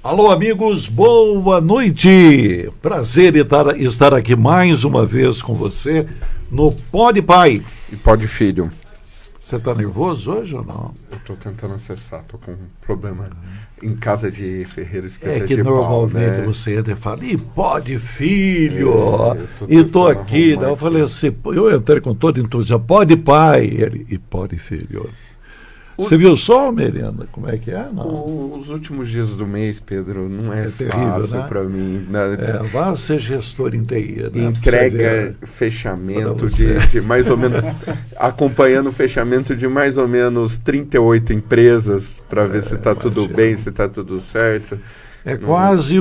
Alô, amigos, boa noite. Prazer estar aqui mais uma vez com você no Pode Pai. E Pode Filho. Você está nervoso hoje ou não? Eu estou tentando acessar, estou com um problema em casa de Ferreira Espeta É que de normalmente pau, né? você entra e fala, e Pode Filho, eu e estou aqui. Daí eu falei assim, eu entrei com todo entusiasmo, Pode Pai, e Pode Filho. Você viu só, Merenda, como é que é? Não? Os últimos dias do mês, Pedro, não é terrível, fácil, né? Para mim. Vá ser gestor em TI, né? Entrega fechamento de mais ou menos, acompanhando o fechamento de mais ou menos 38 empresas para ver se está tudo bem, se está tudo certo. É quase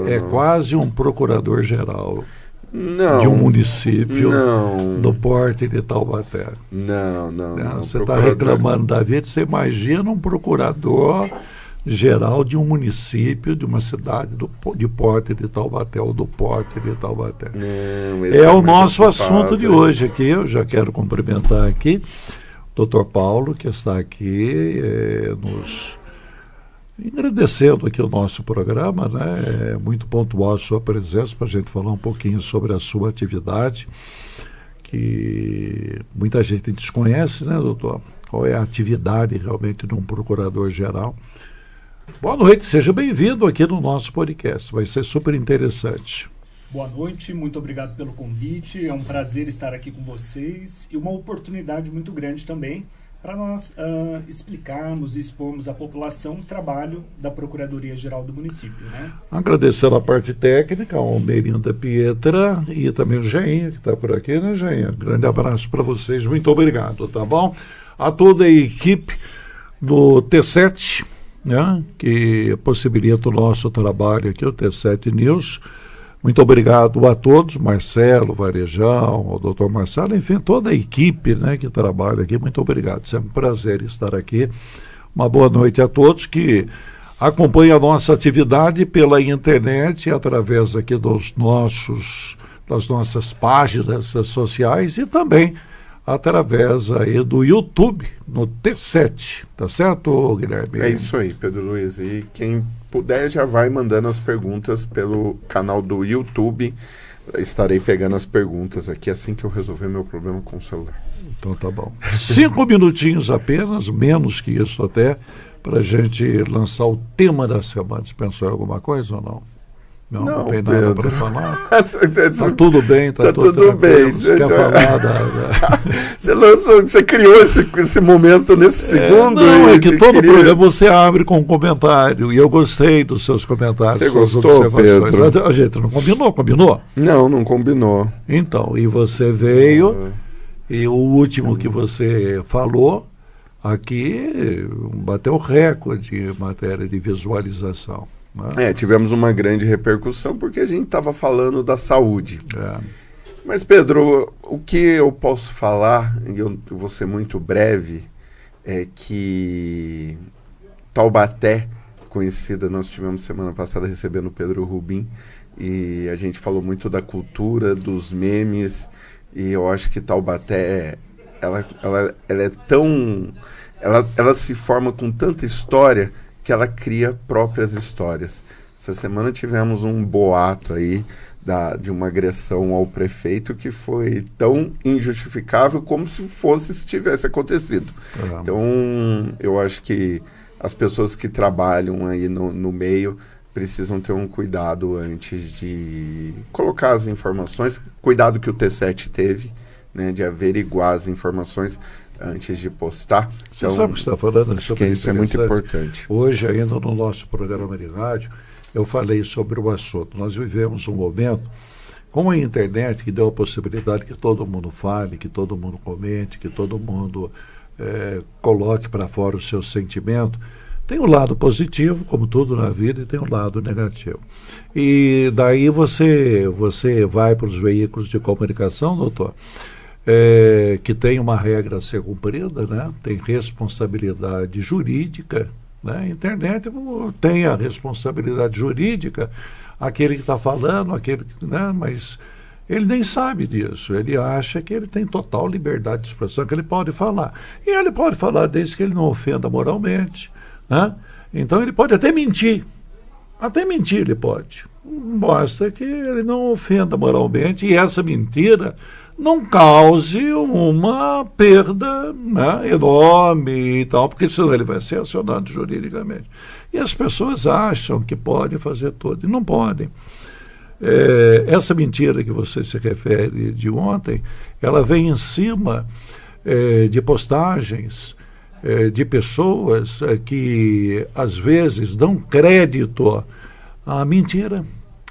é quase um procurador-geral. Não, de um município não, do porte de Taubaté. Não. Você está reclamando da vida, você imagina um procurador geral de um município, de uma cidade de porte de Taubaté ou do porte de Taubaté. Não, é o nosso assunto de hoje aqui. Eu já quero cumprimentar aqui o Dr. Paulo, que está aqui nos agradecendo aqui o nosso programa, né? É muito pontual a sua presença para a gente falar um pouquinho sobre a sua atividade, que muita gente desconhece, né, doutor? Qual é a atividade realmente de um procurador-geral? Boa noite, seja bem-vindo aqui no nosso podcast, vai ser super interessante. Boa noite, muito obrigado pelo convite, é um prazer estar aqui com vocês e uma oportunidade muito grande também para nós explicarmos e expormos à população o trabalho da Procuradoria-Geral do município, né? Agradecendo a parte técnica, ao Merinda Pietra e também o Geinha, que está por aqui, né, Geinha? Grande abraço para vocês, muito obrigado, tá bom? A toda a equipe do T7, né, que possibilita o nosso trabalho aqui, o T7 News. Muito obrigado a todos, Marcelo, Varejão, o doutor Marcelo, enfim, toda a equipe, né, que trabalha aqui, muito obrigado. Sempre um prazer estar aqui. Uma boa noite a todos que acompanham a nossa atividade pela internet, através aqui das nossas páginas sociais e também através aí do YouTube, no T7, tá certo, Guilherme? É isso aí, Pedro Luiz. E quem puder já vai mandando as perguntas pelo canal do YouTube. Estarei pegando as perguntas aqui assim que eu resolver meu problema com o celular. Então tá bom. 5 minutinhos apenas, menos que isso até, para a gente lançar o tema da semana. Você pensou em alguma coisa ou não? Não tem nada para falar. Tá tudo bem, tá tudo bem. Você quer falar Você criou esse momento nesse segundo. Não, é que todo programa você abre com um comentário, e eu gostei dos seus comentários. Você gostou, Pedro? A gente não combinou? Não combinou. Então, e você veio, e o último que você falou aqui bateu recorde em matéria de visualização. Tivemos uma grande repercussão porque a gente estava falando da saúde. Mas, Pedro, o que eu posso falar, e eu vou ser muito breve, é que Taubaté, conhecida, nós tivemos semana passada recebendo o Pedro Rubim, e a gente falou muito da cultura, dos memes, e eu acho que Taubaté, ela é tão... Ela se forma com tanta história que ela cria próprias histórias. Essa semana tivemos um boato aí de uma agressão ao prefeito que foi tão injustificável como se tivesse acontecido. Então, eu acho que as pessoas que trabalham aí no meio precisam ter um cuidado antes de colocar as informações, cuidado que o T7 teve, né, de averiguar as informações antes de postar. Você sabe o que você está falando? Isso é muito importante. Hoje, ainda no nosso programa de rádio, eu falei sobre o assunto. Nós vivemos um momento com a internet que deu a possibilidade que todo mundo fale, que todo mundo comente, que todo mundo coloque para fora o seu sentimento. Tem um lado positivo, como tudo na vida, e tem um lado negativo. E daí você vai para os veículos de comunicação, doutor, que tem uma regra a ser cumprida, né? Tem responsabilidade jurídica, né? A internet tem a responsabilidade jurídica, aquele que está falando, né? Mas ele nem sabe disso, ele acha que ele tem total liberdade de expressão, que ele pode falar. E ele pode falar desde que ele não ofenda moralmente, né? Então ele pode até mentir. Até mentir ele pode. Basta que ele não ofenda moralmente e essa mentira não cause uma perda, né, enorme e tal, porque senão ele vai ser acionado juridicamente. E as pessoas acham que podem fazer tudo, e não podem. Essa mentira que você se refere de ontem, ela vem em cima de postagens de pessoas que às vezes dão crédito à mentira,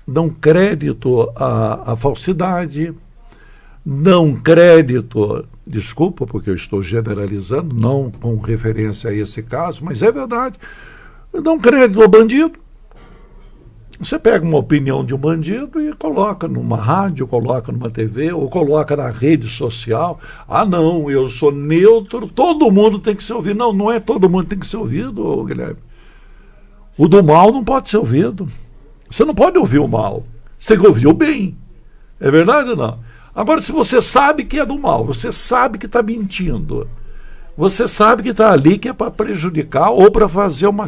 dão crédito à falsidade, dão crédito, desculpa porque eu estou generalizando, não com referência a esse caso, mas é verdade, dão crédito ao bandido. Você pega uma opinião de um bandido e coloca numa rádio, coloca numa TV, ou coloca na rede social. Ah, não, eu sou neutro, todo mundo tem que ser ouvido. Não, não é todo mundo que tem que ser ouvido, Guilherme. O do mal não pode ser ouvido. Você não pode ouvir o mal. Você tem que ouvir o bem. É verdade ou não? Agora, se você sabe que é do mal, você sabe que está mentindo, você sabe que está ali que é para prejudicar ou para fazer uma...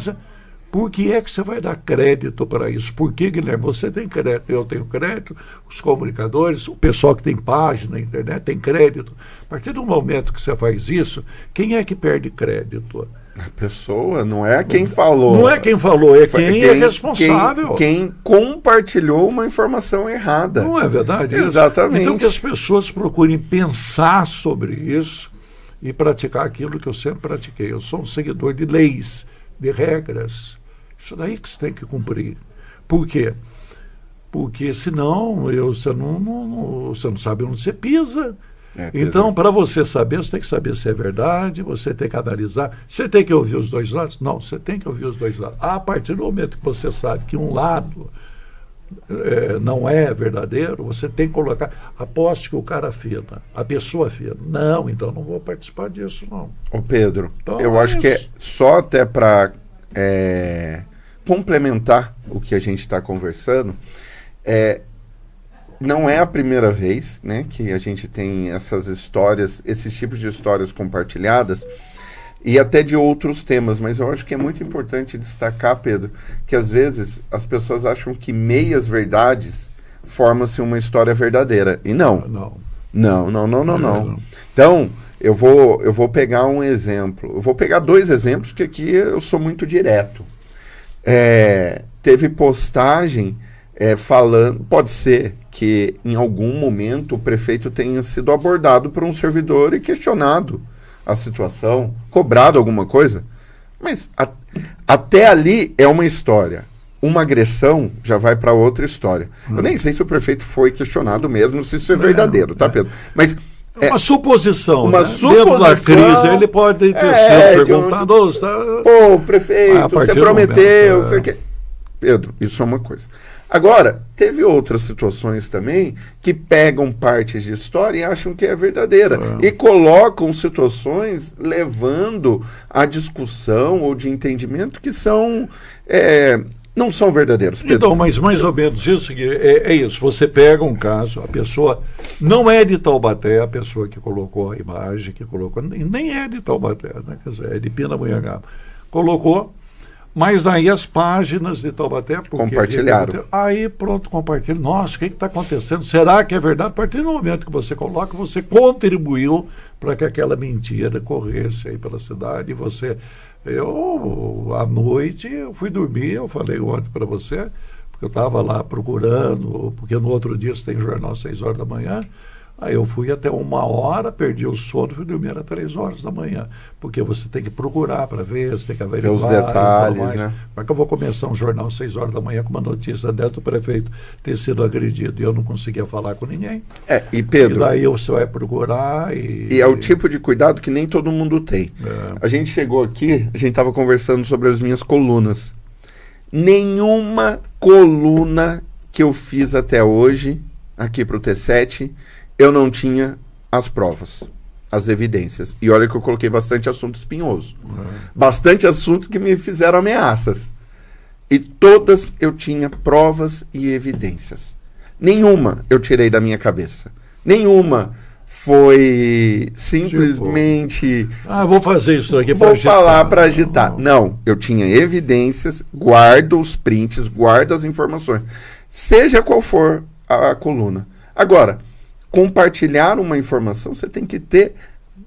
Por que é que você vai dar crédito para isso? Por que, Guilherme? Você tem crédito, eu tenho crédito, os comunicadores, o pessoal que tem página na internet tem crédito. A partir do momento que você faz isso, quem é que perde crédito? A pessoa, não é quem falou. Não é quem falou, é quem é responsável. Quem compartilhou uma informação errada. Não é verdade isso? Exatamente. Então que as pessoas procurem pensar sobre isso e praticar aquilo que eu sempre pratiquei. Eu sou um seguidor de leis, de regras. Isso daí que você tem que cumprir. Por quê? Porque senão você não sabe onde você pisa. Então, para você saber, você tem que saber se é verdade, você tem que analisar. Você tem que ouvir os dois lados? Não, você tem que ouvir os dois lados. A partir do momento que você sabe que um lado não é verdadeiro, você tem que colocar. Aposto que o cara afirma, a pessoa afirma. Não, então não vou participar disso, não. Ô Pedro, então, eu acho que é só até para complementar o que a gente está conversando, não é a primeira vez, né, que a gente tem essas histórias, esses tipos de histórias compartilhadas, e até de outros temas, mas eu acho que é muito importante destacar, Pedro, que às vezes as pessoas acham que meias verdades forma-se uma história verdadeira, e não. Não. Então, eu vou pegar um exemplo, eu vou pegar dois exemplos, que aqui eu sou muito direto. Teve postagem falando, pode ser que em algum momento o prefeito tenha sido abordado por um servidor e questionado a situação, cobrado alguma coisa, mas até ali é uma história. Uma agressão já vai para outra história. Eu nem sei se o prefeito foi questionado mesmo, se isso é verdadeiro, tá, Pedro? Mas uma suposição. Uma suposição. Dentro da crise, ele pode ter sido perguntado. Pô, prefeito, você prometeu. Pedro, isso é uma coisa. Agora, teve outras situações também que pegam partes de história e acham que é verdadeira. E colocam situações levando a discussão ou de entendimento que são... não são verdadeiros, Pedro. Então, mas mais ou menos isso é isso. Você pega um caso, a pessoa não é de Taubaté, a pessoa que colocou a imagem, que colocou, nem é de Taubaté, né? Quer dizer, é de Pindamonhangaba. Colocou, mas daí as páginas de Taubaté... compartilharam. Aí pronto, compartilha. Nossa, o que está acontecendo? Será que é verdade? A partir do momento que você coloca, você contribuiu para que aquela mentira corresse aí pela cidade e você... à noite, eu fui dormir, eu falei ontem para você, porque eu estava lá procurando, porque no outro dia você tem jornal às 6 horas da manhã, aí eu fui até 1h, perdi o sono, fui dormir às 3 horas da manhã, porque você tem que procurar para ver, você tem que averiguar. Os detalhes, né? Como é que eu vou começar um jornal às 6 horas da manhã com uma notícia dessa do prefeito ter sido agredido e eu não conseguia falar com ninguém? E Pedro... E daí você vai procurar e é o tipo de cuidado que nem todo mundo tem. A gente chegou aqui, a gente estava conversando sobre as minhas colunas. Nenhuma coluna que eu fiz até hoje, aqui para o T7, eu não tinha as provas, as evidências. E olha que eu coloquei bastante assunto espinhoso. Bastante assunto que me fizeram ameaças. E todas eu tinha provas e evidências. Nenhuma eu tirei da minha cabeça. Nenhuma foi simplesmente... vou fazer isso aqui para agitar. Vou falar para agitar. Não, eu tinha evidências, guardo os prints, guardo as informações. Seja qual for a coluna. Agora, compartilhar uma informação, você tem que ter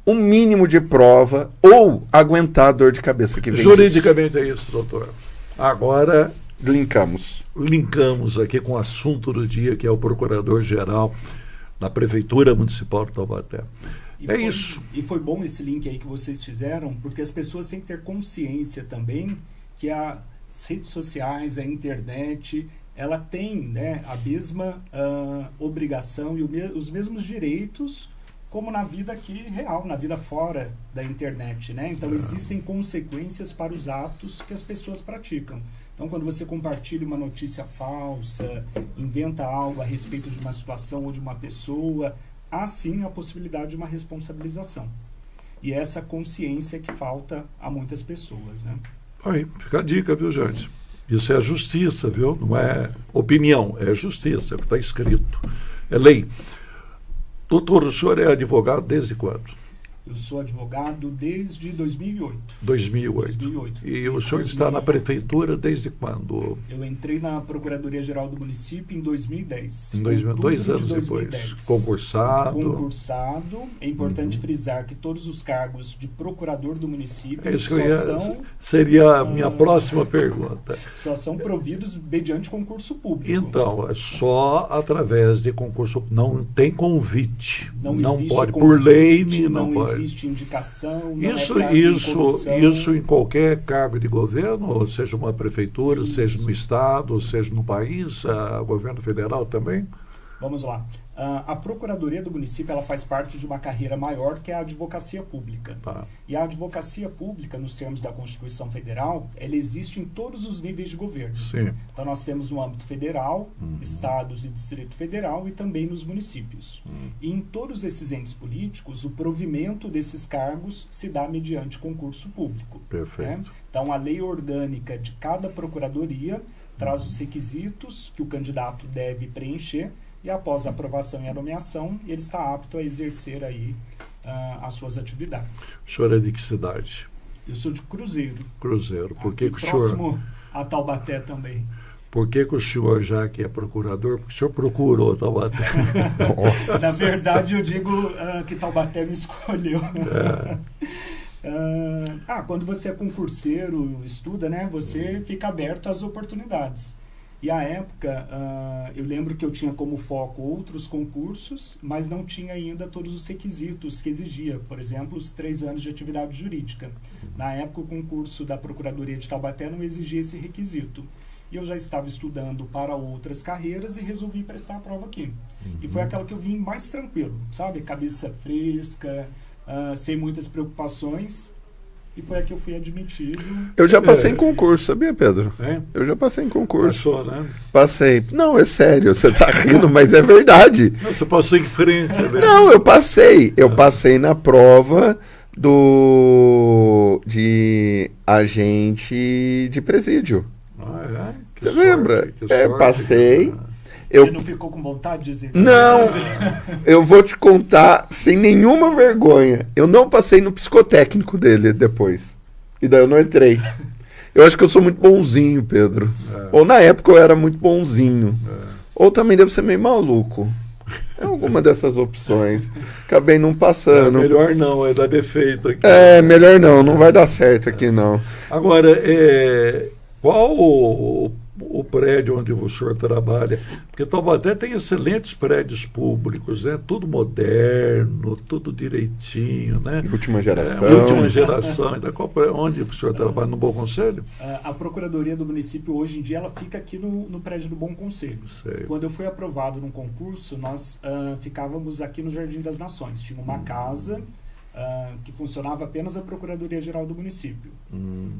um mínimo de prova ou aguentar a dor de cabeça que vem juridicamente disso. É isso, doutor. Agora... Linkamos aqui com o assunto do dia, que é o Procurador-Geral da Prefeitura Municipal de Taubaté. Isso. E foi bom esse link aí que vocês fizeram, porque as pessoas têm que ter consciência também que as redes sociais, a internet, ela tem, né, a mesma obrigação e os mesmos direitos como na vida aqui real, na vida fora da internet, né? Então existem consequências para os atos que as pessoas praticam. Então, quando você compartilha uma notícia falsa, inventa algo a respeito de uma situação ou de uma pessoa, há sim a possibilidade de uma responsabilização. E essa consciência que falta a muitas pessoas, né? Aí, fica a dica, viu, gente? Isso é a justiça, viu? Não é opinião, é justiça, é o que está escrito. É lei. Doutor, o senhor é advogado desde quando? Eu sou advogado desde 2008. 2008. E o senhor está na prefeitura desde quando? Eu entrei na Procuradoria-Geral do município em 2010. Em 2 anos depois. Concursado. É importante frisar que todos os cargos de procurador do município seria a minha próxima pergunta. Só são providos mediante concurso público. Então, é só através de concurso. Não tem convite. Não pode, convite, por lei, não pode. Existe indicação, isso em qualquer cargo de governo, seja uma prefeitura, seja no estado, seja no país, governo federal também? Vamos lá. A Procuradoria do município, ela faz parte de uma carreira maior que é a advocacia pública. Tá. E a advocacia pública, nos termos da Constituição Federal, ela existe em todos os níveis de governo. Sim. Então nós temos no âmbito federal, estados e Distrito Federal e também nos municípios. E em todos esses entes políticos, o provimento desses cargos se dá mediante concurso público. Perfeito. Né? Então a lei orgânica de cada procuradoria traz os requisitos que o candidato deve preencher e após a aprovação e a nomeação, ele está apto a exercer aí as suas atividades. O senhor é de que cidade? Eu sou de Cruzeiro. Cruzeiro. Por que o senhor... Próximo a Taubaté também. Por que o senhor, já que é procurador, porque o senhor procurou Taubaté? Na verdade, eu digo que Taubaté me escolheu. Quando você é concurseiro, estuda, né? Você fica aberto às oportunidades. E à época, eu lembro que eu tinha como foco outros concursos, mas não tinha ainda todos os requisitos que exigia. Por exemplo, os 3 anos de atividade jurídica. Na época, o concurso da Procuradoria de Taubaté não exigia esse requisito. E eu já estava estudando para outras carreiras e resolvi prestar a prova aqui. E foi aquela que eu vim mais tranquilo, sabe? Cabeça fresca, sem muitas preocupações. E foi a que eu fui admitido. Eu já passei em concurso, sabia, Pedro? Eu já passei em concurso. Passou, né? Passei. Não, é sério, você tá rindo, mas é verdade. Não, você passou em frente, é verdade. Não, eu passei. Eu passei na prova de agente de presídio. Você lembra? Passei. Você não ficou com vontade de dizer? Não, eu vou te contar sem nenhuma vergonha. Eu não passei no psicotécnico dele depois. E daí eu não entrei. Eu acho que eu sou muito bonzinho, Pedro. Ou na época eu era muito bonzinho. Ou também devo ser meio maluco. É alguma dessas opções. Acabei não passando. Melhor não, é dar defeito aqui. Melhor não vai dar certo aqui não. Agora, qual o prédio onde o senhor trabalha? Porque Taubaté tem excelentes prédios públicos, tudo moderno, tudo direitinho, né? Última geração. Última geração. Então, onde o senhor trabalha? No Bom Conselho? A Procuradoria do município, hoje em dia, ela fica aqui no prédio do Bom Conselho. Sei. Quando eu fui aprovado num concurso, nós ficávamos aqui no Jardim das Nações. Tinha uma casa que funcionava apenas a Procuradoria-Geral do município.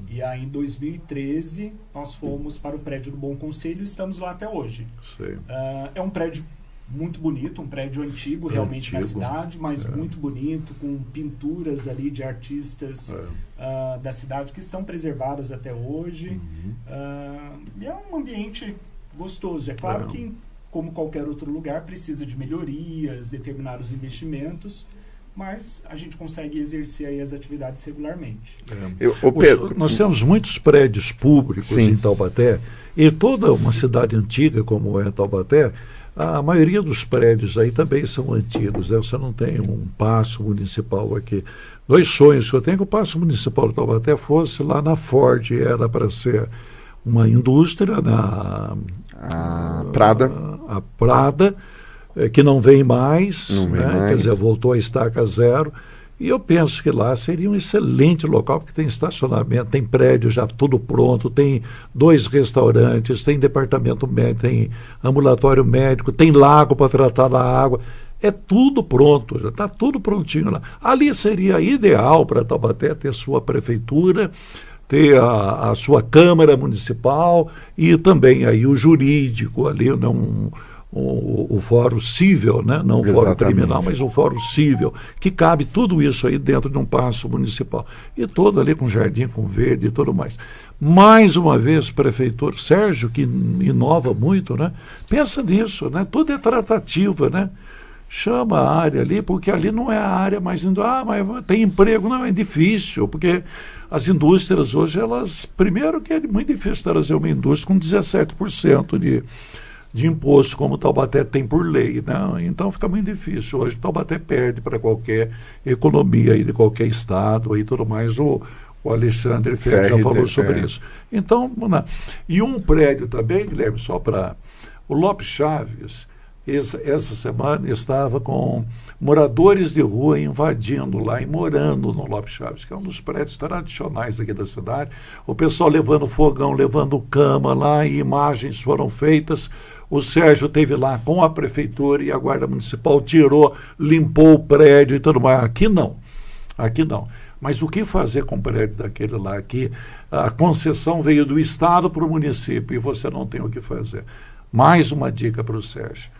E aí, em 2013, nós fomos para o prédio do Bom Conselho e estamos lá até hoje. É um prédio muito bonito, um prédio antigo realmente na cidade, mas muito bonito, com pinturas ali de artistas da cidade que estão preservadas até hoje. E é um ambiente gostoso. É claro que como qualquer outro lugar, precisa de melhorias, determinados investimentos, mas a gente consegue exercer aí as atividades regularmente. Nós temos muitos prédios públicos Sim. em Taubaté, e toda uma cidade antiga como é Taubaté, a maioria dos prédios aí também são antigos, né? Você não tem um paço municipal aqui. 2 sonhos que eu tenho, que o paço municipal de Taubaté fosse lá na Ford, era para ser uma indústria, a Prada, que não vem mais, quer dizer, voltou a estaca zero. E eu penso que lá seria um excelente local, porque tem estacionamento, tem prédio já tudo pronto, tem 2 restaurantes, tem departamento médico, tem ambulatório médico, tem lago para tratar da água. É tudo pronto, já está tudo prontinho lá. Ali seria ideal para Taubaté ter sua prefeitura, ter a sua Câmara Municipal e também aí o jurídico ali, o fórum cível, né? Não o fórum criminal, mas o fórum cível, que cabe tudo isso aí dentro de um paço municipal. E todo ali com jardim, com verde e tudo mais. Mais uma vez, prefeitor Sérgio, que inova muito, né? Pensa nisso, né? Tudo é tratativa, né? Chama a área ali, porque ali não é a área mais mas tem emprego, não, é difícil, porque as indústrias hoje, primeiro que é muito difícil trazer uma indústria com 17% de imposto, como Taubaté tem por lei, né? Então fica muito difícil. Hoje Taubaté perde para qualquer economia aí de qualquer estado e tudo mais. O Alexandre Ferreira já falou sobre isso. Então, e um prédio também, Guilherme, só para o Lopes Chaves, essa semana estava com moradores de rua invadindo lá e morando no Lopes Chaves, que é um dos prédios tradicionais aqui da cidade. O pessoal levando fogão, levando cama lá, e imagens foram feitas. O Sérgio esteve lá com a prefeitura e a Guarda Municipal tirou, limpou o prédio e tudo mais. Aqui não. Mas o que fazer com o prédio daquele lá? Aqui a concessão veio do Estado para o município e você não tem o que fazer. Mais uma dica para o Sérgio.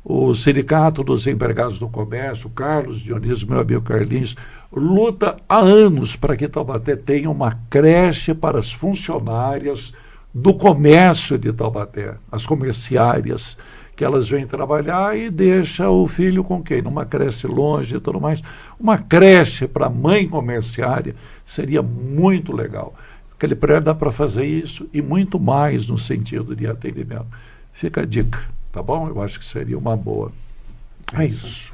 O Sindicato dos Empregados do Comércio, Carlos Dionísio, meu amigo Carlinhos, luta há anos para que Taubaté tenha uma creche para as funcionárias do comércio de Taubaté, as comerciárias, que elas vêm trabalhar e deixa o filho com quem? Numa creche longe e tudo mais. Uma creche para a mãe comerciária seria muito legal. Aquele prédio dá para fazer isso e muito mais no sentido de atendimento. Fica a dica. Tá bom? Eu acho que seria uma boa. É isso.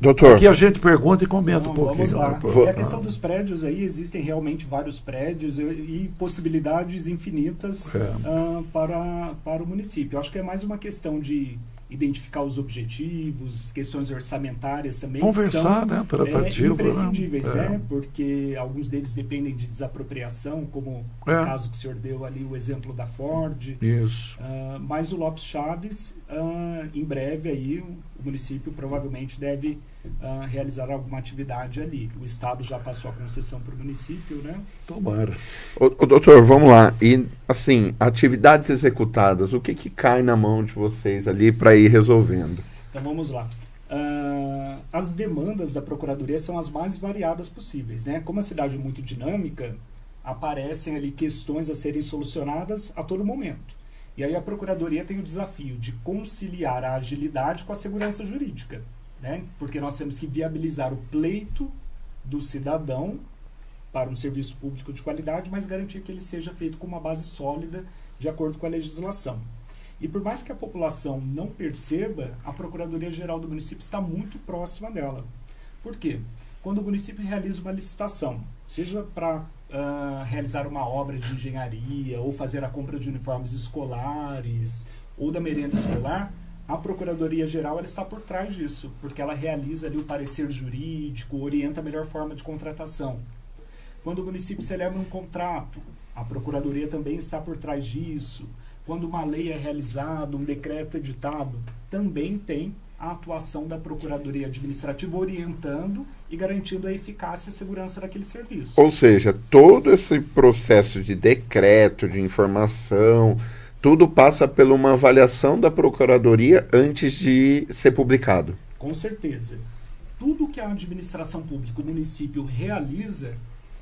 Doutor. Aqui a gente pergunta e comenta um pouquinho. Vamos lá. E a questão dos prédios aí, existem realmente vários prédios e possibilidades infinitas para o município. Eu acho que é mais uma questão de identificar os objetivos, questões orçamentárias também. Conversar, né? Tratativa, imprescindíveis, né? Porque alguns deles dependem de desapropriação, como o caso que o senhor deu ali, o exemplo da Ford. Isso. Mas o Lopes Chaves, em breve aí, o município provavelmente deve realizar alguma atividade ali. O Estado já passou a concessão para o município, né? Tomara. Ô, doutor, vamos lá. E, assim, atividades executadas, o que cai na mão de vocês ali para ir resolvendo? Então, vamos lá. As demandas da Procuradoria são as mais variadas possíveis, né? Como a cidade é muito dinâmica, aparecem ali questões a serem solucionadas a todo momento. E aí a Procuradoria tem o desafio de conciliar a agilidade com a segurança jurídica, né? Porque nós temos que viabilizar o pleito do cidadão para um serviço público de qualidade, mas garantir que ele seja feito com uma base sólida de acordo com a legislação. E por mais que a população não perceba, a Procuradoria-Geral do município está muito próxima dela. Por quê? Quando o município realiza uma licitação, seja para realizar uma obra de engenharia, ou fazer a compra de uniformes escolares, ou da merenda escolar, a Procuradoria-Geral ela está por trás disso, porque ela realiza ali o parecer jurídico, orienta a melhor forma de contratação. Quando o município celebra um contrato, a Procuradoria também está por trás disso. Quando uma lei é realizada, um decreto editado, também tem a atuação da Procuradoria Administrativa orientando e garantindo a eficácia e a segurança daquele serviço. Ou seja, todo esse processo de decreto, de informação, tudo passa por uma avaliação da Procuradoria antes de ser publicado. Com certeza. Tudo que a administração pública, o município, realiza,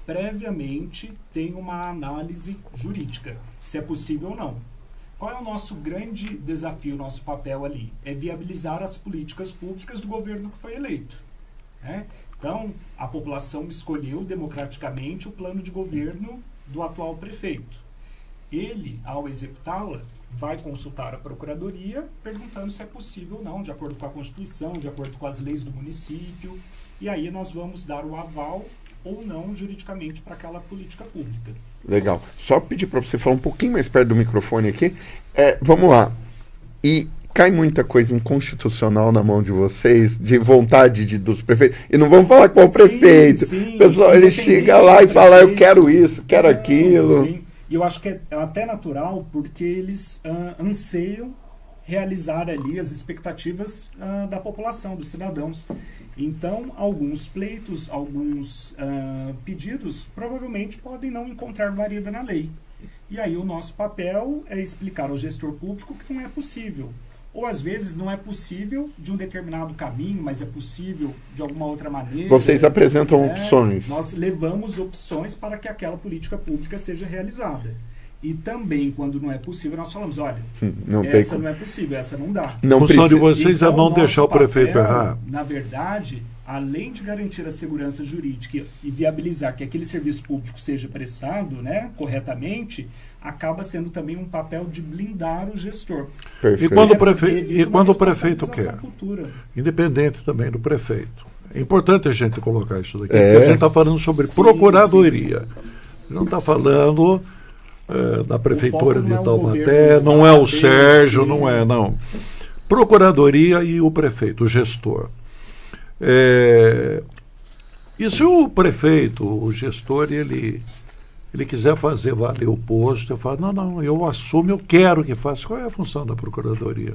previamente tem uma análise jurídica, se é possível ou não. Qual é o nosso grande desafio, o nosso papel ali? É viabilizar as políticas públicas do governo que foi eleito, né? Então, a população escolheu democraticamente o plano de governo do atual prefeito. Ele, ao executá-la, vai consultar a Procuradoria perguntando se é possível ou não, de acordo com a Constituição, de acordo com as leis do município, e aí nós vamos dar o aval ou não juridicamente para aquela política pública. Legal. Só pedir para você falar um pouquinho mais perto do microfone aqui. Vamos lá. E cai muita coisa inconstitucional na mão de vocês, de vontade dos prefeitos. E não vamos falar qual prefeito. Sim, o pessoal, ele chega lá e fala, eu quero isso, quero aquilo. Sim. E eu acho que é até natural, porque eles anseiam realizar ali as expectativas da população, dos cidadãos. Então, alguns pleitos, alguns pedidos, provavelmente podem não encontrar guarida na lei. E aí o nosso papel é explicar ao gestor público que não é possível. Ou às vezes não é possível de um determinado caminho, mas é possível de alguma outra maneira. Vocês apresentam opções. Nós levamos opções para que aquela política pública seja realizada. E também, quando não é possível, nós falamos, olha, essa não é possível, essa não dá. A função de vocês então, é não deixar o prefeito errar. Na verdade, além de garantir a segurança jurídica e viabilizar que aquele serviço público seja prestado, né, corretamente, acaba sendo também um papel de blindar o gestor. Perfeito. E quando o prefeito quer? Futura. Independente também do prefeito. É importante a gente colocar isso daqui, porque a gente está falando sobre procuradoria. Não está falando da prefeitura de Taubaté, não é o Sérgio, não. Procuradoria e o prefeito, o gestor. E se o prefeito, o gestor, ele quiser fazer valer o posto, eu falo, não, eu assumo, eu quero que faça. Qual é a função da Procuradoria?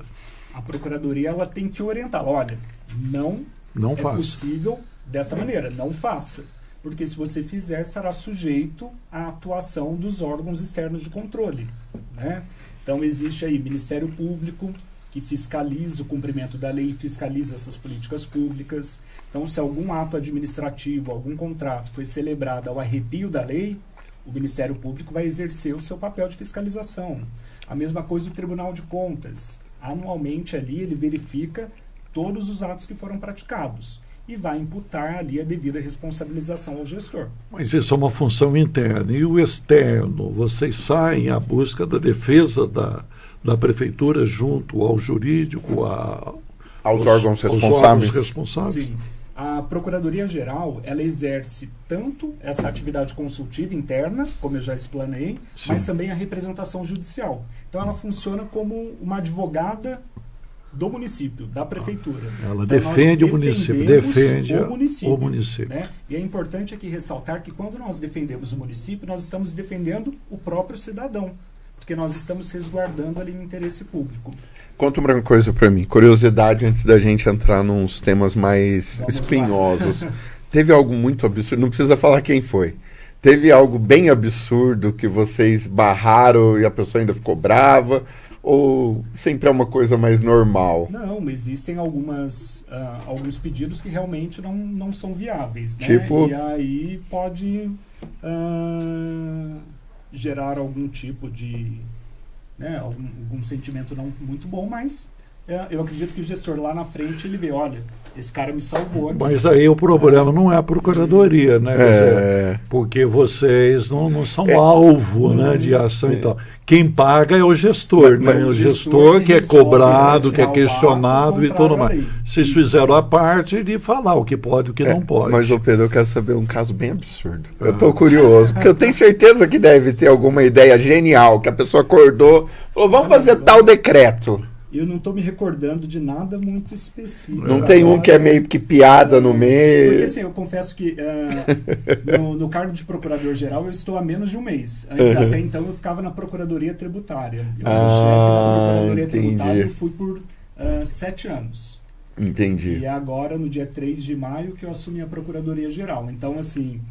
A Procuradoria, ela tem que orientar, olha, não é possível dessa maneira, não faça. Porque se você fizer, estará sujeito à atuação dos órgãos externos de controle, né? Então existe aí Ministério Público, que fiscaliza o cumprimento da lei, fiscaliza essas políticas públicas. Então, se algum ato administrativo, algum contrato foi celebrado ao arrepio da lei, o Ministério Público vai exercer o seu papel de fiscalização. A mesma coisa do Tribunal de Contas. Anualmente ali ele verifica todos os atos que foram praticados e vai imputar ali a devida responsabilização ao gestor. Mas isso é uma função interna. E o externo, vocês saem à busca da defesa da prefeitura junto ao jurídico, aos órgãos responsáveis? Sim. A Procuradoria-Geral, ela exerce tanto essa atividade consultiva interna, como eu já explanei, mas também a representação judicial. Então ela funciona como uma advogada do município, da prefeitura. Ela então, defende o município, defende o município. Né? E é importante aqui ressaltar que quando nós defendemos o município, nós estamos defendendo o próprio cidadão, porque nós estamos resguardando ali o interesse público. Conta uma coisa para mim, curiosidade antes da gente entrar nos temas mais espinhosos. Teve algo muito absurdo, não precisa falar quem foi. Teve algo bem absurdo que vocês barraram e a pessoa ainda ficou brava? Ou sempre é uma coisa mais normal? Não, existem alguns pedidos que realmente não são viáveis, né? Tipo? E aí pode gerar algum tipo de... né, algum sentimento não muito bom, mas eu acredito que o gestor lá na frente, ele vê, olha, esse cara me salvou aqui. Mas aí o problema não é a Procuradoria, né? Porque vocês não são alvo, né, de ação e tal. Quem paga é o gestor, né? O gestor que é cobrado, que é questionado e tudo mais. Vocês fizeram a parte de falar o que pode e o que não pode. Mas, Pedro, eu quero saber um caso bem absurdo. Eu estou curioso, porque eu tenho certeza que deve ter alguma ideia genial, que a pessoa acordou, falou, vamos fazer tal decreto. Eu não estou me recordando de nada muito específico. Não tem um que é meio que piada no meio? Porque assim, eu confesso que no cargo de procurador-geral eu estou há menos de um mês. Antes, até então, eu ficava na Procuradoria Tributária. Eu era chefe da Procuradoria Tributária e fui por 7 anos. Entendi. E agora, no dia 3 de maio, que eu assumi a Procuradoria-Geral. Então, assim,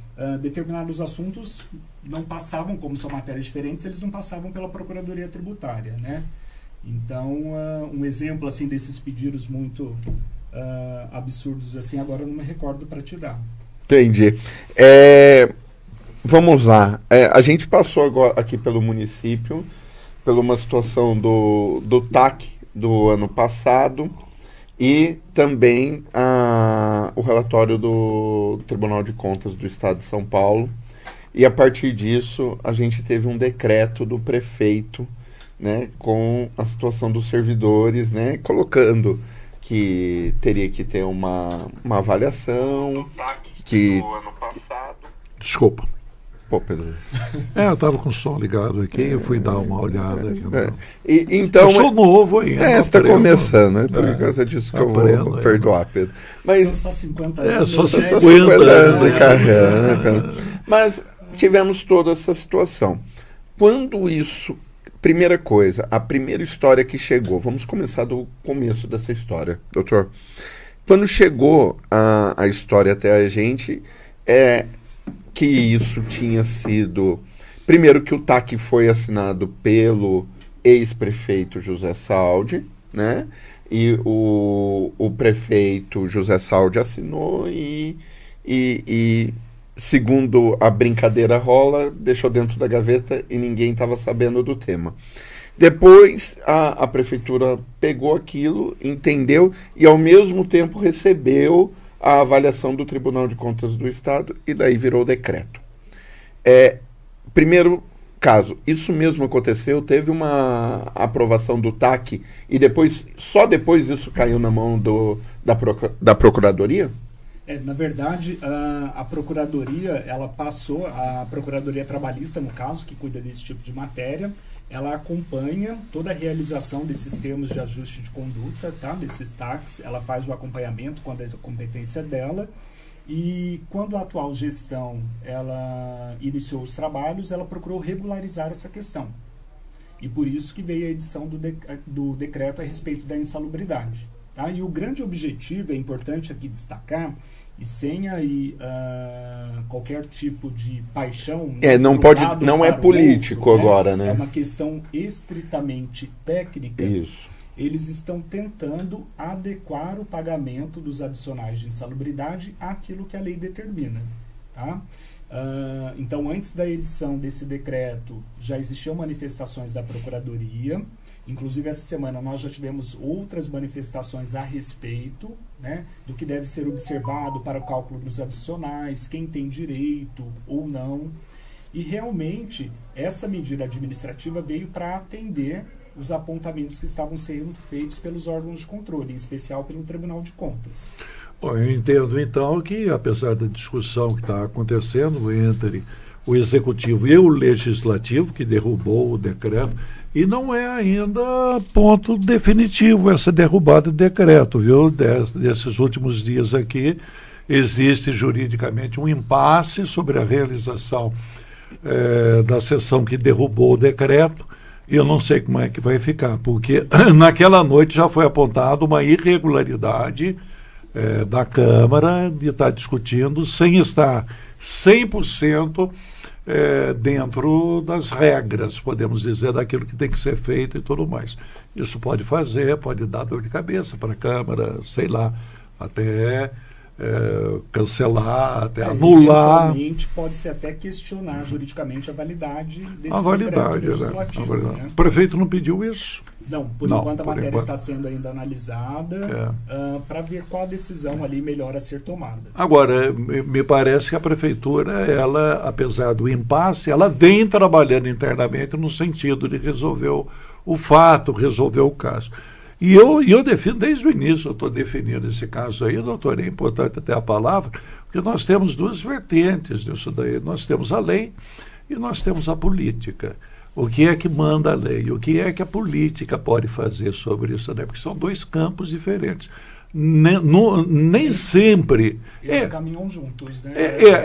determinados assuntos não passavam, como são matérias diferentes, eles não passavam pela Procuradoria Tributária, né? Então, um exemplo assim desses pedidos muito absurdos assim, agora eu não me recordo para te dar. Entendi. Vamos lá. A gente passou agora aqui pelo município por uma situação do TAC do ano passado e também o relatório do Tribunal de Contas do Estado de São Paulo. E a partir disso, a gente teve um decreto do prefeito, né, com a situação dos servidores, né, colocando que teria que ter uma avaliação. Que... do ano passado. Desculpa. Pô, Pedro. Eu estava com o som ligado aqui, eu fui dar uma olhada aqui. Então, eu sou novo ainda. Você está começando, né? Por causa disso que eu vou perdoar, Pedro. Mas, são só 50 anos. Só 50 anos de carreira, né? Mas tivemos toda essa situação. Quando isso... Primeira coisa, a primeira história que chegou, vamos começar do começo dessa história, doutor. Quando chegou a história até a gente, que isso tinha sido... Primeiro que o TAC foi assinado pelo ex-prefeito José Saldi, né? E o prefeito José Saldi assinou e segundo a brincadeira rola, deixou dentro da gaveta e ninguém estava sabendo do tema. Depois, a prefeitura pegou aquilo, entendeu e, ao mesmo tempo, recebeu a avaliação do Tribunal de Contas do Estado e daí virou decreto. Primeiro caso, isso mesmo aconteceu, teve uma aprovação do TAC e depois, só depois isso caiu na mão da Procuradoria? Na verdade, a Procuradoria, ela passou, a Procuradoria Trabalhista, no caso, que cuida desse tipo de matéria, ela acompanha toda a realização desses termos de ajuste de conduta, tá? Desses TACs, ela faz o acompanhamento quando é da competência dela, e quando a atual gestão ela iniciou os trabalhos, ela procurou regularizar essa questão. E por isso que veio a edição do decreto a respeito da insalubridade. Tá? E o grande objetivo, é importante aqui destacar, e sem aí qualquer tipo de paixão... não é político outro, agora, né? É uma questão estritamente técnica. Isso. Eles estão tentando adequar o pagamento dos adicionais de insalubridade àquilo que a lei determina. Tá? Então, antes da edição desse decreto, já existiam manifestações da Procuradoria. Inclusive, essa semana nós já tivemos outras manifestações a respeito, né, do que deve ser observado para o cálculo dos adicionais, quem tem direito ou não. E, realmente, essa medida administrativa veio para atender os apontamentos que estavam sendo feitos pelos órgãos de controle, em especial pelo Tribunal de Contas. Bom, eu entendo, então, que, apesar da discussão que está acontecendo entre o Executivo e o Legislativo, que derrubou o decreto, e não é ainda ponto definitivo essa derrubada de decreto, viu? Desses últimos dias aqui, existe juridicamente um impasse sobre a realização da sessão que derrubou o decreto, e eu não sei como é que vai ficar, porque naquela noite já foi apontada uma irregularidade da Câmara de estar discutindo sem estar 100% dentro das regras, podemos dizer, daquilo que tem que ser feito e tudo mais. Isso pode dar dor de cabeça para a Câmara, sei lá, até cancelar, até anular. Eventualmente pode-se até questionar juridicamente a validade desse decreto legislativo. Né? O prefeito não pediu isso? Não, por enquanto a matéria está sendo ainda analisada para ver qual a decisão ali melhor a ser tomada. Agora, me parece que a prefeitura, ela, apesar do impasse, ela vem trabalhando internamente no sentido de resolver o fato, resolver o caso. E eu defino, desde o início, eu estou definindo esse caso aí, doutor, é importante até a palavra, porque nós temos duas vertentes disso daí. Nós temos a lei e nós temos a política. O que é que manda a lei? O que é que a política pode fazer sobre isso? Né? Porque são dois campos diferentes. Nem sempre... Eles caminham juntos, né?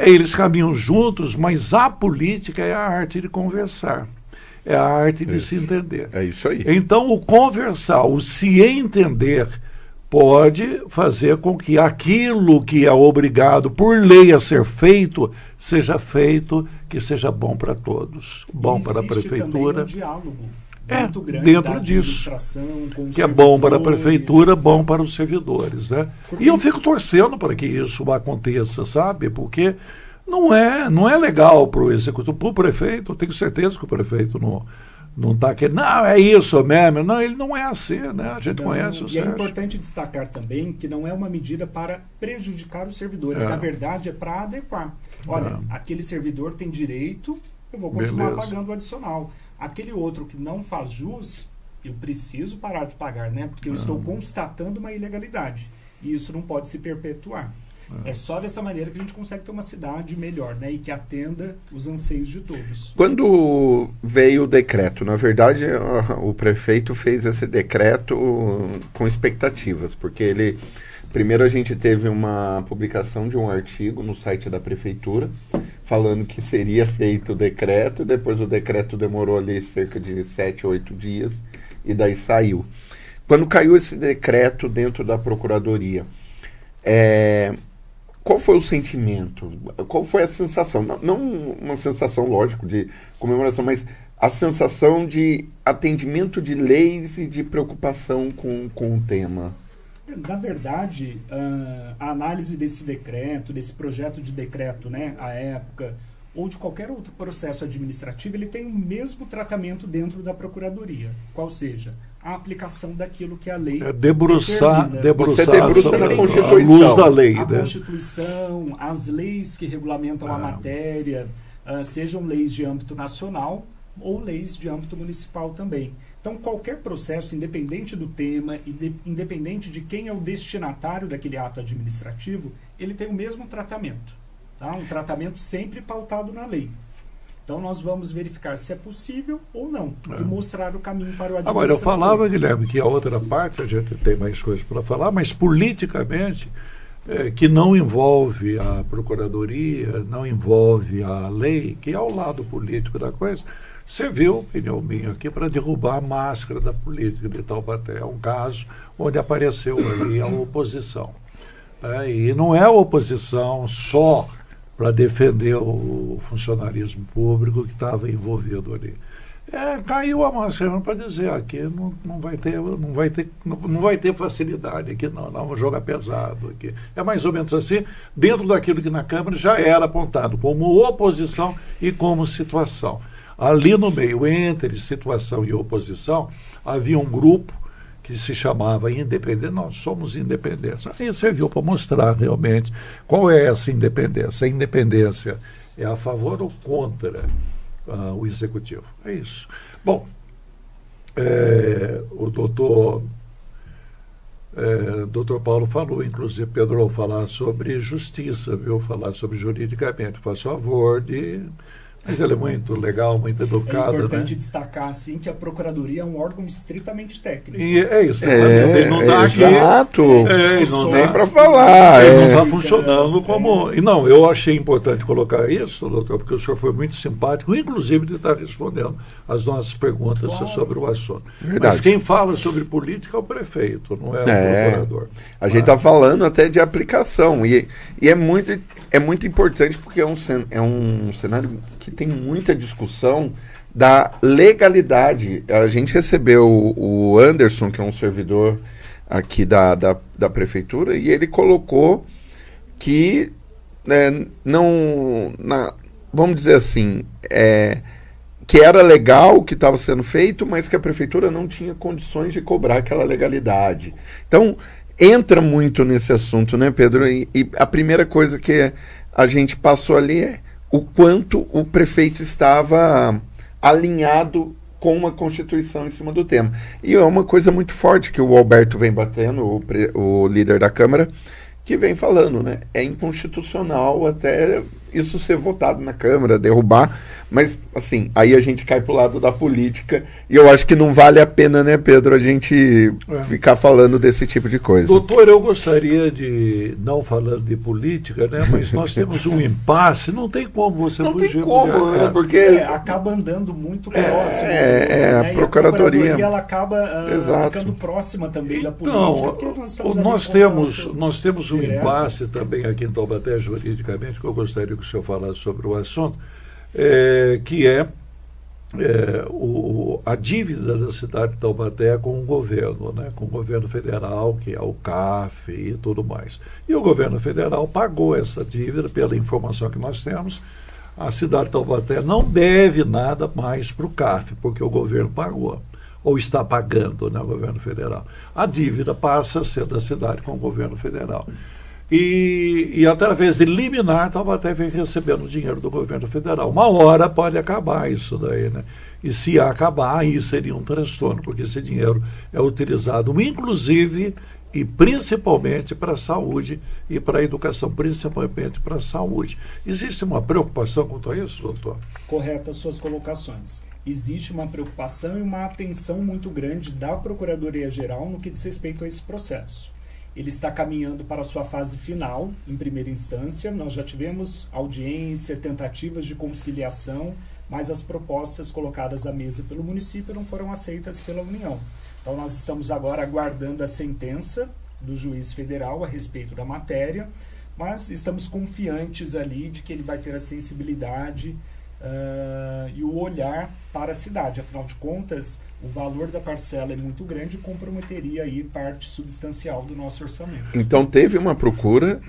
Eles caminham juntos, mas a política é a arte de conversar. É a arte de se entender. É isso aí. Então, o conversar, o se entender, pode fazer com que aquilo que é obrigado por lei a ser feito, seja feito, que seja bom para todos. Bom para a prefeitura. Um diálogo muito grande dentro disso. Que é bom para a prefeitura, bom para os servidores. Né? E eu fico torcendo para que isso aconteça, sabe? Porque não é legal para o executivo, para o prefeito, eu tenho certeza que o prefeito Não está querendo, não, é isso mesmo. Não, ele não é assim, né? A gente conhece o Sérgio. É importante destacar também que não é uma medida para prejudicar os servidores. Na verdade, é para adequar. Olha, aquele servidor tem direito, eu vou continuar pagando o adicional. Aquele outro que não faz jus, eu preciso parar de pagar, né? Porque eu estou constatando uma ilegalidade. E isso não pode se perpetuar. É só dessa maneira que a gente consegue ter uma cidade melhor, né? E que atenda os anseios de todos. Quando veio o decreto, na verdade, o prefeito fez esse decreto com expectativas, porque primeiro a gente teve uma publicação de um artigo no site da prefeitura, falando que seria feito o decreto, depois o decreto demorou ali cerca de 7, 8 dias, e daí saiu. Quando caiu esse decreto dentro da procuradoria, qual foi o sentimento? Qual foi a sensação? Não uma sensação, lógico, de comemoração, mas a sensação de atendimento de leis e de preocupação com o tema. Na verdade, a análise desse decreto, desse projeto de decreto, né, à época, ou de qualquer outro processo administrativo, ele tem o mesmo tratamento dentro da Procuradoria. Qual seja, a aplicação daquilo que a lei debruçar na Constituição. A luz da lei. A Constituição, as leis que regulamentam a matéria, sejam leis de âmbito nacional ou leis de âmbito municipal também. Então, qualquer processo, independente do tema, independente de quem é o destinatário daquele ato administrativo, ele tem o mesmo tratamento. Tá? Um tratamento sempre pautado na lei. Então, nós vamos verificar se é possível ou não e mostrar o caminho para o administrador. Agora, eu falava, Guilherme, que a outra parte, a gente tem mais coisas para falar, mas politicamente, que não envolve a Procuradoria, não envolve a lei, que é o lado político da coisa, serviu, opinião minha aqui, para derrubar a máscara da política de Taubaté. É um caso onde apareceu ali a oposição. E não é a oposição só para defender o funcionarismo público que estava envolvido ali. Caiu a máscara para dizer aqui não vai ter facilidade aqui, não vamos jogar pesado aqui. É mais ou menos assim, dentro daquilo que na Câmara já era apontado como oposição e como situação. Ali no meio, entre situação e oposição, havia um grupo que se chamava Independência. Nós somos independência. Aí serviu para mostrar realmente qual é essa independência. A independência é a favor ou contra o Executivo. É isso. Bom, o doutor Paulo falou, inclusive Pedro, falar sobre justiça, viu? Falar sobre juridicamente. Faz favor de... Mas ele é muito legal, muito educado. É importante destacar, assim, que a Procuradoria é um órgão estritamente técnico. E é isso. Ele não está aqui. Exato. Não tem para falar. Ele não está funcionando como... E não, eu achei importante colocar isso, doutor, porque o senhor foi muito simpático, inclusive de estar respondendo as nossas perguntas sobre o assunto. Verdade. Mas quem fala sobre política é o prefeito, não é o procurador. A gente está falando até de aplicação. E é muito importante porque é um cenário que tem muita discussão da legalidade. A gente recebeu o Anderson, que é um servidor aqui da prefeitura, e ele colocou que vamos dizer assim, que era legal o que estava sendo feito, mas que a prefeitura não tinha condições de cobrar aquela legalidade. Então, entra muito nesse assunto, né, Pedro? E a primeira coisa que a gente passou ali é o quanto o prefeito estava alinhado com a Constituição em cima do tema. E é uma coisa muito forte que o Alberto vem batendo, o líder da Câmara, que vem falando, né? É inconstitucional até isso ser votado na Câmara, derrubar, mas assim, aí a gente cai pro lado da política e eu acho que não vale a pena, né, Pedro, a gente ficar falando desse tipo de coisa. Doutor, eu gostaria de, não falando de política, né, mas nós temos um impasse, não tem como você fugir. Não tem como, né, porque... acaba andando muito próximo. A Procuradoria ela acaba ficando próxima também da política. Nós temos um impasse também aqui em Taubaté, juridicamente, que eu gostaria que o senhor falasse sobre o assunto, que é a dívida da cidade de Taubaté com o governo, né, com o governo federal, que é o CAF e tudo mais. E o governo federal pagou essa dívida, pela informação que nós temos, a cidade de Taubaté não deve nada mais para o CAF, porque o governo pagou, ou está pagando, né, o governo federal. A dívida passa a ser da cidade com o governo federal. E através de liminar, Taubaté vem recebendo dinheiro do governo federal. Uma hora pode acabar isso daí, né? E se acabar, aí seria um transtorno, porque esse dinheiro é utilizado, inclusive, e principalmente para a saúde e para a educação, principalmente para a saúde. Existe uma preocupação quanto a isso, doutor? Corretas suas colocações. Existe uma preocupação e uma atenção muito grande da Procuradoria-Geral no que diz respeito a esse processo. Ele está caminhando para a sua fase final, em primeira instância. Nós já tivemos audiência, tentativas de conciliação, mas as propostas colocadas à mesa pelo município não foram aceitas pela União. Então nós estamos agora aguardando a sentença do juiz federal a respeito da matéria, mas estamos confiantes ali de que ele vai ter a sensibilidade e o olhar para a cidade. Afinal de contas, o valor da parcela é muito grande e comprometeria aí parte substancial do nosso orçamento. Então teve uma procura,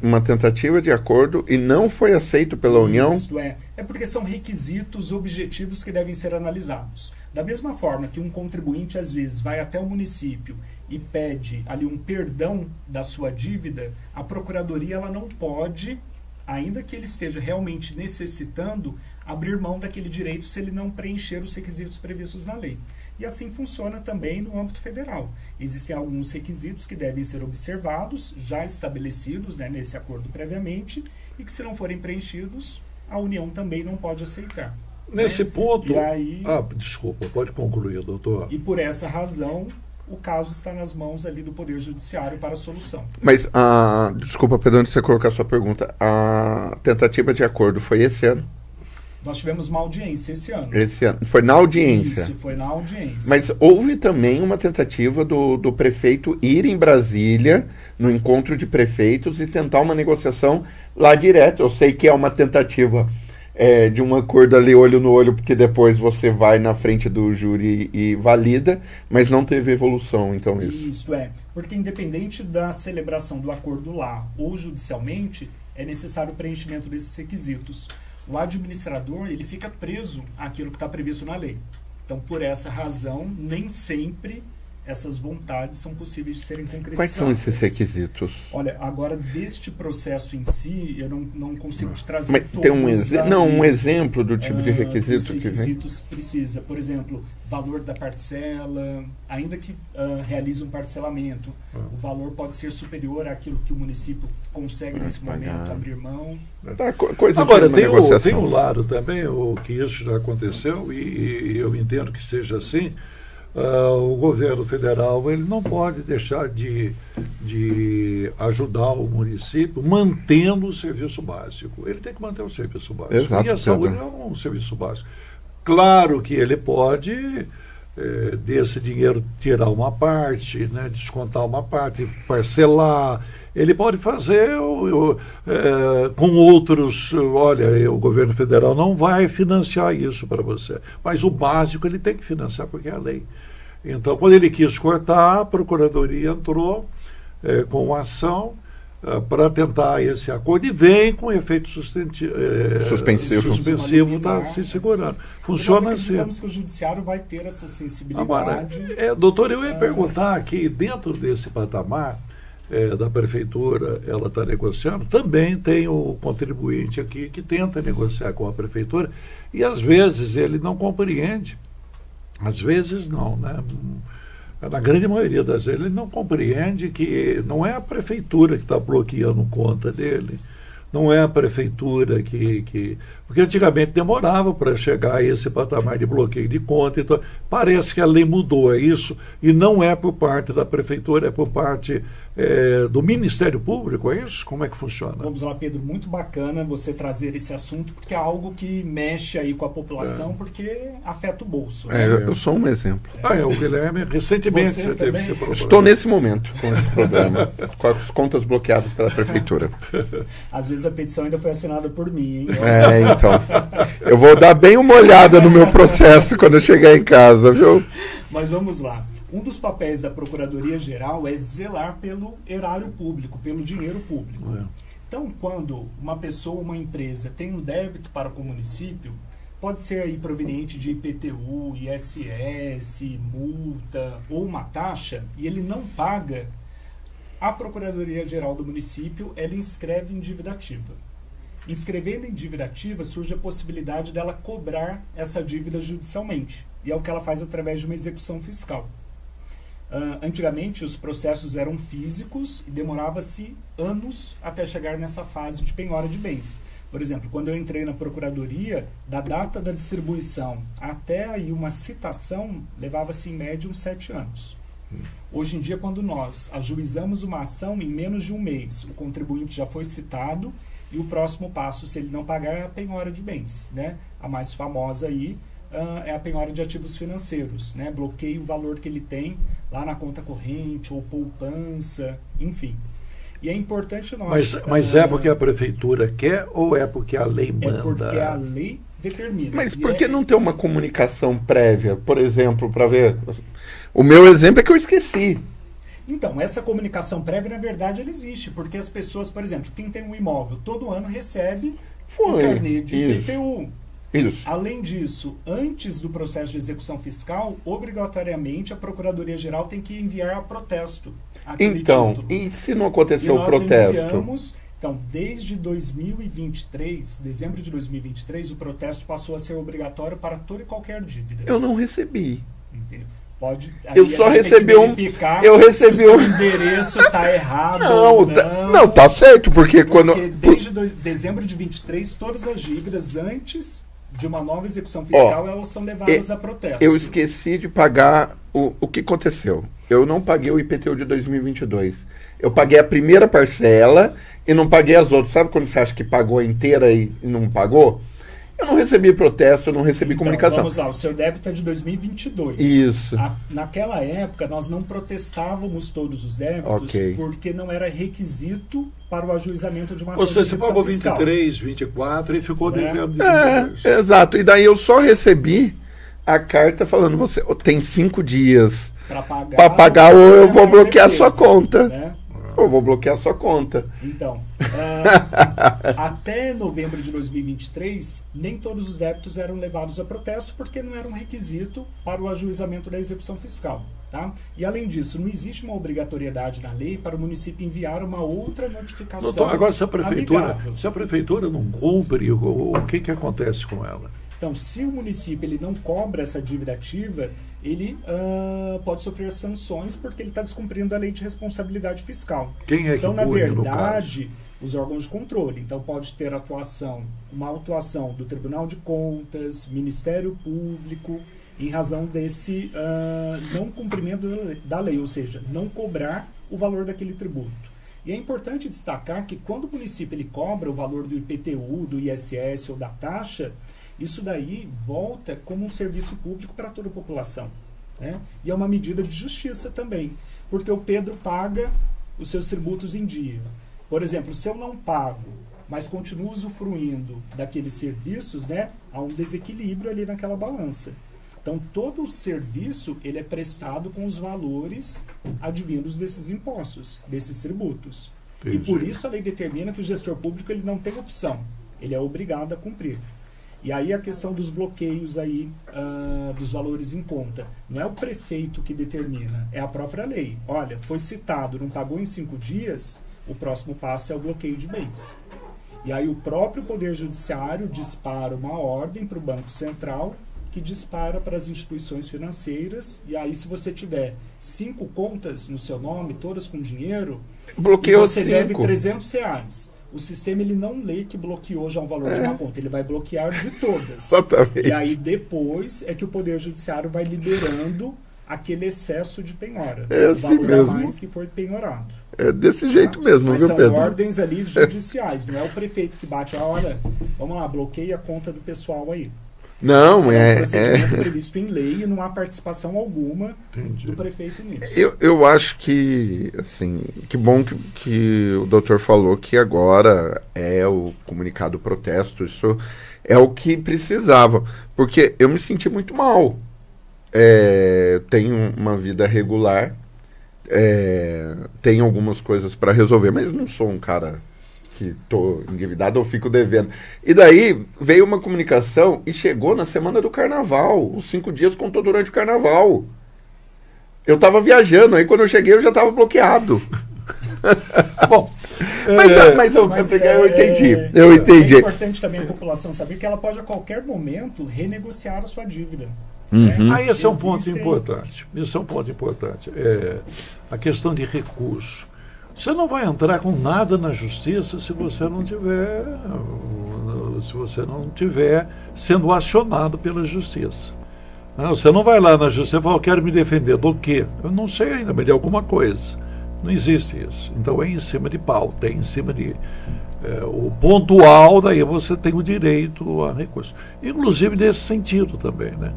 uma tentativa de acordo e não foi aceito pela União? Isto é porque são requisitos objetivos que devem ser analisados. Da mesma forma que um contribuinte às vezes vai até o município e pede ali um perdão da sua dívida, a Procuradoria ela não pode, ainda que ele esteja realmente necessitando, abrir mão daquele direito se ele não preencher os requisitos previstos na lei. E assim funciona também no âmbito federal. Existem alguns requisitos que devem ser observados, já estabelecidos, né, nesse acordo previamente, e que se não forem preenchidos, a União também não pode aceitar. Nesse ponto... E aí, desculpa, pode concluir, doutor. E por essa razão, o caso está nas mãos ali do Poder Judiciário para a solução. Mas, desculpa, Pedro, antes de você colocar a sua pergunta, a tentativa de acordo foi esse ano? Nós tivemos uma audiência esse ano. Esse ano. Foi na audiência? Isso, foi na audiência. Mas houve também uma tentativa do prefeito ir em Brasília, no encontro de prefeitos, e tentar uma negociação lá direto. Eu sei que é uma tentativa de um acordo ali olho no olho, porque depois você vai na frente do júri e valida, mas não teve evolução, então isso. Isso porque independente da celebração do acordo lá ou judicialmente, é necessário o preenchimento desses requisitos. O administrador, ele fica preso àquilo que está previsto na lei. Então, por essa razão, nem sempre essas vontades são possíveis de serem concretizadas. Quais são esses requisitos? Olha, agora, deste processo em si, eu não consigo te trazer Mas todos. tem um exemplo do tipo de requisito que vem? Requisitos precisa, por exemplo, valor da parcela, ainda que realize um parcelamento, o valor pode ser superior àquilo que o município consegue nesse momento abrir mão. Coisa agora, de tem um lado também, que isso já aconteceu, e eu entendo que seja assim. O governo federal ele não pode deixar de ajudar o município mantendo o serviço básico. Ele tem que manter o serviço básico. Exato, e a saúde é um serviço básico. Claro que ele pode, desse dinheiro, tirar uma parte, né, descontar uma parte, parcelar. Ele pode fazer com outros. Olha, o governo federal não vai financiar isso para você. Mas o básico ele tem que financiar, porque é a lei. Então, quando ele quis cortar, a Procuradoria entrou com uma ação para tentar esse acordo e vem com efeito suspensivo está se segurando. Funciona assim. Acreditamos que o Judiciário vai ter essa sensibilidade. Agora, doutor, eu ia perguntar aqui, dentro desse patamar da Prefeitura, ela está negociando, também tem o contribuinte aqui que tenta negociar com a Prefeitura e às vezes ele não compreende. Às vezes não, né? Na grande maioria das vezes ele não compreende que não é a Prefeitura que está bloqueando conta dele, não é a Prefeitura que... Porque antigamente demorava para chegar a esse patamar de bloqueio de conta. Então, parece que a lei mudou, isso, e não é por parte da Prefeitura, é por parte do Ministério Público, é isso? Como é que funciona? Vamos lá, Pedro, muito bacana você trazer esse assunto, porque é algo que mexe aí com a população, porque afeta o bolso. Eu sou um exemplo. O Guilherme, recentemente você teve esse problema. Estou nesse momento com esse problema, com as contas bloqueadas pela Prefeitura. Às vezes a petição ainda foi assinada por mim, hein? Então, eu vou dar bem uma olhada no meu processo quando eu chegar em casa, viu? Mas vamos lá. Um dos papéis da Procuradoria-Geral é zelar pelo erário público, pelo dinheiro público. Então, quando uma pessoa, uma empresa tem um débito para com o município, pode ser aí proveniente de IPTU, ISS, multa ou uma taxa, e ele não paga, a Procuradoria-Geral do município, ela inscreve em dívida ativa. Inscrevendo em dívida ativa, surge a possibilidade dela cobrar essa dívida judicialmente. E é o que ela faz através de uma execução fiscal. Antigamente, os processos eram físicos e demorava-se anos até chegar nessa fase de penhora de bens. Por exemplo, quando eu entrei na Procuradoria, da data da distribuição até aí uma citação, levava-se em média uns 7 anos. Hoje em dia, quando nós ajuizamos uma ação, em menos de um mês, o contribuinte já foi citado e o próximo passo, se ele não pagar, é a penhora de bens, né? A mais famosa aí é a penhora de ativos financeiros, né? Bloqueia o valor que ele tem lá na conta corrente ou poupança, enfim. E é importante nós... Mas é porque a prefeitura quer ou é porque a lei manda? É porque a lei determina. Mas por que não ter uma comunicação prévia, por exemplo, para ver... O meu exemplo é que eu esqueci. Então, essa comunicação prévia, na verdade, ela existe, porque as pessoas, por exemplo, quem tem um imóvel, todo ano recebe o carnê de IPTU. Isso. Além disso, antes do processo de execução fiscal, obrigatoriamente a Procuradoria-Geral tem que enviar a protesto então, título. E se não acontecer o protesto? Então, desde 2023, dezembro de 2023, o protesto passou a ser obrigatório para toda e qualquer dívida. Eu não recebi. Entendeu? Eu só recebi eu recebi se o endereço está errado. Não, tá certo, porque quando... desde dezembro de 23, todas as dívidas antes de uma nova execução fiscal, elas são levadas a protesto. Eu esqueci de pagar o que aconteceu. Eu não paguei o IPTU de 2022. Eu paguei a primeira parcela e não paguei as outras. Sabe quando você acha que pagou inteira e não pagou? Eu não recebi protesto, eu não recebi comunicação. Vamos lá, o seu débito é de 2022. Isso. Naquela época, nós não protestávamos todos os débitos, porque não era requisito para o ajuizamento de uma ação de execução fiscal. Você pagou 23, 24 e ficou devendo. Exato. E daí eu só recebi a carta falando, você tem 5 dias para pagar ou eu vou bloquear a sua conta. Né? Eu vou bloquear a sua conta. Então, até novembro de 2023, nem todos os débitos eram levados a protesto porque não era um requisito para o ajuizamento da execução fiscal. Tá? E, além disso, não existe uma obrigatoriedade na lei para o município enviar uma outra notificação. Doutor, agora, se a prefeitura não cumpre, o que acontece com ela? Então, se o município ele não cobra essa dívida ativa, ele pode sofrer sanções porque ele está descumprindo a lei de responsabilidade fiscal. Quem é que então, na pune, verdade, os órgãos de controle. Então, pode ter uma autuação do Tribunal de Contas, Ministério Público, em razão desse não cumprimento da lei, ou seja, não cobrar o valor daquele tributo. E é importante destacar que quando o município ele cobra o valor do IPTU, do ISS ou da taxa, isso daí volta como um serviço público para toda a população. Né? E é uma medida de justiça também, porque o Pedro paga os seus tributos em dia. Por exemplo, se eu não pago, mas continuo usufruindo daqueles serviços, né, há um desequilíbrio ali naquela balança. Então, todo o serviço ele é prestado com os valores advindos desses impostos, desses tributos. Entendi. E por isso a lei determina que o gestor público ele não tem opção, ele é obrigado a cumprir. E aí a questão dos bloqueios aí, dos valores em conta. Não é o prefeito que determina, é a própria lei. Olha, foi citado, não pagou em 5 dias, o próximo passo é o bloqueio de bens. E aí o próprio Poder Judiciário dispara uma ordem para o Banco Central, que dispara para as instituições financeiras. E aí, se você tiver 5 contas no seu nome, todas com dinheiro, bloqueou você deve R$300. O sistema ele não lê que bloqueou já um valor de uma conta, ele vai bloquear de todas. Exatamente. E aí depois é que o Poder Judiciário vai liberando aquele excesso de penhora. É assim o valor mesmo. A mais que foi penhorado. É desse jeito mesmo, Mas viu, são Pedro? ordens ali judiciais, não é o prefeito que bate, olha, vamos lá, bloqueia a conta do pessoal aí. Não, é um procedimento previsto em lei e não há participação alguma do prefeito nisso. Eu acho que, assim, que bom que o doutor falou que agora é o comunicado protesto, isso é o que precisava, porque eu me senti muito mal. Tenho uma vida regular, tenho algumas coisas para resolver, mas não sou um cara que estou endividado ou fico devendo. E daí veio uma comunicação e chegou na semana do carnaval. Os 5 dias contou durante o carnaval. Eu estava viajando, aí quando eu cheguei eu já estava bloqueado. Bom, mas eu entendi. Eu entendi. É importante também a população saber que ela pode a qualquer momento renegociar a sua dívida. Esse é um ponto importante. Isso é um ponto importante. A questão de recurso. Você não vai entrar com nada na justiça se você não tiver sendo acionado pela justiça. Você não vai lá na justiça e fala, eu quero me defender do quê? Eu não sei ainda, mas de alguma coisa. Não existe isso. Então é em cima de pauta, é em cima de o pontual, daí você tem o direito a recurso. Inclusive nesse sentido também, né?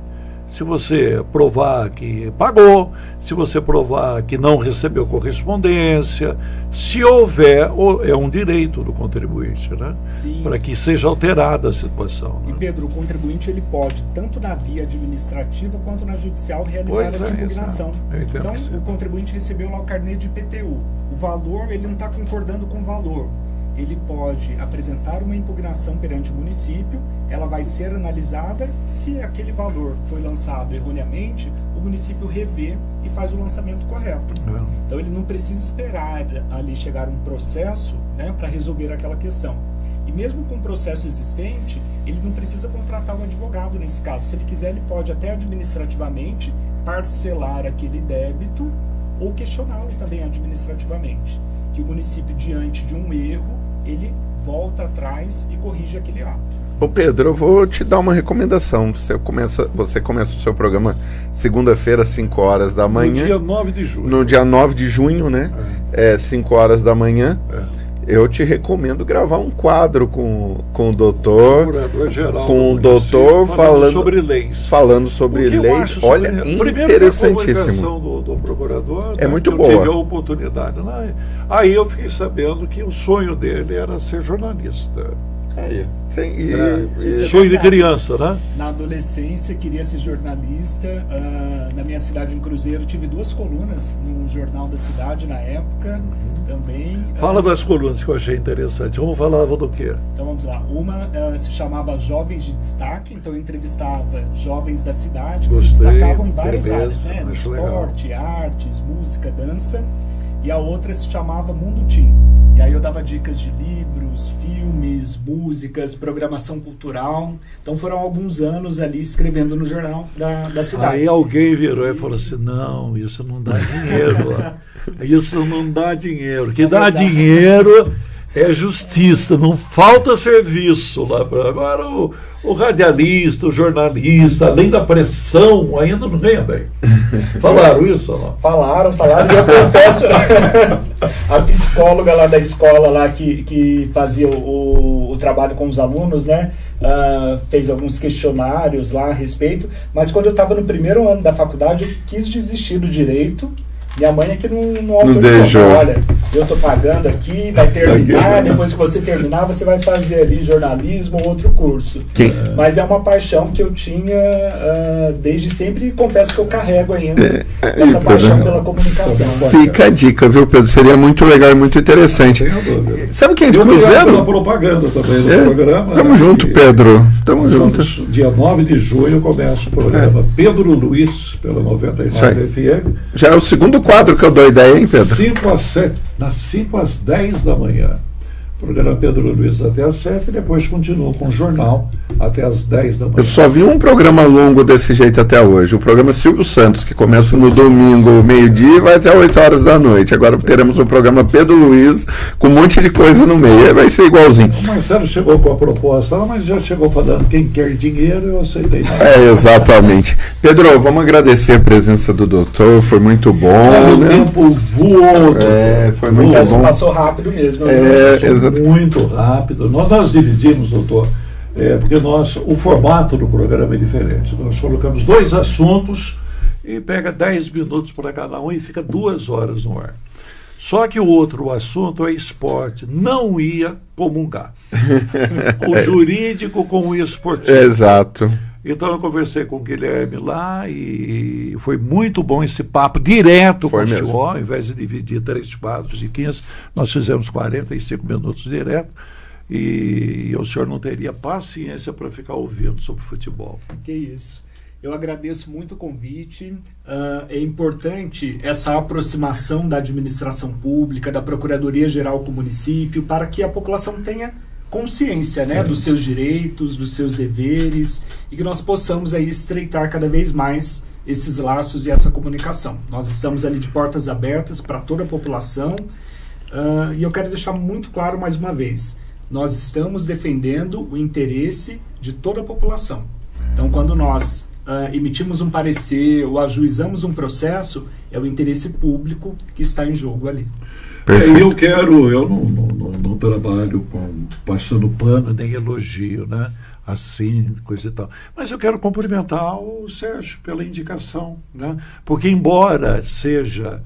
Se você provar que pagou, se você provar que não recebeu correspondência, se houver, é um direito do contribuinte, né? Para que seja alterada a situação. E né? Pedro, o contribuinte ele pode, tanto na via administrativa quanto na judicial, realizar essa impugnação. Então, o contribuinte recebeu lá o carnê de IPTU. O valor, ele não está concordando com o valor. Ele pode apresentar uma impugnação perante o município, ela vai ser analisada, se aquele valor foi lançado erroneamente, o município revê e faz o lançamento correto. Então ele não precisa esperar ali chegar um processo, né, para resolver aquela questão. E mesmo com o processo existente, ele não precisa contratar um advogado nesse caso. Se ele quiser, ele pode até administrativamente parcelar aquele débito ou questioná-lo também administrativamente. Que o município, diante de um erro, ele volta atrás e corrige aquele ato. Ô Pedro, eu vou te dar uma recomendação. Você começa o seu programa segunda-feira, às 5 horas da manhã. No dia 9 de junho. No dia 9 de junho, né? 5 horas da manhã. Eu te recomendo gravar um quadro com o doutor, falando sobre leis. Falando sobre leis. Olha, interessantíssimo. Do procurador, é muito boa. Eu tive a oportunidade. Né? Aí eu fiquei sabendo que o sonho dele era ser jornalista. Sonho de criança, né? Na adolescência queria ser jornalista. Na minha cidade, em Cruzeiro, tive 2 colunas no jornal da cidade na época. Também. Fala das colunas que eu achei interessante. Uma falava do quê? Então vamos lá. Uma se chamava Jovens de Destaque, então eu entrevistava jovens da cidade que se destacavam em várias áreas, né? No esporte, artes, música, dança. E a outra se chamava Mundo Teen. E aí eu dava dicas de livros, filmes, músicas, programação cultural. Então foram alguns anos ali escrevendo no jornal da cidade. Aí alguém virou e falou assim, não, isso não dá dinheiro. Isso não dá dinheiro. O que dá dinheiro é justiça, não falta serviço lá. Agora o radialista, o jornalista, além da pressão, ainda não ganha bem. Falaram isso ou não? Falaram, e eu confesso, a psicóloga lá da escola lá que fazia o trabalho com os alunos, né, fez alguns questionários lá a respeito, mas quando eu estava no primeiro ano da faculdade, eu quis desistir do direito. Minha mãe aqui não autorizou. Olha, eu tô pagando aqui, vai terminar, depois que você terminar, você vai fazer ali jornalismo ou outro curso. Mas é uma paixão que eu tinha desde sempre e confesso que eu carrego ainda essa paixão pela comunicação. Fica a dica, viu, Pedro? Seria muito legal e muito interessante. Sabe quem é de Cruzeiro? Pela propaganda também do programa. Tamo junto, Pedro. Tamo junto. Dia 9 de junho começa o programa Pedro Luiz, pela 99 FM. Já é o segundo quadro que eu dou ideia, hein, Pedro? 5 às 7, das 5 às 10 da manhã. Programa Pedro Luiz até às 7 e depois continua com o jornal até às 10 da manhã. Eu só vi um programa longo desse jeito até hoje. O programa Silvio Santos, que começa no domingo, meio-dia, e vai até 8 horas da noite. Agora teremos o programa Pedro Luiz, com um monte de coisa no meio. Vai ser igualzinho. O Marcelo chegou com a proposta, mas já chegou falando quem quer dinheiro, eu aceitei. Exatamente. Pedro, vamos agradecer a presença do doutor, foi muito bom. O tempo voou. Foi muito bom. Passou rápido mesmo. Exatamente. Muito rápido. Nós dividimos, doutor, porque o formato do programa é diferente. Nós colocamos 2 assuntos e pega 10 minutos para cada um e fica 2 horas no ar. Só que o outro assunto é esporte. Não ia comungar. O jurídico com o esportivo. Exato. Então eu conversei com o Guilherme lá e foi muito bom esse papo direto com o senhor, ao invés de dividir 3 quadros de 15, nós fizemos 45 minutos direto e o senhor não teria paciência para ficar ouvindo sobre futebol. Que isso. Eu agradeço muito o convite. É importante essa aproximação da administração pública, da Procuradoria-Geral com o município, para que a população tenha consciência, né, dos seus direitos, dos seus deveres, e que nós possamos aí estreitar cada vez mais esses laços e essa comunicação. Nós estamos ali de portas abertas para toda a população, e eu quero deixar muito claro mais uma vez, nós estamos defendendo o interesse de toda a população. Então, quando nós emitimos um parecer ou ajuizamos um processo, é o interesse público que está em jogo ali. Eu não trabalho com passando pano nem elogio, né? Assim, coisa e tal. Mas eu quero cumprimentar o Sérgio pela indicação, né? Porque embora seja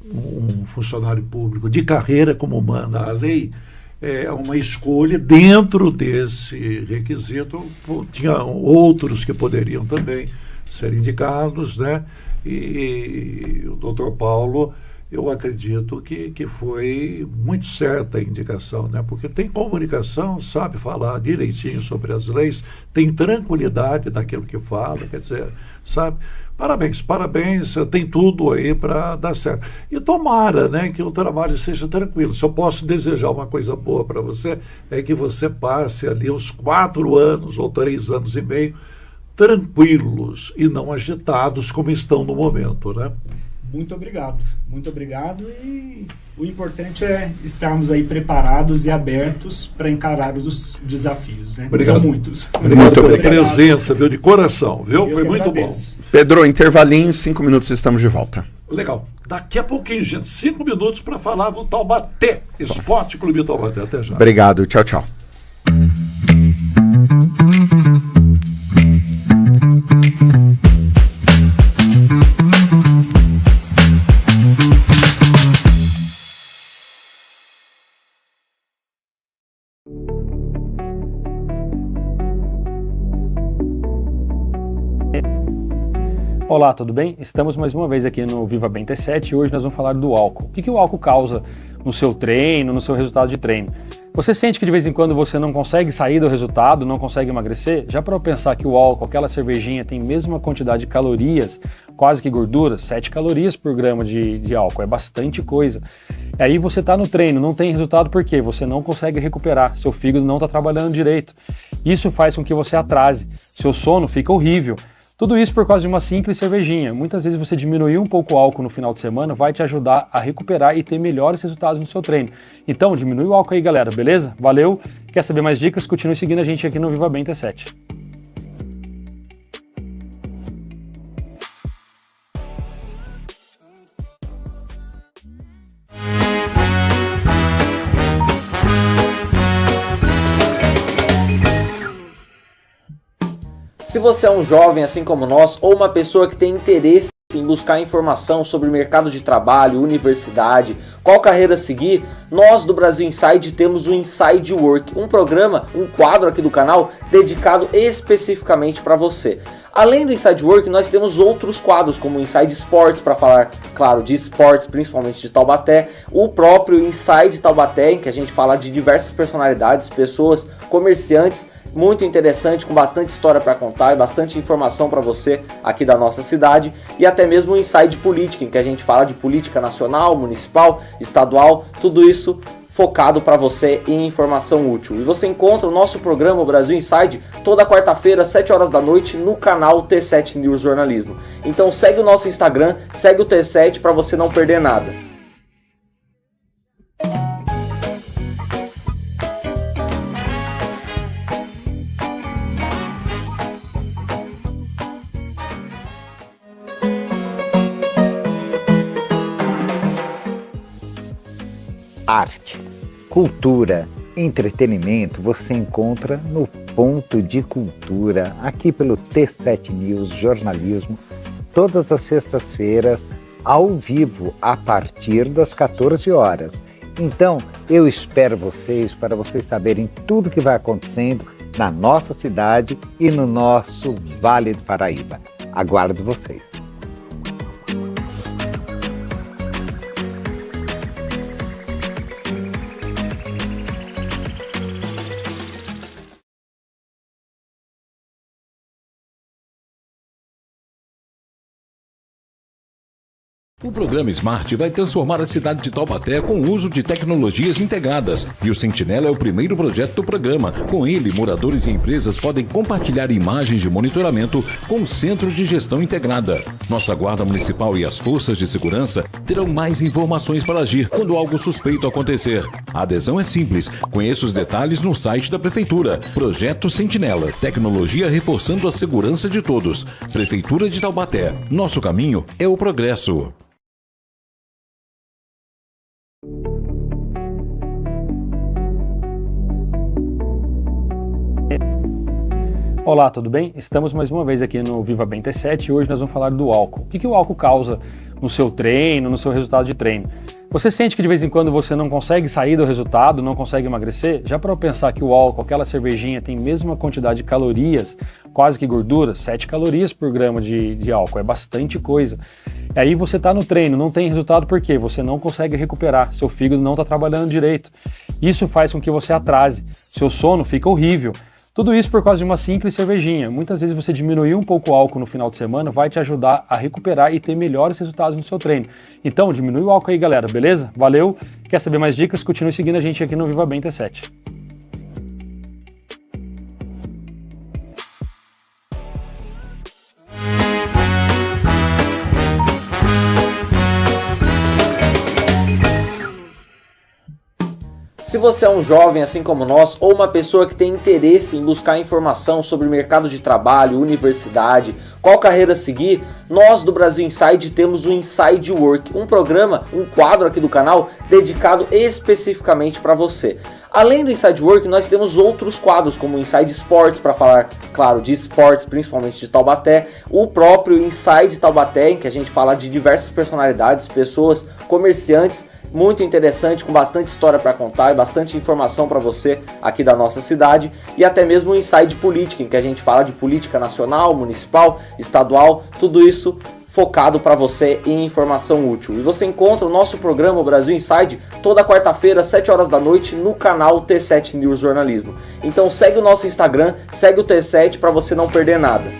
um funcionário público de carreira, como manda a lei, é uma escolha dentro desse requisito. Tinha outros que poderiam também ser indicados, né? E o doutor Paulo, eu acredito que foi muito certa a indicação, né? Porque tem comunicação, sabe falar direitinho sobre as leis, tem tranquilidade naquilo que fala, quer dizer, sabe? Parabéns, tem tudo aí para dar certo. E tomara, né, que o trabalho seja tranquilo. Se eu posso desejar uma coisa boa para você, é que você passe ali uns 4 anos ou 3 anos e meio tranquilos e não agitados como estão no momento, né? Muito obrigado, e o importante é estarmos aí preparados e abertos para encarar os desafios, né? Obrigado. São muitos. Obrigado pela presença, viu, de coração, viu? Foi muito agradeço. Bom. Pedro, intervalinho, 5 minutos, estamos de volta. Legal. Daqui a pouquinho, gente, 5 minutos para falar do Taubaté, Esporte Clube Taubaté. Até já. Obrigado, tchau, tchau. Olá, tudo bem? Estamos mais uma vez aqui no Viva Bem T7 e hoje nós vamos falar do álcool. O que o álcool causa no seu treino, no seu resultado de treino? Você sente que de vez em quando você não consegue sair do resultado, não consegue emagrecer? Já para pensar que o álcool, aquela cervejinha, tem a mesma quantidade de calorias, quase que gorduras, 7 calorias por grama de álcool, é bastante coisa. E aí você está no treino, não tem resultado porque você não consegue recuperar, seu fígado não está trabalhando direito. Isso faz com que você atrase, seu sono fica horrível. Tudo isso por causa de uma simples cervejinha. Muitas vezes você diminuir um pouco o álcool no final de semana vai te ajudar a recuperar e ter melhores resultados no seu treino. Então, diminui o álcool aí, galera, beleza? Valeu! Quer saber mais dicas? Continue seguindo a gente aqui no Viva Bem T7. Se você é um jovem assim como nós, ou uma pessoa que tem interesse em buscar informação sobre mercado de trabalho, universidade, qual carreira seguir, nós do Brasil Inside temos o Inside Work, um programa, um quadro aqui do canal dedicado especificamente para você. Além do Inside Work, nós temos outros quadros, como o Inside Sports, para falar, claro, de esportes, principalmente de Taubaté, o próprio Inside Taubaté, em que a gente fala de diversas personalidades, pessoas, comerciantes, muito interessante, com bastante história para contar e bastante informação para você aqui da nossa cidade, e até mesmo o Inside Política, em que a gente fala de política nacional, municipal, estadual, tudo isso focado para você em informação útil. E você encontra o nosso programa, o Brasil Inside, toda quarta-feira, às 7 horas da noite, no canal T7 News Jornalismo. Então segue o nosso Instagram, segue o T7 para você não perder nada. Arte, cultura, entretenimento você encontra no Ponto de Cultura, aqui pelo T7 News Jornalismo, todas as sextas-feiras, ao vivo, a partir das 14 horas. Então, eu espero vocês, para vocês saberem tudo que vai acontecendo na nossa cidade e no nosso Vale do Paraíba. Aguardo vocês. O programa Smart vai transformar a cidade de Taubaté com o uso de tecnologias integradas. E o Sentinela é o primeiro projeto do programa. Com ele, moradores e empresas podem compartilhar imagens de monitoramento com o Centro de Gestão Integrada. Nossa Guarda Municipal e as forças de segurança terão mais informações para agir quando algo suspeito acontecer. A adesão é simples. Conheça os detalhes no site da Prefeitura. Projeto Sentinela. Tecnologia reforçando a segurança de todos. Prefeitura de Taubaté. Nosso caminho é o progresso. Olá, tudo bem? Estamos mais uma vez aqui no Viva Bem T7 e hoje nós vamos falar do álcool. O que o álcool causa no seu treino, no seu resultado de treino? Você sente que de vez em quando você não consegue sair do resultado, não consegue emagrecer? Já para pensar que o álcool, aquela cervejinha, tem mesma quantidade de calorias, quase que gorduras, 7 calorias por grama de álcool, é bastante coisa. E aí você está no treino, não tem resultado por quê? Você não consegue recuperar, seu fígado não está trabalhando direito. Isso faz com que você atrase, seu sono fica horrível. Tudo isso por causa de uma simples cervejinha. Muitas vezes você diminuir um pouco o álcool no final de semana vai te ajudar a recuperar e ter melhores resultados no seu treino. Então, diminui o álcool aí, galera, beleza? Valeu! Quer saber mais dicas? Continue seguindo a gente aqui no Viva Bem T7. Se você é um jovem assim como nós, ou uma pessoa que tem interesse em buscar informação sobre mercado de trabalho, universidade, qual carreira seguir, nós do Brasil Inside temos o Inside Work, um programa, um quadro aqui do canal dedicado especificamente para você. Além do Inside Work, nós temos outros quadros, como o Inside Sports, para falar, claro, de esportes, principalmente de Taubaté, o próprio Inside Taubaté, em que a gente fala de diversas personalidades, pessoas, comerciantes, muito interessante, com bastante história para contar e bastante informação para você aqui da nossa cidade, e até mesmo o Inside Política, em que a gente fala de política nacional, municipal, estadual, tudo isso focado para você em informação útil. E você encontra o nosso programa, o Brasil Inside, toda quarta-feira, às 7 horas da noite, no canal T7 News Jornalismo. Então segue o nosso Instagram, segue o T7 para você não perder nada.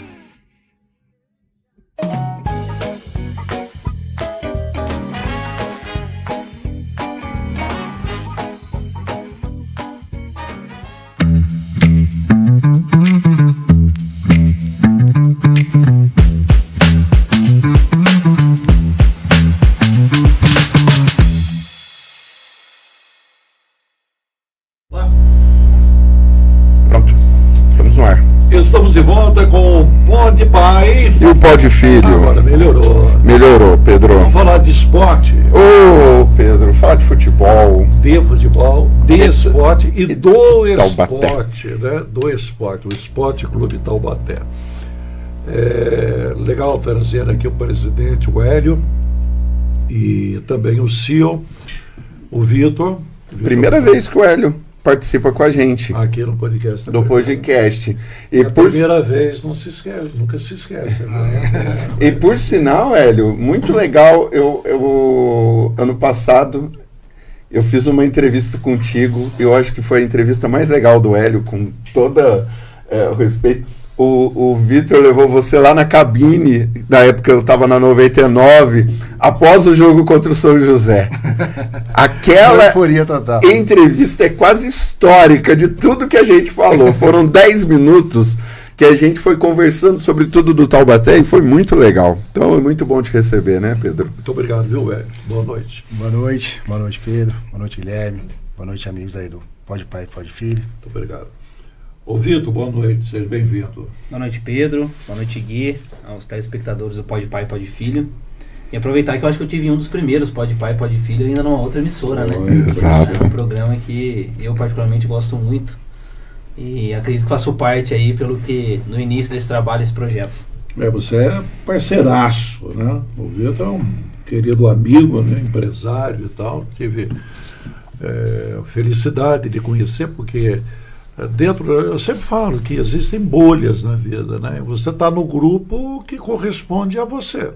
Estamos de volta com o Pode Pai e o Pode Filho. Agora melhorou. Melhorou, Pedro. Vamos falar de esporte. Ô, Pedro, fala de futebol. De futebol, de esporte e do Taubaté. esporte, né? Do esporte, o Esporte Clube Taubaté. Legal trazer aqui o presidente, o Hélio, e também o CEO, o Vitor. Primeira vez que o Hélio participa com a gente aqui no podcast. Do podcast. E a primeira vez não se esquece, nunca se esquece. Né? E por sinal, Hélio, muito legal, eu ano passado eu fiz uma entrevista contigo, eu acho que foi a entrevista mais legal do Hélio, com toda o respeito. O Vitor levou você lá na cabine, na época eu estava na 99, após o jogo contra o São José. Aquela entrevista é quase histórica de tudo que a gente falou. Foram 10 minutos que a gente foi conversando sobre tudo do Taubaté e foi muito legal. Então é muito bom te receber, né, Pedro? Muito obrigado, viu, velho? Boa noite. Boa noite, Pedro. Boa noite, Guilherme. Boa noite, amigos aí do Pode Pai, Pode Filho. Muito obrigado. Ô Vitor, boa noite, seja bem-vindo. Boa noite, Pedro. Boa noite, Gui, aos telespectadores do Pode Pai, Pode Filho. E aproveitar que eu acho que eu tive um dos primeiros Pode Pai, Pode Filho ainda numa outra emissora, né? Exato. É um programa que eu particularmente gosto muito e acredito que faço parte aí pelo que no início desse trabalho, esse projeto. Você é parceiraço, né? O Vitor é um querido amigo, né? Empresário e tal. Tive felicidade de conhecer, porque eu sempre falo que existem bolhas na vida, né? Você está no grupo que corresponde a você.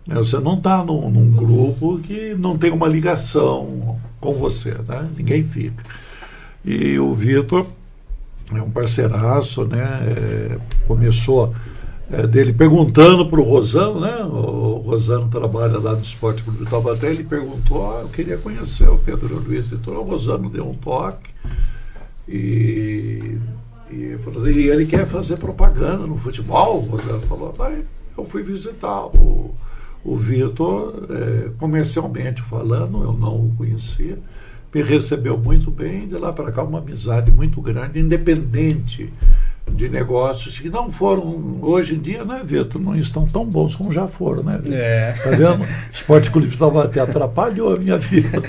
Né? Você não está num grupo que não tem uma ligação com você, né? Ninguém fica. E o Vitor é um parceiraço, né? Começou dele perguntando para o Rosano, né? O Rosano trabalha lá no Esporte Clube de Taubaté, ele perguntou, eu queria conhecer o Pedro Luiz, então o Rosano deu um toque e ele quer fazer propaganda no futebol. O Rosano falou, eu fui visitar o Vitor, comercialmente falando, eu não o conhecia, me recebeu muito bem, de lá para cá uma amizade muito grande, independente de negócios que não foram, hoje em dia, né, Vitor, não estão tão bons como já foram, né, Vitor? Tá vendo? O Esporte Clube de Taubaté atrapalhou a minha vida.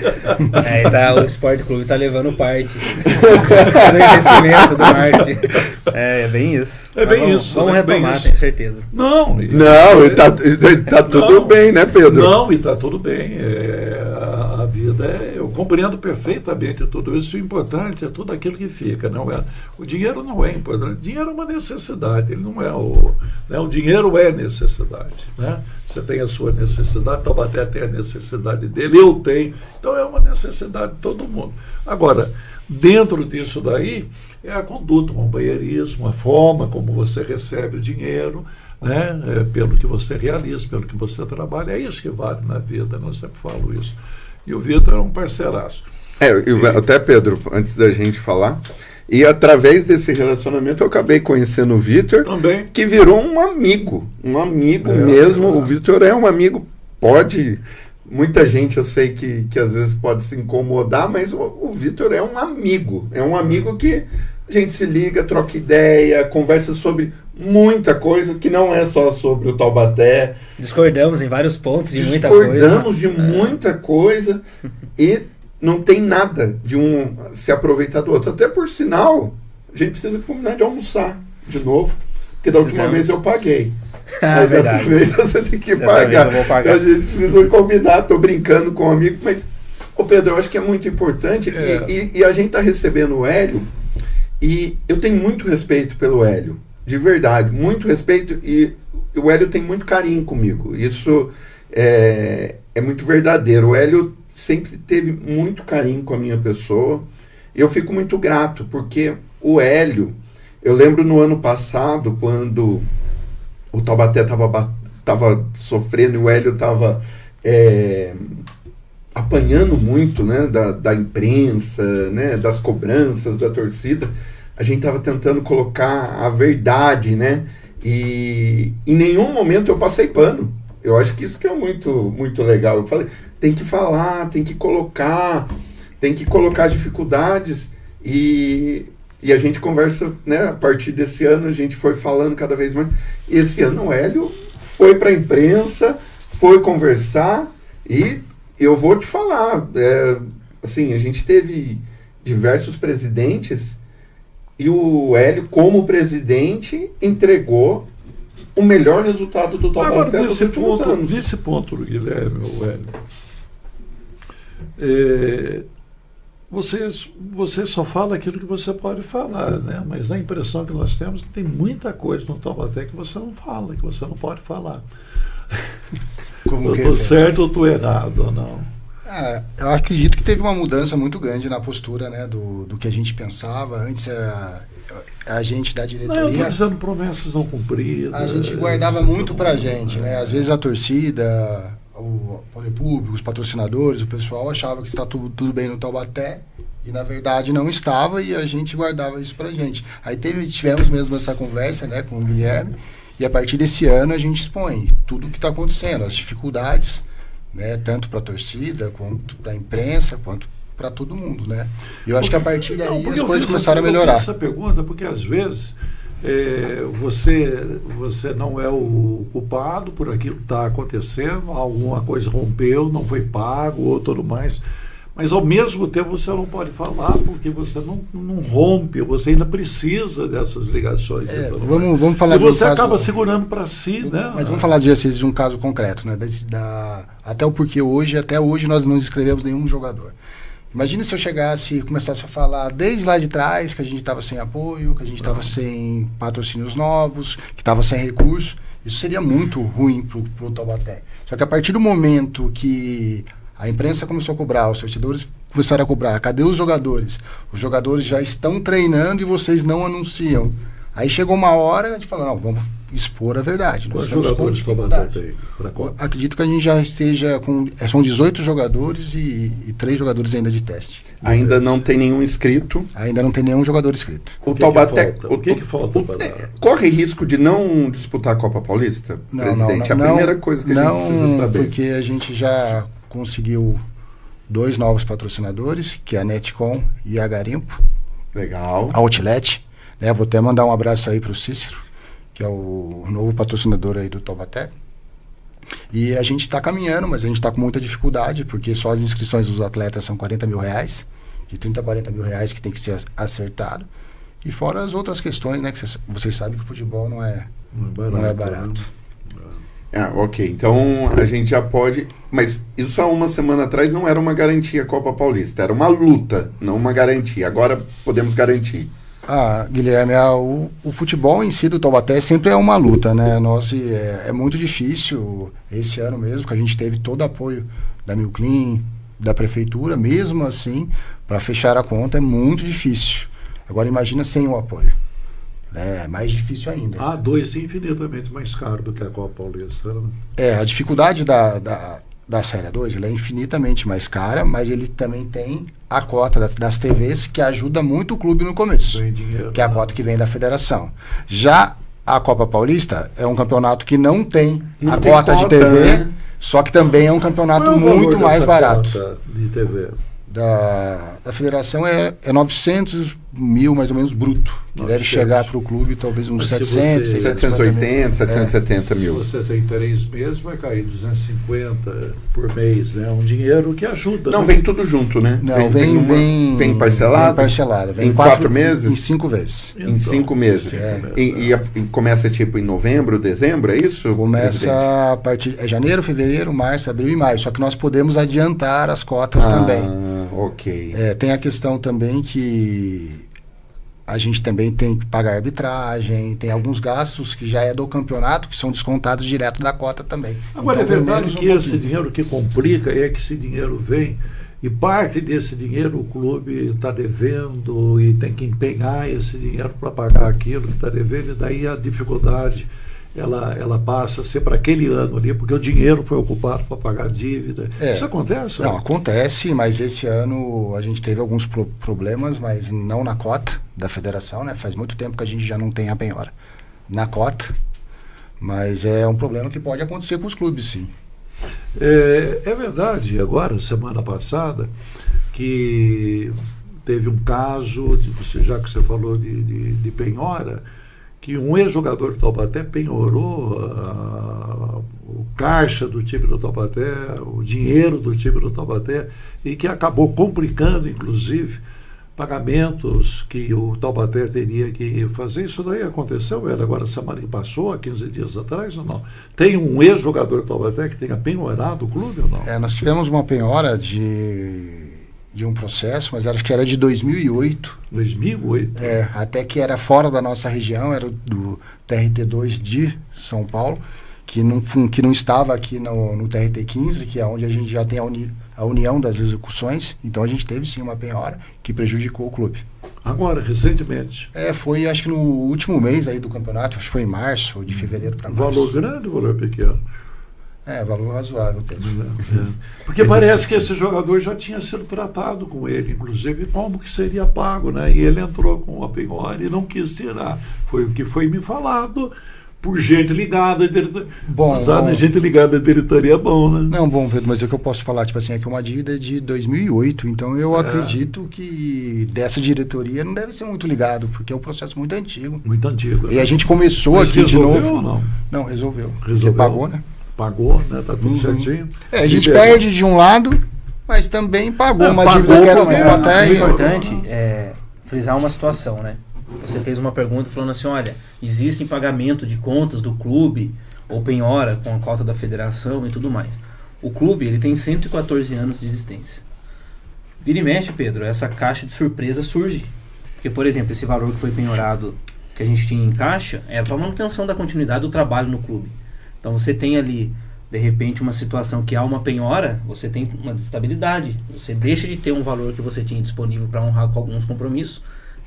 O Esporte Clube está levando parte do investimento do marketing. É bem isso. Vamos retomar, tenho certeza. Não, e tá tudo bem, né, Pedro? Não, e está tudo bem. A vida eu compreendo perfeitamente tudo isso. O importante é tudo aquilo que fica. O dinheiro não é importante. O dinheiro é uma necessidade. Ele não é o dinheiro é necessidade. Né? Você tem a sua necessidade, Taubaté tem a necessidade dele, eu tenho. Então é uma necessidade de todo mundo. Agora, dentro disso daí, é a conduta, o companheirismo, a forma como você recebe o dinheiro, né? Pelo que você realiza, pelo que você trabalha. É isso que vale na vida, eu sempre falo isso. E o Vitor é um parceiraço. Até, Pedro, antes da gente falar, e através desse relacionamento eu acabei conhecendo o Vitor, também, que virou um amigo mesmo. O Vitor é um amigo, muita gente eu sei que às vezes pode se incomodar, mas o Vitor é um amigo que a gente se liga, troca ideia, conversa sobre muita coisa, que não é só sobre o Taubaté. Discordamos em vários pontos de muita coisa. Discordamos de muita coisa e não tem nada de um se aproveitar do outro. Até por sinal, a gente precisa combinar de almoçar de novo, porque da última vez eu paguei. Mas dessa vez você tem que pagar. Então a gente precisa combinar, tô brincando com um amigo, mas, Pedro, eu acho que é muito importante, e a gente está recebendo o Hélio, e eu tenho muito respeito pelo Hélio, de verdade, muito respeito, e o Hélio tem muito carinho comigo, isso é muito verdadeiro. O Hélio sempre teve muito carinho com a minha pessoa, e eu fico muito grato, porque o Hélio, eu lembro no ano passado, quando o Taubaté estava sofrendo e o Hélio estava apanhando muito, né, da imprensa, né, das cobranças da torcida, a gente estava tentando colocar a verdade, né, e em nenhum momento eu passei pano. Eu acho que isso que é muito, muito legal. Eu falei, tem que falar, tem que colocar as dificuldades, e a gente conversa, né, a partir desse ano a gente foi falando cada vez mais. Esse ano o Hélio foi para a imprensa, foi conversar, e eu vou te falar, assim, a gente teve diversos presidentes e o Hélio, como presidente, entregou o melhor resultado do Taubaté nos últimos anos. Nesse ponto, Guilherme, o Hélio, você só fala aquilo que você pode falar, né? Mas a impressão que nós temos é que tem muita coisa no Taubaté que você não fala, que você não pode falar. Eu estou certo ou estou errado ou não? Eu acredito que teve uma mudança muito grande na postura, né, do que a gente pensava. Antes a gente da diretoria... Não, eu estou dizendo promessas não cumpridas. A gente guardava muito para a gente, né? Às vezes a torcida, o poder público, os patrocinadores, o pessoal achava que está tudo bem no Taubaté, e na verdade não estava, e a gente guardava isso para a gente. Aí tivemos mesmo essa conversa, né, com o Guilherme, e a partir desse ano a gente expõe tudo o que está acontecendo, as dificuldades, né, tanto para a torcida, quanto para a imprensa, quanto para todo mundo, né? E eu acho que a partir daí as coisas começaram a melhorar. Eu fiz essa pergunta porque às vezes você não é o culpado por aquilo que está acontecendo, alguma coisa rompeu, não foi pago ou tudo mais, mas ao mesmo tempo você não pode falar porque você não rompe, você ainda precisa dessas ligações. Vamos falar e você acaba segurando para si, né? Mas vamos falar de um caso concreto, né? Até hoje nós não inscrevemos nenhum jogador. Imagina se eu chegasse e começasse a falar desde lá de trás que a gente estava sem apoio, que a gente estava sem patrocínios novos, que estava sem recurso. Isso seria muito ruim para o Taubaté. Só que a partir do momento que a imprensa começou a cobrar, os torcedores começaram a cobrar, cadê os jogadores? Os jogadores já estão treinando e vocês não anunciam. Aí chegou uma hora, a gente falou, não, vamos expor a verdade. Quantos jogadores Taubaté tem? Acredito que a gente já esteja com... São 18 jogadores e 3 jogadores ainda de teste. Ainda não tem nenhum inscrito. Ainda não tem nenhum jogador inscrito. O Taubaté... O que falta? Corre risco de não disputar a Copa Paulista, presidente? Não, a primeira coisa que a gente precisa saber. Porque a gente já conseguiu 2 novos patrocinadores, que é a Netcom e a Garimpo. Legal. Outlet. Né? Vou até mandar um abraço aí para o Cícero, que é o novo patrocinador aí do Taubaté. E a gente está caminhando, mas a gente está com muita dificuldade, porque só as inscrições dos atletas são R$40 mil, de 30 a 40 mil reais que tem que ser acertado. E fora as outras questões, né, que vocês sabem que o futebol não é barato. Ok, então a gente já pode... Mas isso há uma semana atrás não era uma garantia Copa Paulista, era uma luta, não uma garantia. Agora podemos garantir. Guilherme, o futebol em si do Taubaté sempre é uma luta, né? É muito difícil, esse ano mesmo, que a gente teve todo o apoio da Milclean, da prefeitura, mesmo assim, para fechar a conta é muito difícil. Agora imagina sem o apoio. É mais difícil ainda. A2 é infinitamente mais caro do que a Copa Paulista. A dificuldade da Série 2 é infinitamente mais cara, mas ele também tem a cota das TVs que ajuda muito o clube no começo, dinheiro, que é a cota que vem da federação. Já a Copa Paulista é um campeonato que não tem a cota de TV, né? Só que também é um campeonato muito mais barato. Cota de TV? Da federação é 900 mil mais ou menos bruto, que deve chegar para o clube talvez uns 780, 770 mil. Se você tem 3 meses, vai cair 250 por mês, né? Um dinheiro que ajuda. Não, vem tudo junto, né? Não, vem parcelado? Vem parcelado. Vem em 4 meses? Em 5 vezes. Então, em 5 meses. E começa tipo em novembro, dezembro, é isso? Começa a partir de janeiro, fevereiro, março, abril e maio. Só que nós podemos adiantar as cotas também. Ok. Tem a questão também que a gente também tem que pagar arbitragem, tem alguns gastos que já é do campeonato, que são descontados direto da cota também. Agora, então, é verdade que esse dinheiro que complica é que esse dinheiro vem e parte desse dinheiro o clube está devendo e tem que empenhar esse dinheiro para pagar aquilo que está devendo, e daí a dificuldade ela passa a ser para aquele ano ali, porque o dinheiro foi ocupado para pagar a dívida. Isso acontece? Não, acontece, mas esse ano a gente teve alguns problemas, mas não na cota da federação, né? Faz muito tempo que a gente já não tem a penhora na cota, mas é um problema que pode acontecer com os clubes, sim. É verdade, agora, semana passada, que teve um caso, já que você falou de penhora, que um ex-jogador do Taubaté penhorou o caixa do time do Taubaté, o dinheiro do time do Taubaté, e que acabou complicando, inclusive, pagamentos que o Taubaté teria que fazer. Isso daí aconteceu, agora semana que passou, há 15 dias atrás, ou não? Tem um ex-jogador do Taubaté que tenha penhorado o clube ou não? Nós tivemos uma penhora de um processo, mas acho que era de 2008. 2008? Até que era fora da nossa região, era do TRT2 de São Paulo, que não estava aqui no TRT15, que é onde a gente já tem a união das execuções. Então a gente teve sim uma penhora que prejudicou o clube. Agora, recentemente? Foi acho que no último mês aí do campeonato, acho que foi em março, de fevereiro para março. Valor grande ou valor pequeno? Valor razoável. Porque parece que esse jogador já tinha sido tratado com ele, inclusive como que seria pago, né? E ele entrou com a penhora e não quis tirar. Foi o que foi me falado por gente ligada à diretoria. Gente ligada à diretoria é bom, né? Não, bom, Pedro, mas o que eu posso falar, é que uma dívida é de 2008, então eu acredito que dessa diretoria não deve ser muito ligado, porque é um processo muito antigo. Muito antigo. E a gente começou aqui de novo. Ou não? Não, resolveu. Porque pagou, né? Pagou, né? Tá tudo certinho. A gente perde de um lado, mas também pagou uma dívida que era do Taubaté. O importante é frisar uma situação, né? Você fez uma pergunta falando assim, olha, existe pagamento de contas do clube ou penhora com a cota da federação e tudo mais. O clube, ele tem 114 anos de existência. Vira e mexe, Pedro, essa caixa de surpresa surge. Porque, por exemplo, esse valor que foi penhorado, que a gente tinha em caixa, era para manutenção da continuidade do trabalho no clube. Então você tem ali, de repente, uma situação que há uma penhora, você tem uma instabilidade. Você deixa de ter um valor que você tinha disponível para honrar com alguns compromissos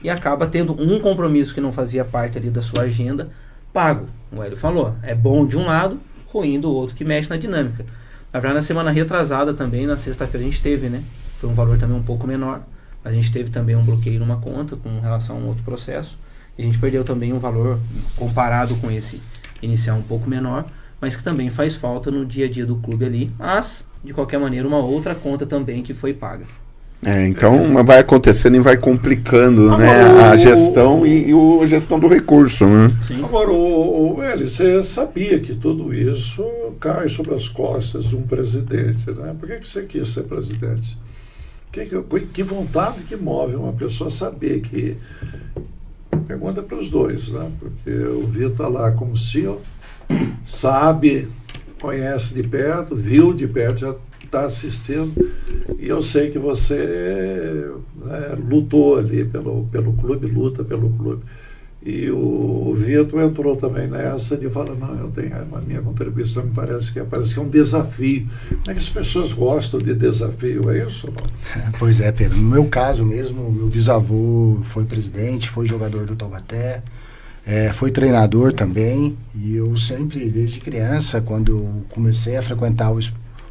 e acaba tendo um compromisso que não fazia parte ali da sua agenda pago. O Hélio falou, é bom de um lado, ruim do outro, que mexe na dinâmica. Na verdade, na semana retrasada também, na sexta-feira, a gente teve, né? Foi um valor também um pouco menor. A gente teve também um bloqueio numa conta com relação a um outro processo. E a gente perdeu também um valor comparado com esse inicial um pouco menor, mas que também faz falta no dia a dia do clube ali. Mas, de qualquer maneira, uma outra conta também que foi paga. Então vai acontecendo e vai complicando, né, a gestão e a gestão do recurso, né? Sim. Agora, Hélio, você sabia que tudo isso cai sobre as costas de um presidente, né? Por que você quis ser presidente? Que vontade que move uma pessoa a saber que... Pergunta para os dois, né? Porque o Vitor está lá como CEO, sabe, conhece de perto, viu de perto, já está assistindo, e eu sei que você lutou ali pelo clube, luta pelo clube. E o Vitor entrou também nessa de falar, não, eu tenho a minha contribuição, me parece que é um desafio. Como é que as pessoas gostam de desafio, é isso? Não? Pois é, Pedro. No meu caso mesmo, meu bisavô foi presidente, foi jogador do Taubaté, foi treinador também, e eu sempre, desde criança, quando eu comecei a frequentar o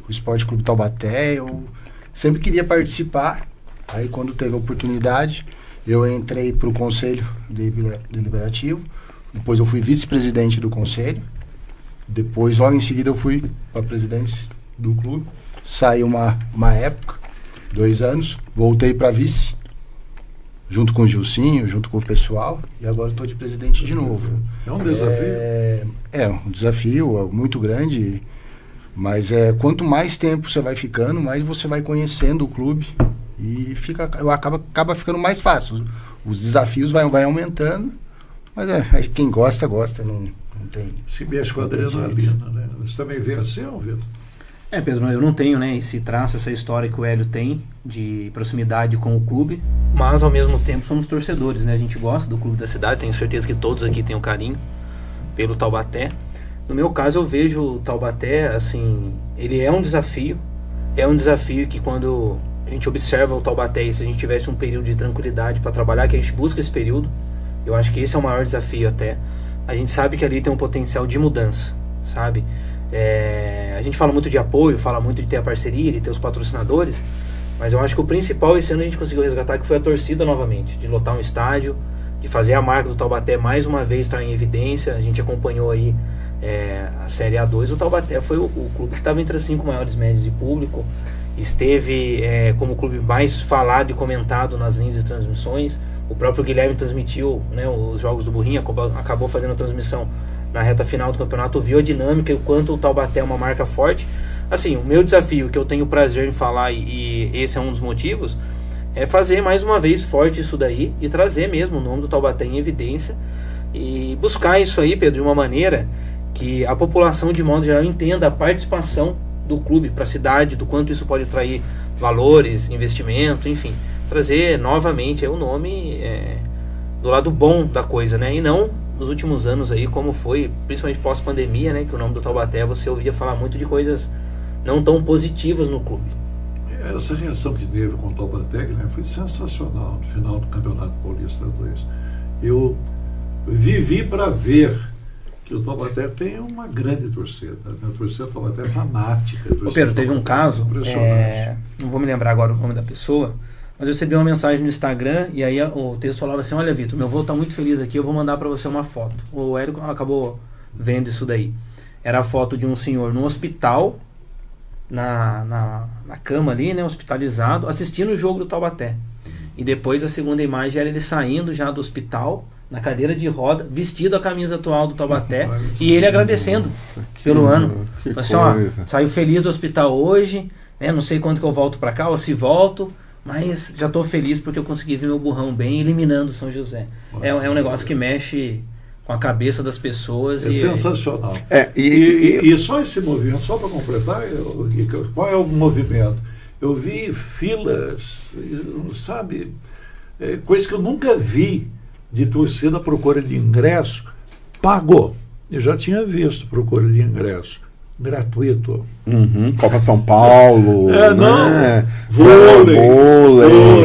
Esporte Clube Taubaté, eu sempre queria participar. Aí quando teve a oportunidade, eu entrei para o Conselho Deliberativo, depois eu fui vice-presidente do Conselho, depois logo em seguida eu fui para presidente do clube, saí uma época, 2 anos, voltei para vice, junto com o Gilcinho, junto com o pessoal, e agora estou de presidente de novo. É um desafio? É um desafio muito grande, mas quanto mais tempo você vai ficando, mais você vai conhecendo o clube, e acaba ficando mais fácil. Os desafios vai aumentando, mas quem gosta, não tem. Se mexe com a adrenalina, né? Você também vê assim, Vitor? Pedro, eu não tenho, né, esse traço, essa história que o Hélio tem de proximidade com o clube, mas ao mesmo tempo somos torcedores, né? A gente gosta do clube da cidade, tenho certeza que todos aqui têm um carinho pelo Taubaté. No meu caso, eu vejo o Taubaté, assim, ele é um desafio que quando a gente observa o Taubaté, e se a gente tivesse um período de tranquilidade para trabalhar, que a gente busca esse período, eu acho que esse é o maior desafio até. A gente sabe que ali tem um potencial de mudança, sabe? A gente fala muito de apoio, fala muito de ter a parceria, de ter os patrocinadores, mas eu acho que o principal esse ano a gente conseguiu resgatar, que foi a torcida novamente, de lotar um estádio, de fazer a marca do Taubaté mais uma vez estar em evidência. A gente acompanhou aí a Série A2, o Taubaté foi o clube que estava entre as 5 maiores médias de público, esteve como clube mais falado e comentado nas linhas de transmissões. O próprio Guilherme transmitiu, né, os jogos do Burrinho, acabou fazendo a transmissão na reta final do campeonato, viu a dinâmica e o quanto o Taubaté é uma marca forte. Assim, o meu desafio, que eu tenho prazer em falar, e esse é um dos motivos, é fazer mais uma vez forte isso daí e trazer mesmo o nome do Taubaté em evidência e buscar isso aí, Pedro, de uma maneira que a população de modo geral entenda a participação do clube para a cidade, do quanto isso pode atrair valores, investimento, enfim, trazer novamente o nome do lado bom da coisa, né? E não nos últimos anos aí, como foi, principalmente pós-pandemia, né? Que o nome do Taubaté, você ouvia falar muito de coisas não tão positivas no clube. Essa reação que teve com o Taubaté, né, foi sensacional no final do Campeonato Paulista 2. Eu vivi para ver que o Taubaté tem uma grande torcida, né? A torcida do Taubaté é fanática. Ô Pedro, teve um caso, não vou me lembrar agora o nome da pessoa, mas eu recebi uma mensagem no Instagram e aí o texto falava assim: olha, Vitor, meu avô está muito feliz aqui, eu vou mandar para você uma foto. O Érico acabou vendo isso daí. Era a foto de um senhor no hospital, na cama ali, né, hospitalizado, assistindo o jogo do Taubaté. E depois a segunda imagem era ele saindo já do hospital, na cadeira de roda, vestido a camisa atual do Taubaté, e ele agradecendo pelo ano. Assim, ó, saiu feliz do hospital hoje, né, não sei quanto que eu volto para cá, ou se volto, mas já estou feliz porque eu consegui ver meu burrão bem, eliminando o São José. É um negócio que mexe com a cabeça das pessoas. Sensacional. E só esse movimento, só para completar, qual é o movimento? Eu vi filas, sabe, coisa que eu nunca vi de torcida à procura de ingresso. Pagou. Eu já tinha visto procura de ingresso. Gratuito. Copa São Paulo. Vôlei,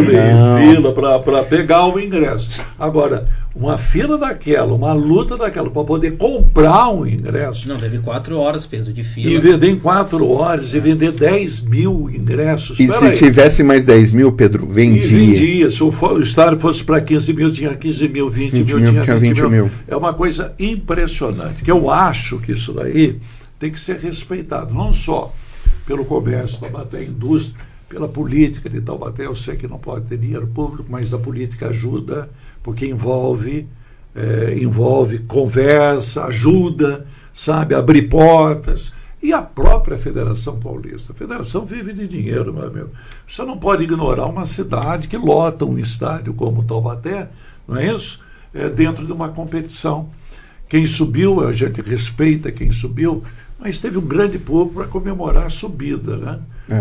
não. fila para pegar o ingresso. Agora, uma fila daquela, uma luta daquela, para poder comprar um ingresso. Não, teve 4 horas, Pedro, de fila. E vender em 4 horas, e vender 10 mil ingressos. E se tivesse mais 10 mil, Pedro, vendia. E vendia. Se o estádio fosse para 15 mil, tinha 15 mil, 20 mil, tinha 20 mil. É uma coisa impressionante. Que eu acho que isso daí tem que ser respeitado, não só pelo comércio de Taubaté, indústria, pela política de Taubaté. Eu sei que não pode ter dinheiro público, mas a política ajuda, porque envolve conversa, ajuda, sabe, abrir portas. E a própria Federação Paulista. A federação vive de dinheiro, meu amigo. Você não pode ignorar uma cidade que lota um estádio como Taubaté, não é isso? Dentro de uma competição. Quem subiu, a gente respeita quem subiu, mas teve um grande público para comemorar a subida, né?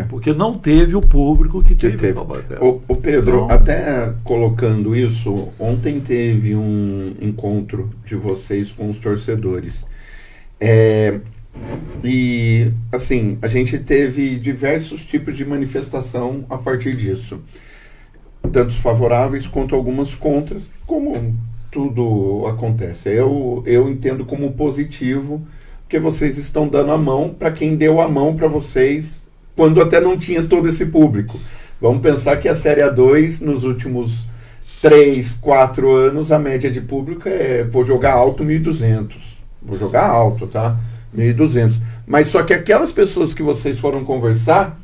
Porque não teve o público que teve o Taubaté. O Pedro, então, até colocando isso, ontem teve um encontro de vocês com os torcedores. E, assim, a gente teve diversos tipos de manifestação a partir disso. Tanto favoráveis quanto algumas contras, como tudo acontece. Eu entendo como positivo, porque vocês estão dando a mão para quem deu a mão para vocês quando até não tinha todo esse público. Vamos pensar que a Série A2, nos últimos 3, 4 anos, a média de público vou jogar alto 1.200. Vou jogar alto, tá? 1.200. Mas só que aquelas pessoas que vocês foram conversar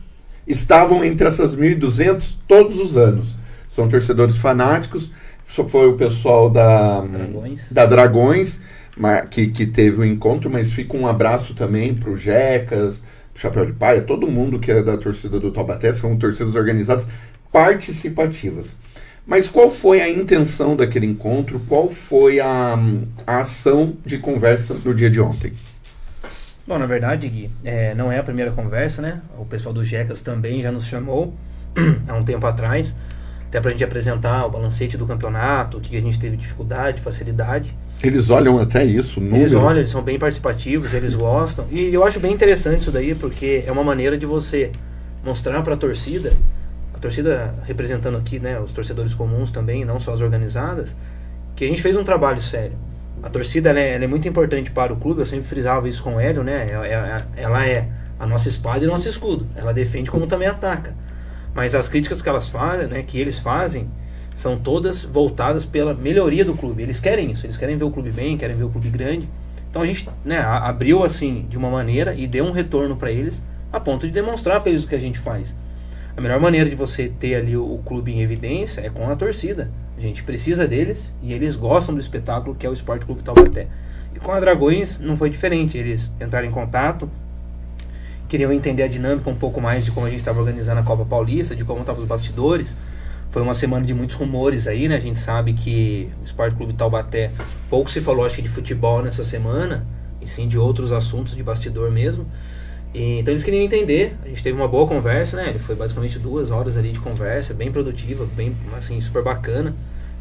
estavam entre essas 1.200 todos os anos. São torcedores fanáticos. Foi o pessoal da Dragões que teve o encontro, mas fica um abraço também para o Jecas, pro Chapéu de Palha, todo mundo que é da torcida do Taubaté, são torcidas organizadas participativas. Mas qual foi a intenção daquele encontro? Qual foi a ação de conversa no dia de ontem? Bom, na verdade, Gui, não é a primeira conversa, né? O pessoal do Jecas também já nos chamou há um tempo atrás, até para a gente apresentar o balancete do campeonato, o que a gente teve dificuldade, facilidade. Eles olham até isso, número. Eles olham, eles são bem participativos, eles gostam. E eu acho bem interessante isso daí, porque é uma maneira de você mostrar para a torcida representando aqui, né, os torcedores comuns também, não só as organizadas, que a gente fez um trabalho sério. A torcida ela é muito importante para o clube, eu sempre frisava isso com o Hélio, né? Ela é a nossa espada e nosso escudo. Ela defende como também ataca. Mas as críticas que elas fazem, né, que eles fazem, são todas voltadas pela melhoria do clube. Eles querem isso, eles querem ver o clube bem, querem ver o clube grande. Então a gente, né, abriu assim de uma maneira e deu um retorno para eles, a ponto de demonstrar para eles o que a gente faz. A melhor maneira de você ter ali o clube em evidência é com a torcida. A gente precisa deles e eles gostam do espetáculo que é o Esporte Clube Taubaté. E com a Dragões não foi diferente. Eles entraram em contato, queriam entender a dinâmica um pouco mais de como a gente estava organizando a Copa Paulista, de como estavam os bastidores. Foi uma semana de muitos rumores aí, né? A gente sabe que o Esporte Clube Taubaté, pouco se falou, acho que de futebol nessa semana, e sim de outros assuntos de bastidor mesmo. Então eles queriam entender, a gente teve uma boa conversa, né? Ele foi basicamente 2 horas ali de conversa, bem produtiva, bem, assim, super bacana.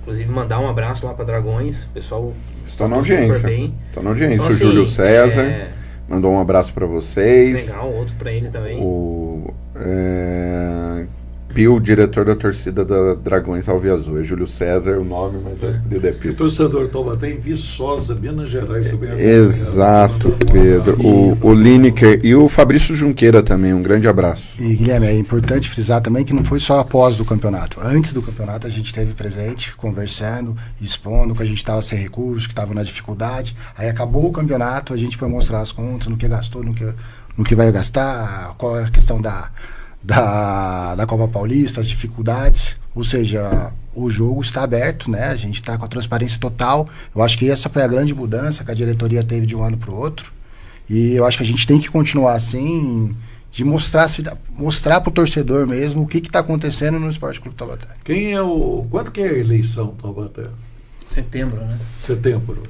Inclusive mandar um abraço lá para Dragões, o pessoal está na audiência. Está na audiência. Então, assim, o Júlio César mandou um abraço para vocês. Legal, outro para ele também. O Pio, diretor da torcida da Dragões Alviazul. É Júlio César o nome, mas é Pio. O torcedor Taubaté em Viçosa, Minas Gerais. Exato, Pedro. O Lineker e o Fabrício Junqueira também, um grande abraço. E Guilherme, é importante frisar também que não foi só após do campeonato. Antes do campeonato a gente esteve presente, conversando, expondo que a gente estava sem recursos, que estava na dificuldade. Aí acabou o campeonato, a gente foi mostrar as contas, no que gastou, no que vai gastar, qual é a questão da Copa Paulista, as dificuldades, ou seja, o jogo está aberto, né? A gente está com a transparência total. Eu acho que essa foi a grande mudança que a diretoria teve de um ano para o outro, e eu acho que a gente tem que continuar assim, de mostrar para o torcedor mesmo o que está acontecendo no Esporte Clube Taubaté. Quando que é a eleição Taubaté? Setembro, né? Setembro.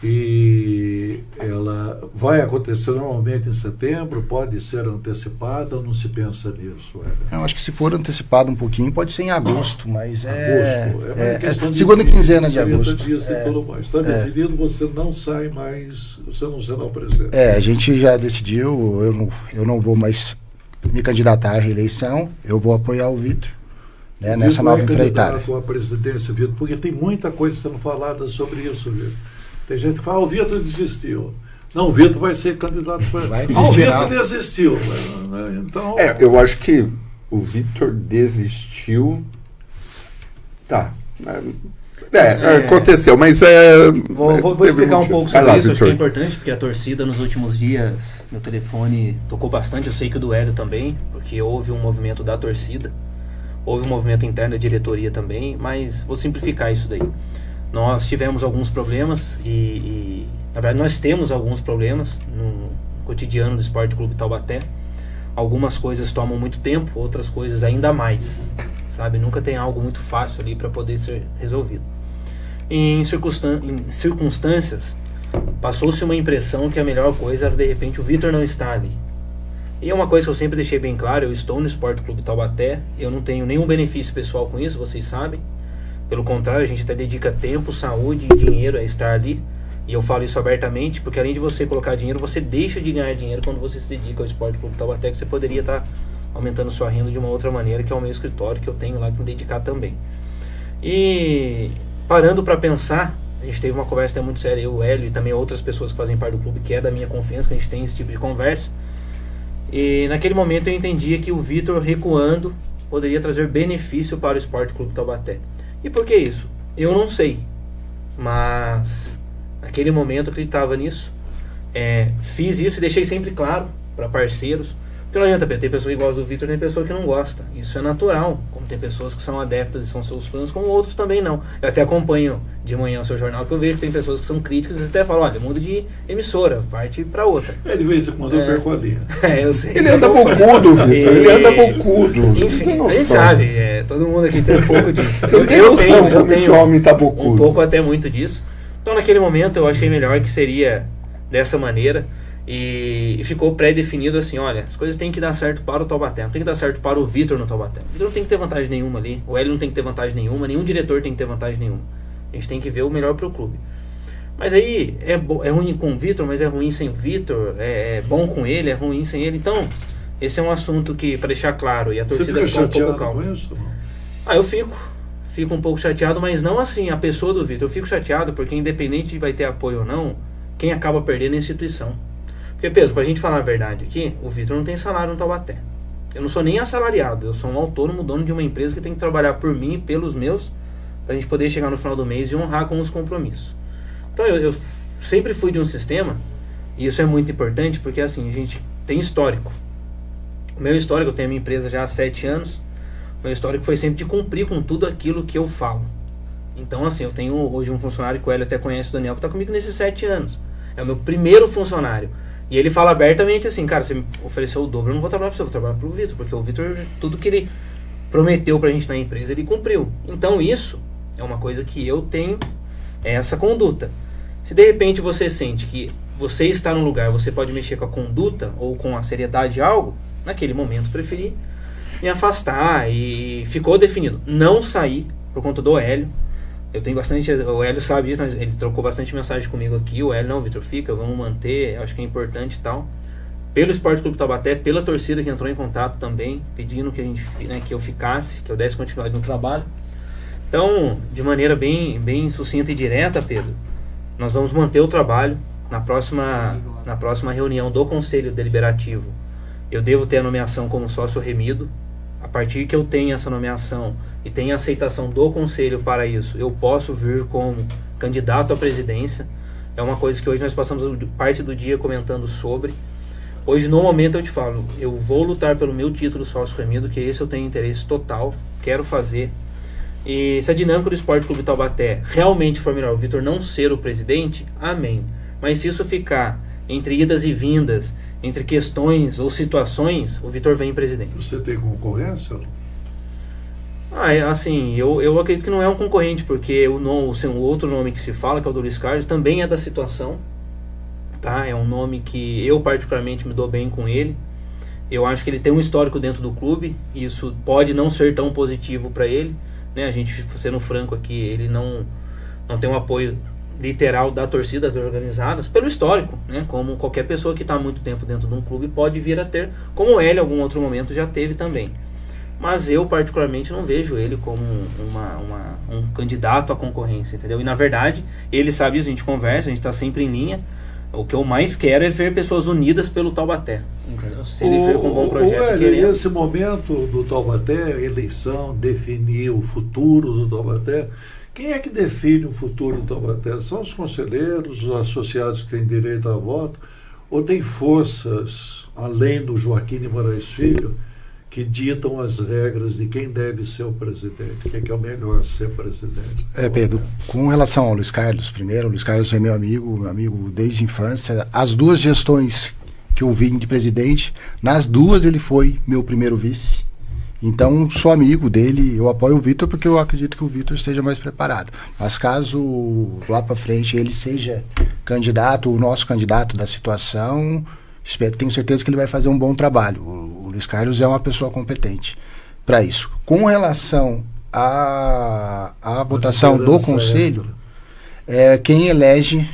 E ela vai acontecer normalmente em setembro, pode ser antecipada ou não se pensa nisso? Eu acho que se for antecipado um pouquinho, pode ser em agosto, mas agosto. Segunda quinzena de agosto. Está definido, você não sai mais, você não será o presidente. A gente já decidiu, eu não vou mais me candidatar à reeleição, eu vou apoiar o Vitor. Nessa nova empreitada. Com a presidência, Vitor, porque tem muita coisa sendo falada sobre isso, Vitor. Tem gente que fala, o Vitor desistiu. Não, o Vitor vai ser candidato para... o Vitor desistiu. Então... eu acho que o Vitor desistiu... Tá. Aconteceu, mas Vou explicar um pouco sobre isso, acho que é importante, porque a torcida nos últimos dias, meu telefone tocou bastante, eu sei que o do Hélio também, porque houve um movimento da torcida. Houve um movimento interno da diretoria também, mas vou simplificar isso daí. Nós tivemos alguns problemas e na verdade, nós temos alguns problemas no cotidiano do Esporte Clube Taubaté. Algumas coisas tomam muito tempo, outras coisas ainda mais, sabe? Nunca tem algo muito fácil ali para poder ser resolvido. Em circunstâncias, passou-se uma impressão que a melhor coisa era, de repente, o Vitor não estar ali. E é uma coisa que eu sempre deixei bem claro, eu estou no Esporte Clube Taubaté, eu não tenho nenhum benefício pessoal com isso, vocês sabem. Pelo contrário, a gente até dedica tempo, saúde e dinheiro a estar ali. E eu falo isso abertamente, porque além de você colocar dinheiro, você deixa de ganhar dinheiro quando você se dedica ao Esporte Clube Taubaté, que você poderia estar aumentando sua renda de uma outra maneira, que é o meu escritório, que eu tenho lá que me dedicar também. E parando para pensar, a gente teve uma conversa até muito séria, eu, o Hélio e também outras pessoas que fazem parte do clube, que é da minha confiança, que a gente tem esse tipo de conversa. E naquele momento eu entendia que o Vitor recuando poderia trazer benefício para o Esporte Clube Taubaté. E por que isso? Eu não sei, mas naquele momento eu acreditava nisso, fiz isso e deixei sempre claro para parceiros, porque não adianta, tem pessoa que gosta do Vitor, tem pessoa que não gosta, isso é natural, como tem pessoas que são adeptas e são seus fãs, como outros também não. Eu até acompanho de manhã o seu jornal, que eu vejo que tem pessoas que são críticas e até falam, olha, muda de emissora, parte para outra. De vez em quando eu perco a linha. Eu sei. Ele anda bocudo, Vitor, ele anda bocudo. Enfim, a gente sabe, todo mundo aqui tem um pouco disso. Você tem noção como esse homem tá bocudo. Um pouco até muito disso. Então naquele momento eu achei melhor que seria dessa maneira. E ficou pré-definido assim, olha, as coisas têm que dar certo para o Taubaté, não tem que dar certo para o Vitor no Taubaté. O Vitor não tem que ter vantagem nenhuma ali, o Hélio não tem que ter vantagem nenhuma, nenhum diretor tem que ter vantagem nenhuma. A gente tem que ver o melhor para o clube. Mas aí é ruim com o Vitor, mas é ruim sem o Vitor, é bom com ele, é ruim sem ele. Então, esse é um assunto que, para deixar claro, e a torcida ficou um pouco calma. Com isso? Eu fico um pouco chateado, mas não assim a pessoa do Vitor. Eu fico chateado porque independente de vai ter apoio ou não, quem acaba perdendo é a instituição. Porque, Pedro, pra gente falar a verdade aqui, o Vitor não tem salário no Taubaté. Eu não sou nem assalariado, eu sou um autônomo, dono de uma empresa que tem que trabalhar por mim e pelos meus, pra gente poder chegar no final do mês e honrar com os compromissos. Então eu sempre fui de um sistema, e isso é muito importante, porque assim, a gente tem histórico. O meu histórico, eu tenho a minha empresa já há 7 anos, o meu histórico foi sempre de cumprir com tudo aquilo que eu falo. Então assim, eu tenho hoje um funcionário que o Hélio até conhece, o Daniel, que tá comigo nesses 7 anos. É o meu primeiro funcionário. E ele fala abertamente assim, cara, você me ofereceu o dobro, eu não vou trabalhar para você, eu vou trabalhar para o Vitor, porque o Vitor, tudo que ele prometeu pra gente na empresa, ele cumpriu. Então isso é uma coisa que eu tenho, essa conduta. Se de repente você sente que você está num lugar, você pode mexer com a conduta ou com a seriedade de algo, naquele momento preferi me afastar e ficou definido. Não sair por conta do Hélio. Eu tenho bastante, o Hélio sabe disso, ele trocou bastante mensagem comigo aqui. O Hélio, não, Vitor, fica, vamos manter, acho que é importante e tal. Pelo Esporte Clube Taubaté, pela torcida que entrou em contato também, pedindo que a gente, que eu ficasse, que eu desse continuidade no trabalho. Então, de maneira bem sucinta e direta, Pedro, nós vamos manter o trabalho. Na próxima reunião do Conselho Deliberativo, eu devo ter a nomeação como sócio remido. A partir que eu tenha essa nomeação e tenha aceitação do Conselho para isso, eu posso vir como candidato à presidência. É uma coisa que hoje nós passamos parte do dia comentando sobre. Hoje, no momento, eu te falo, eu vou lutar pelo meu título sócio remido, que esse eu tenho interesse total, quero fazer. E se a dinâmica do Esporte Clube Taubaté realmente for melhor, o Vitor não ser o presidente, amém. Mas se isso ficar entre idas e vindas, entre questões ou situações, o Vitor vem presidente. Você tem concorrência? Assim, eu acredito que não é um concorrente, porque o outro nome que se fala, que é o do Luiz Carlos, também é da situação, tá? É um nome que eu particularmente me dou bem com ele. Eu acho que ele tem um histórico dentro do clube, e isso pode não ser tão positivo para ele, né? A gente, sendo franco aqui, ele não tem um apoio literal da torcida, das organizadas, pelo histórico, né? Como qualquer pessoa que está há muito tempo dentro de um clube pode vir a ter, como ele em algum outro momento já teve também. Mas eu particularmente não vejo ele como um candidato à concorrência, entendeu? E na verdade, ele sabe isso, a gente conversa, a gente está sempre em linha. O que eu mais quero é ver pessoas unidas pelo Taubaté, entendeu? Se ele vir com um bom projeto querendo... Nesse momento do Taubaté, a eleição, definir o futuro do Taubaté, quem é que define o futuro do Taubaté? São os conselheiros, os associados que têm direito a voto, ou tem forças, além do Joaquim de Moraes Filho, que ditam as regras de quem deve ser o presidente, quem é o melhor ser presidente? Pedro, com relação ao Luiz Carlos, primeiro, o Luiz Carlos é meu amigo desde a infância. As 2 gestões que eu vim de presidente, nas 2 ele foi meu primeiro vice. Então, sou amigo dele, eu apoio o Vitor porque eu acredito que o Vitor esteja mais preparado. Mas caso lá para frente ele seja candidato, o nosso candidato da situação... Tenho certeza que ele vai fazer um bom trabalho. O Luiz Carlos é uma pessoa competente para isso. Com relação à votação do conselho, quem elege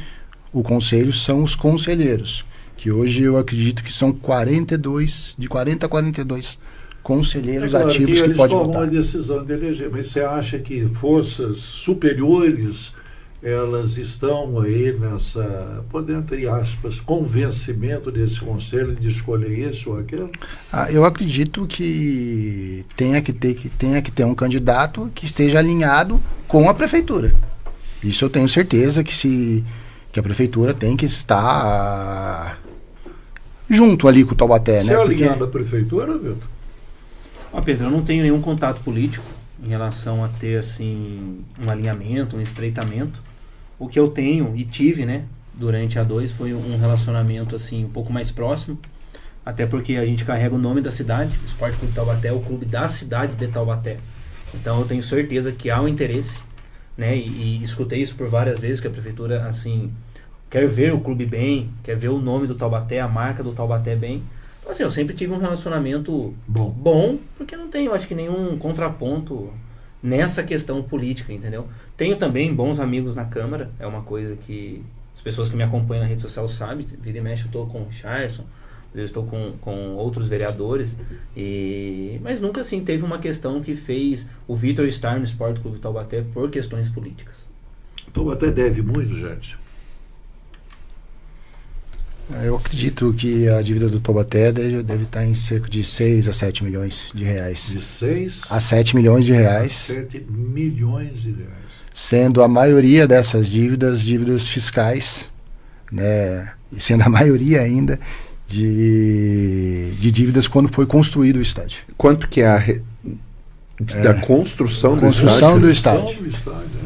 o conselho são os conselheiros, que hoje eu acredito que são 42, de 40 a 42 conselheiros ativos que podem votar. Eles tomam a decisão de eleger, mas você acha que forças superiores... elas estão aí nessa, entre aspas, convencimento desse conselho de escolher isso ou aquilo? Eu acredito que tenha que ter um candidato que esteja alinhado com a prefeitura. Isso eu tenho certeza que a prefeitura tem que estar junto ali com o Taubaté. Você é alinhado à prefeitura, Vitor? Pedro, eu não tenho nenhum contato político em relação a ter assim um alinhamento, um estreitamento. O que eu tenho e tive, né, durante a 2 foi um relacionamento assim um pouco mais próximo, até porque a gente carrega o nome da cidade. O Esporte Clube Taubaté é o clube da cidade de Taubaté. Então eu tenho certeza que há um interesse, né, e escutei isso por várias vezes, que a prefeitura assim quer ver o clube bem, quer ver o nome do Taubaté, a marca do Taubaté bem. Então assim, eu sempre tive um relacionamento bom porque não tenho, acho que, nenhum contraponto nessa questão política, entendeu? Tenho também bons amigos na Câmara, é uma coisa que as pessoas que me acompanham na rede social sabem. Vira e mexe eu estou com o Charson, às vezes estou com outros vereadores, mas nunca assim teve uma questão que fez o Vitor estar no Esporte Clube Taubaté por questões políticas. O Taubaté deve muito, gente? Eu acredito que a dívida do Taubaté deve estar em cerca de 6 a 7 milhões de reais. De 6 a 7 milhões de reais. 7 milhões de reais. Sendo a maioria dessas dívidas fiscais, né? E sendo a maioria ainda de dívidas quando foi construído o estádio. Quanto que é da construção do estádio? Construção do estádio.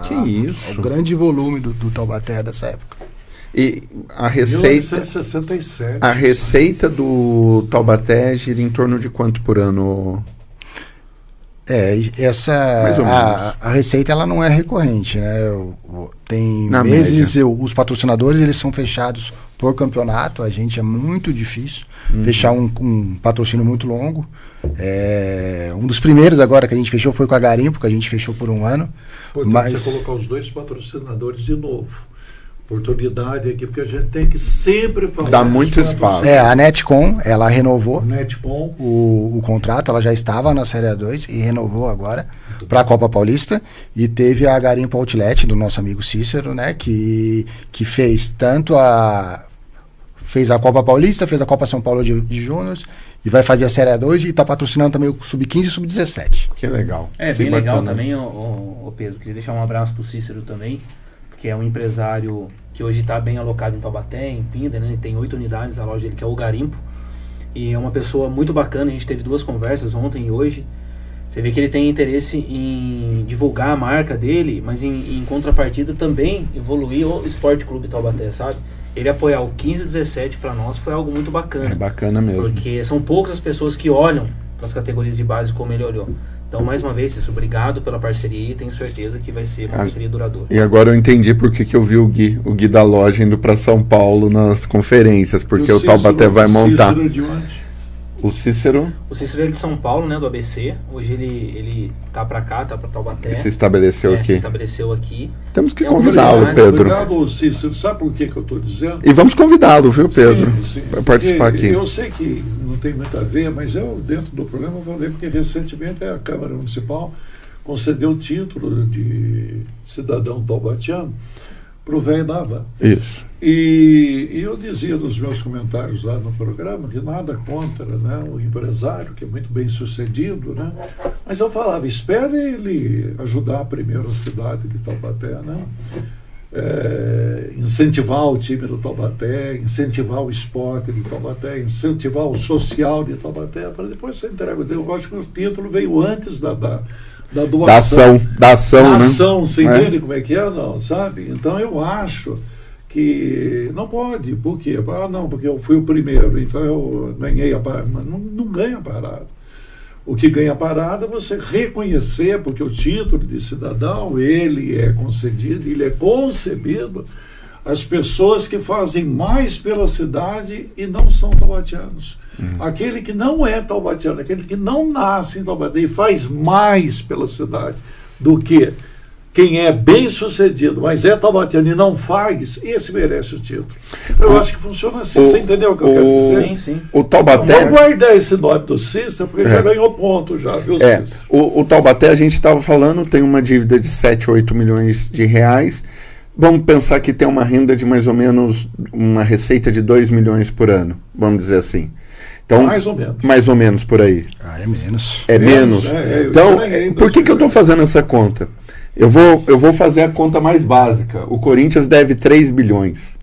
Que isso? O grande volume do Taubaté dessa época. E a receita... 1967. A receita do Taubaté gira em torno de quanto por ano? A receita ela não é recorrente, né? Tem Na meses, os patrocinadores eles são fechados por campeonato. A gente é muito difícil fechar um patrocínio muito longo. Um dos primeiros agora que a gente fechou foi com a Garimpo, que a gente fechou por um ano. Mas você colocar os 2 patrocinadores de novo. Oportunidade aqui, porque a gente tem que sempre falar. Dá muito espaço. A Netcom, ela renovou Netcom. O contrato, ela já estava na Série A2 e renovou agora para a Copa Paulista. E teve a Garimpo Outlet do nosso amigo Cícero, né, que fez fez a Copa Paulista, fez a Copa São Paulo de Júnior e vai fazer a Série A2 e está patrocinando também o Sub-15 e Sub-17. Que legal. Bem legal também, o Pedro. Queria deixar um abraço para o Cícero também, que é um empresário que hoje está bem alocado em Taubaté, em Pinda, né? Ele tem 8 unidades, a loja dele que é o Garimpo, e é uma pessoa muito bacana. A gente teve 2 conversas ontem e hoje. Você vê que ele tem interesse em divulgar a marca dele, mas em contrapartida também evoluir o Esporte Clube Taubaté, sabe? Ele apoiar o 15 e 17 para nós foi algo muito bacana. É bacana mesmo. Porque são poucas as pessoas que olham para as categorias de base como ele olhou. Então, mais uma vez, Cícero, obrigado pela parceria e tenho certeza que vai ser uma parceria duradoura. E agora eu entendi por que eu vi o Gui da loja indo para São Paulo nas conferências, porque o Taubaté vai montar. Cícero de onde? O Cícero é de São Paulo, né, do ABC. Hoje ele tá para cá, tá para Taubaté. Se estabeleceu aqui. Se estabeleceu aqui. Temos que convidá-lo, Pedro. Obrigado, Cícero. Sabe por que eu estou dizendo? E vamos convidá-lo, viu, Pedro? Sim, para participar aqui. Eu sei que não tem muito a ver, mas eu, dentro do programa, falei porque recentemente a Câmara Municipal concedeu o título de cidadão taubatiano para o velho da Havan. Isso. E eu dizia nos meus comentários lá no programa que nada contra, né, o empresário, que é muito bem sucedido, né, mas eu falava, espere ele ajudar primeiro a cidade de Taubaté, né, incentivar o time do Taubaté, incentivar o esporte de Taubaté, incentivar o social de Taubaté, para depois você entrega. Eu acho que o título veio antes da doação. Da ação, né? Você entende como é que é? Não, sabe? Então eu acho que não pode. Por quê? Não, porque eu fui o primeiro, então eu ganhei a parada. Não ganha a parada. O que ganha a parada é você reconhecer, porque o título de cidadão, ele é concedido, ele é concebido às pessoas que fazem mais pela cidade e não são taubatianos. Aquele que não é taubatiano, aquele que não nasce em Taubaté e faz mais pela cidade do que quem é bem sucedido, mas é taubatiano e não faz, esse merece o título. Eu acho que funciona assim. Você entendeu o que eu quero dizer? Sim, sim. O Taubaté... Vamos guardar esse nome do Cícero, porque já ganhou ponto já, viu, Cícero? O Taubaté, a gente estava falando, tem uma dívida de 7, 8 milhões de reais. Vamos pensar que tem uma renda de mais ou menos, uma receita de 2 milhões por ano, vamos dizer assim. Então, mais ou menos. Mais ou menos por aí. É menos. É menos. Então, por que eu estou fazendo essa conta? Eu vou fazer a conta mais básica. O Corinthians deve 3 bilhões.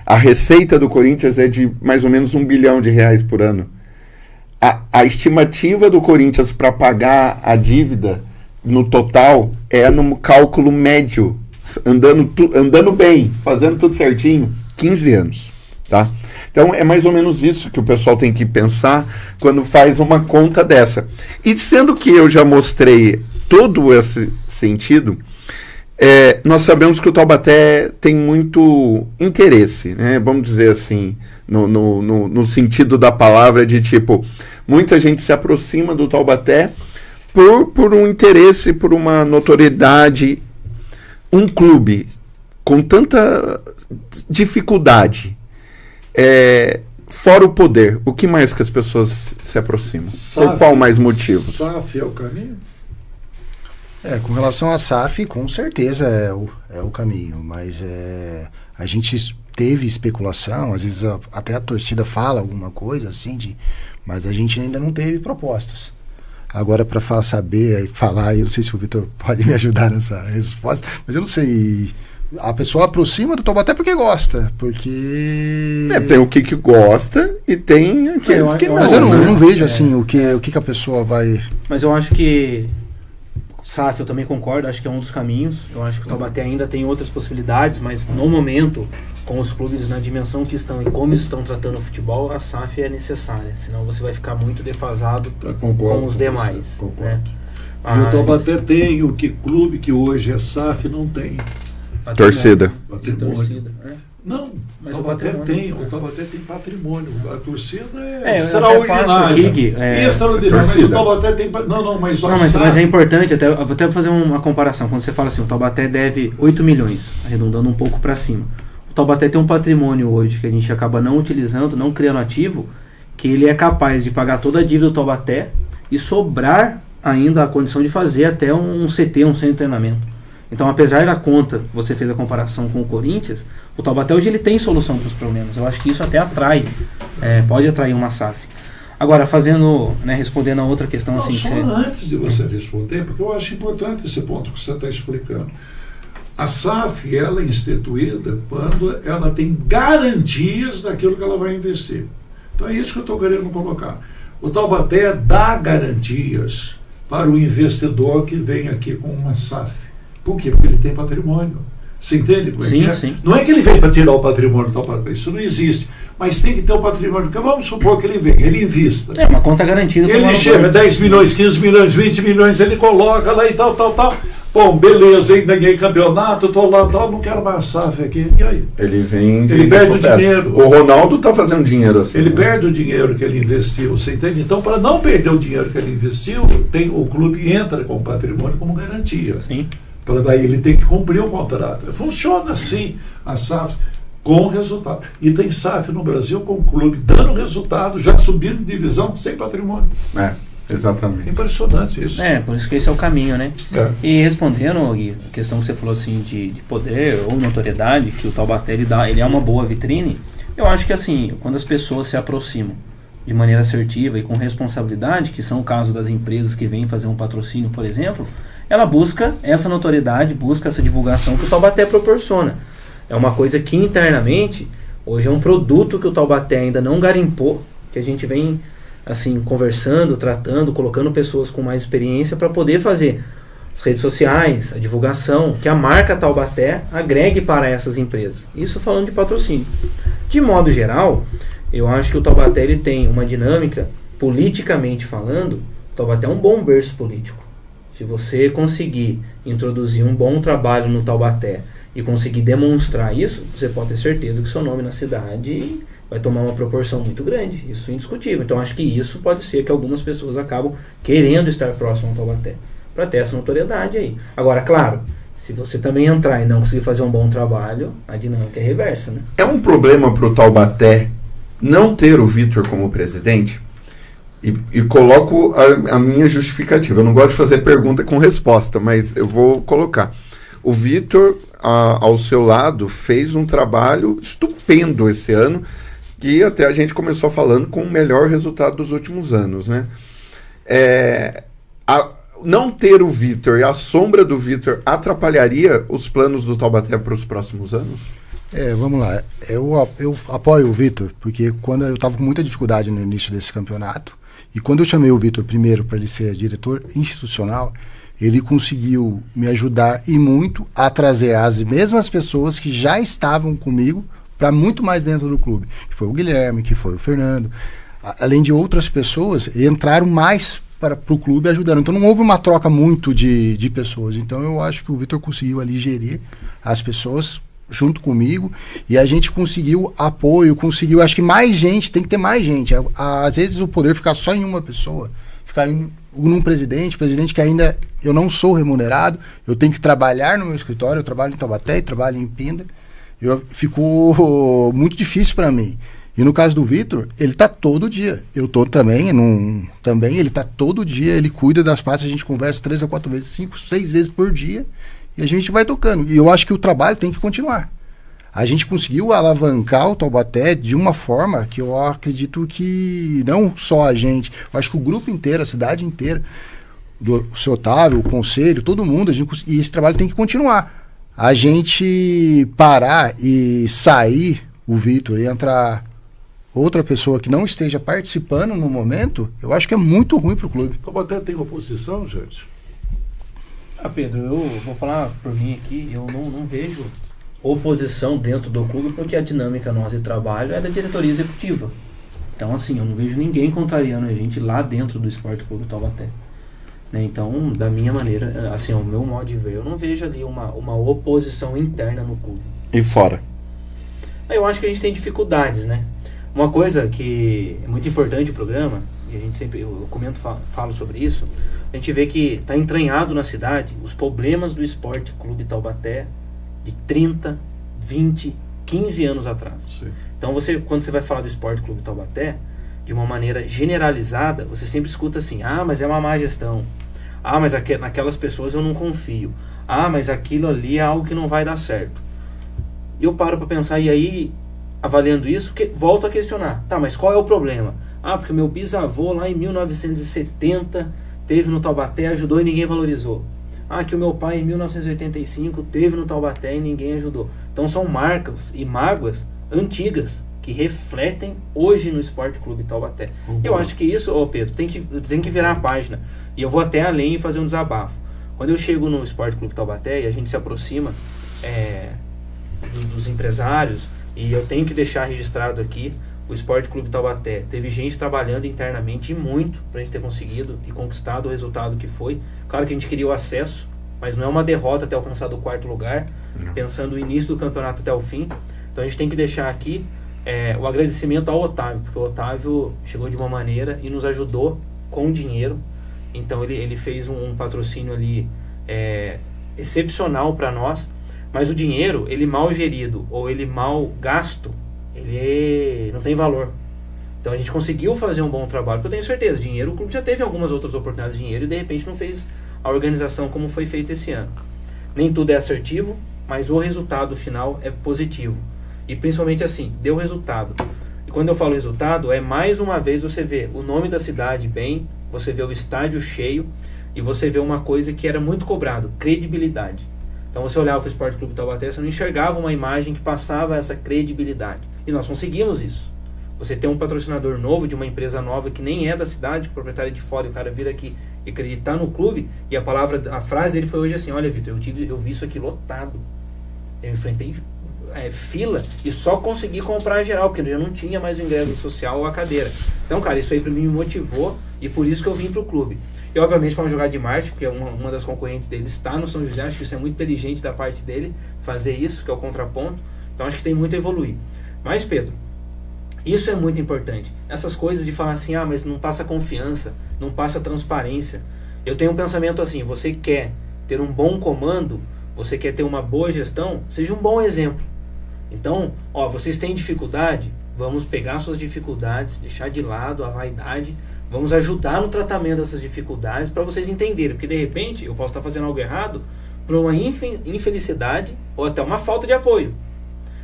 A receita do Corinthians é de mais ou menos 1 bilhão de reais por ano. A estimativa do Corinthians para pagar a dívida no total é no cálculo médio, andando bem, fazendo tudo certinho, 15 anos. Tá? Então é mais ou menos isso que o pessoal tem que pensar quando faz uma conta dessa. E sendo que eu já mostrei todo esse sentido, nós sabemos que o Taubaté tem muito interesse, né? Vamos dizer assim, no sentido da palavra, de tipo, muita gente se aproxima do Taubaté por um interesse, por uma notoriedade. Um clube com tanta dificuldade, fora o poder, o que mais que as pessoas se aproximam? Por qual mais motivo? SAF é o caminho? Com relação à SAF, com certeza é o caminho, mas a gente teve especulação, às vezes até a torcida fala alguma coisa assim, mas a gente ainda não teve propostas. Agora, para falar, eu não sei se o Vitor pode me ajudar nessa resposta, mas eu não sei. A pessoa aproxima do Taubaté porque gosta, porque... tem o que gosta e tem aqueles que não. Mas eu não vejo assim o que a pessoa vai... Mas eu acho que SAF, eu também concordo, acho que é um dos caminhos. Eu acho que o Taubaté ainda tem outras possibilidades, mas no momento, com os clubes na dimensão que estão e como estão tratando o futebol, a SAF é necessária, senão você vai ficar muito defasado com os demais. Né? E o Taubaté tem o que clube que hoje é SAF não tem. Torcida. Torcida. Não, mas o Taubaté tem patrimônio. A torcida é extraordinária. Extraordinária. Mas o Taubaté tem... Mas é importante, vou até fazer uma comparação. Quando você fala assim, o Taubaté deve 8 milhões, arredondando um pouco para cima. O Taubaté tem um patrimônio hoje que a gente acaba não utilizando, não criando ativo, que ele é capaz de pagar toda a dívida do Taubaté e sobrar ainda a condição de fazer até um CT, um centro de treinamento. Então, apesar da conta, você fez a comparação com o Corinthians, o Taubaté hoje ele tem solução para os problemas. Eu acho que isso até atrai, pode atrair uma SAF. Agora, respondendo a outra questão... Não, assim, só antes de você responder, porque eu acho importante esse ponto que você está explicando. A SAF, ela é instituída quando ela tem garantias daquilo que ela vai investir. Então, é isso que eu estou querendo colocar. O Taubaté dá garantias para o investidor que vem aqui com uma SAF. Por quê? Porque ele tem patrimônio. Você entende como é que é? Sim. Não é que ele vem para tirar o patrimônio do Taubaté, isso não existe. mas tem que ter o patrimônio. Porque vamos supor que ele vem, ele invista. É uma conta garantida. Ele chega a 10 milhões, 15 milhões, 20 milhões, ele coloca lá e tal. Bom, beleza, hein, ganhei campeonato, tô lá, não quero mais SAF aqui. E aí? Ele vende. Ele perde o dinheiro. O Ronaldo tá fazendo dinheiro assim. Ele perde o dinheiro que ele investiu, você entende? Então, para não perder o dinheiro que ele investiu, o clube entra com o patrimônio como garantia. Sim. Para daí ele tem que cumprir o contrato. Funciona assim a SAF com resultado. E tem SAF no Brasil com o clube dando resultado, já subindo de divisão sem patrimônio. Exatamente. Impressionante isso. Por isso que esse é o caminho, né? É. E respondendo, Gui, a questão que você falou assim de poder ou notoriedade, que o Taubaté ele é uma boa vitrine, eu acho que assim, quando as pessoas se aproximam de maneira assertiva e com responsabilidade, que são o caso das empresas que vêm fazer um patrocínio, por exemplo, ela busca essa notoriedade, busca essa divulgação que o Taubaté proporciona. É uma coisa que internamente, hoje é um produto que o Taubaté ainda não garimpou, que a gente vem assim, conversando, tratando, colocando pessoas com mais experiência para poder fazer as redes sociais, a divulgação, que a marca Taubaté agregue para essas empresas. Isso falando de patrocínio. De modo geral, eu acho que o Taubaté ele tem uma dinâmica, politicamente falando, o Taubaté é um bom berço político. Se você conseguir introduzir um bom trabalho no Taubaté e conseguir demonstrar isso, você pode ter certeza que seu nome na cidade vai tomar uma proporção muito grande, isso é indiscutível. Então acho que isso pode ser que algumas pessoas acabam querendo estar próximo ao Taubaté, para ter essa notoriedade aí. Agora, claro, se você também entrar e não conseguir fazer um bom trabalho, a dinâmica é reversa, né? É um problema para o Taubaté não ter o Vitor como presidente? E coloco a minha justificativa. Eu não gosto de fazer pergunta com resposta, mas eu vou colocar. O Vitor, ao seu lado, fez um trabalho estupendo esse ano, que até a gente começou falando com o melhor resultado dos últimos anos, né? Não ter o Vitor e a sombra do Vitor atrapalharia os planos do Taubaté para os próximos anos? Vamos lá. Eu apoio o Vitor, porque quando eu estava com muita dificuldade no início desse campeonato, e quando eu chamei o Vitor primeiro para ele ser diretor institucional, ele conseguiu me ajudar e muito a trazer as mesmas pessoas que já estavam comigo para muito mais dentro do clube. Que foi o Guilherme, que foi o Fernando. Além de outras pessoas, entraram mais para o clube ajudando. Então não houve uma troca muito de pessoas. Então eu acho que o Vitor conseguiu ali gerir as pessoas junto comigo e a gente conseguiu apoio, acho que mais gente, tem que ter mais gente. Às vezes o poder ficar só em uma pessoa, ficar num presidente que ainda eu não sou remunerado, eu tenho que trabalhar no meu escritório, eu trabalho em Taubaté e trabalho em Pinda, ficou muito difícil para mim. E no caso do Vitor, ele tá todo dia. Eu tô também, ele tá todo dia, ele cuida das partes, a gente conversa 3 a 4 vezes, 5, 6 vezes por dia, e a gente vai tocando. E eu acho que o trabalho tem que continuar. A gente conseguiu alavancar o Taubaté de uma forma que eu acredito que não só a gente, eu acho que o grupo inteiro, a cidade inteira, o seu Otávio, o conselho, todo mundo, e esse trabalho tem que continuar. A gente parar e sair, o Vitor, e entrar outra pessoa que não esteja participando no momento, eu acho que é muito ruim para o clube. O Taubaté tem oposição, gente? Pedro, eu vou falar por mim aqui, eu não vejo oposição dentro do clube, porque a dinâmica nossa de trabalho é da diretoria executiva. Então, assim, eu não vejo ninguém contrariando a gente lá dentro do Esporte Clube Taubaté. Né? Então, da minha maneira, assim, o meu modo de ver, eu não vejo ali uma oposição interna no clube. E fora? Eu acho que a gente tem dificuldades, né? Uma coisa que é muito importante no programa, e a gente sempre, eu comento, falo sobre isso, a gente vê que está entranhado na cidade os problemas do Esporte Clube Taubaté de 30, 20, 15 anos atrás. Sim. Então, quando você vai falar do Esporte Clube Taubaté, de uma maneira generalizada, você sempre escuta assim, mas é uma má gestão. Mas naquelas pessoas eu não confio. Mas aquilo ali é algo que não vai dar certo. Eu paro para pensar, e aí, avaliando isso, volto a questionar. Mas qual é o problema? Porque meu bisavô lá em 1970 teve no Taubaté, ajudou e ninguém valorizou. Que o meu pai em 1985 teve no Taubaté e ninguém ajudou. Então são marcas e mágoas antigas que refletem hoje no Esporte Clube Taubaté. Eu acho que isso, Pedro, tem que virar a página. E eu vou até além e fazer um desabafo. Quando eu chego no Esporte Clube Taubaté e a gente se aproxima dos empresários, e eu tenho que deixar registrado aqui o Esporte Clube Taubaté teve gente trabalhando internamente e muito para a gente ter conseguido e conquistado o resultado que foi. Claro que a gente queria o acesso, mas não é uma derrota ter alcançado o 4º lugar, pensando no início do campeonato até o fim. Então a gente tem que deixar aqui o agradecimento ao Otávio, porque o Otávio chegou de uma maneira e nos ajudou com dinheiro. Então ele fez um patrocínio ali excepcional para nós, mas o dinheiro, ele mal gerido ou ele mal gasto, ele não tem valor. Então a gente conseguiu fazer um bom trabalho, porque eu tenho certeza, dinheiro, o clube já teve algumas outras oportunidades de dinheiro e de repente não fez a organização como foi feito esse ano. Nem tudo é assertivo, mas o resultado final é positivo. E principalmente assim, deu resultado. E quando eu falo resultado, mais uma vez você vê o nome da cidade bem, você vê o estádio cheio e você vê uma coisa que era muito cobrado, credibilidade. Então você olhava para o Esporte Clube Taubaté, você não enxergava uma imagem que passava essa credibilidade. E nós conseguimos isso. Você tem um patrocinador novo, de uma empresa nova que nem é da cidade, o proprietário é de fora, e o cara vir aqui e acreditar no clube, e a frase dele foi hoje assim: olha, Vitor, eu vi isso aqui lotado. Eu enfrentei fila e só consegui comprar geral, porque eu já não tinha mais o ingresso social ou a cadeira. Então, cara, isso aí pra mim me motivou e por isso que eu vim pro clube. E obviamente foi uma jogada de marketing, porque uma das concorrentes dele está no São José, acho que isso é muito inteligente da parte dele, fazer isso, que é o contraponto. Então acho que tem muito a evoluir. Mas, Pedro, isso é muito importante. Essas coisas de falar assim, mas não passa confiança, não passa transparência. Eu tenho um pensamento assim: você quer ter um bom comando, você quer ter uma boa gestão, seja um bom exemplo. Então, vocês têm dificuldade, vamos pegar suas dificuldades, deixar de lado a vaidade, vamos ajudar no tratamento dessas dificuldades para vocês entenderem, porque de repente eu posso estar fazendo algo errado por uma infelicidade ou até uma falta de apoio.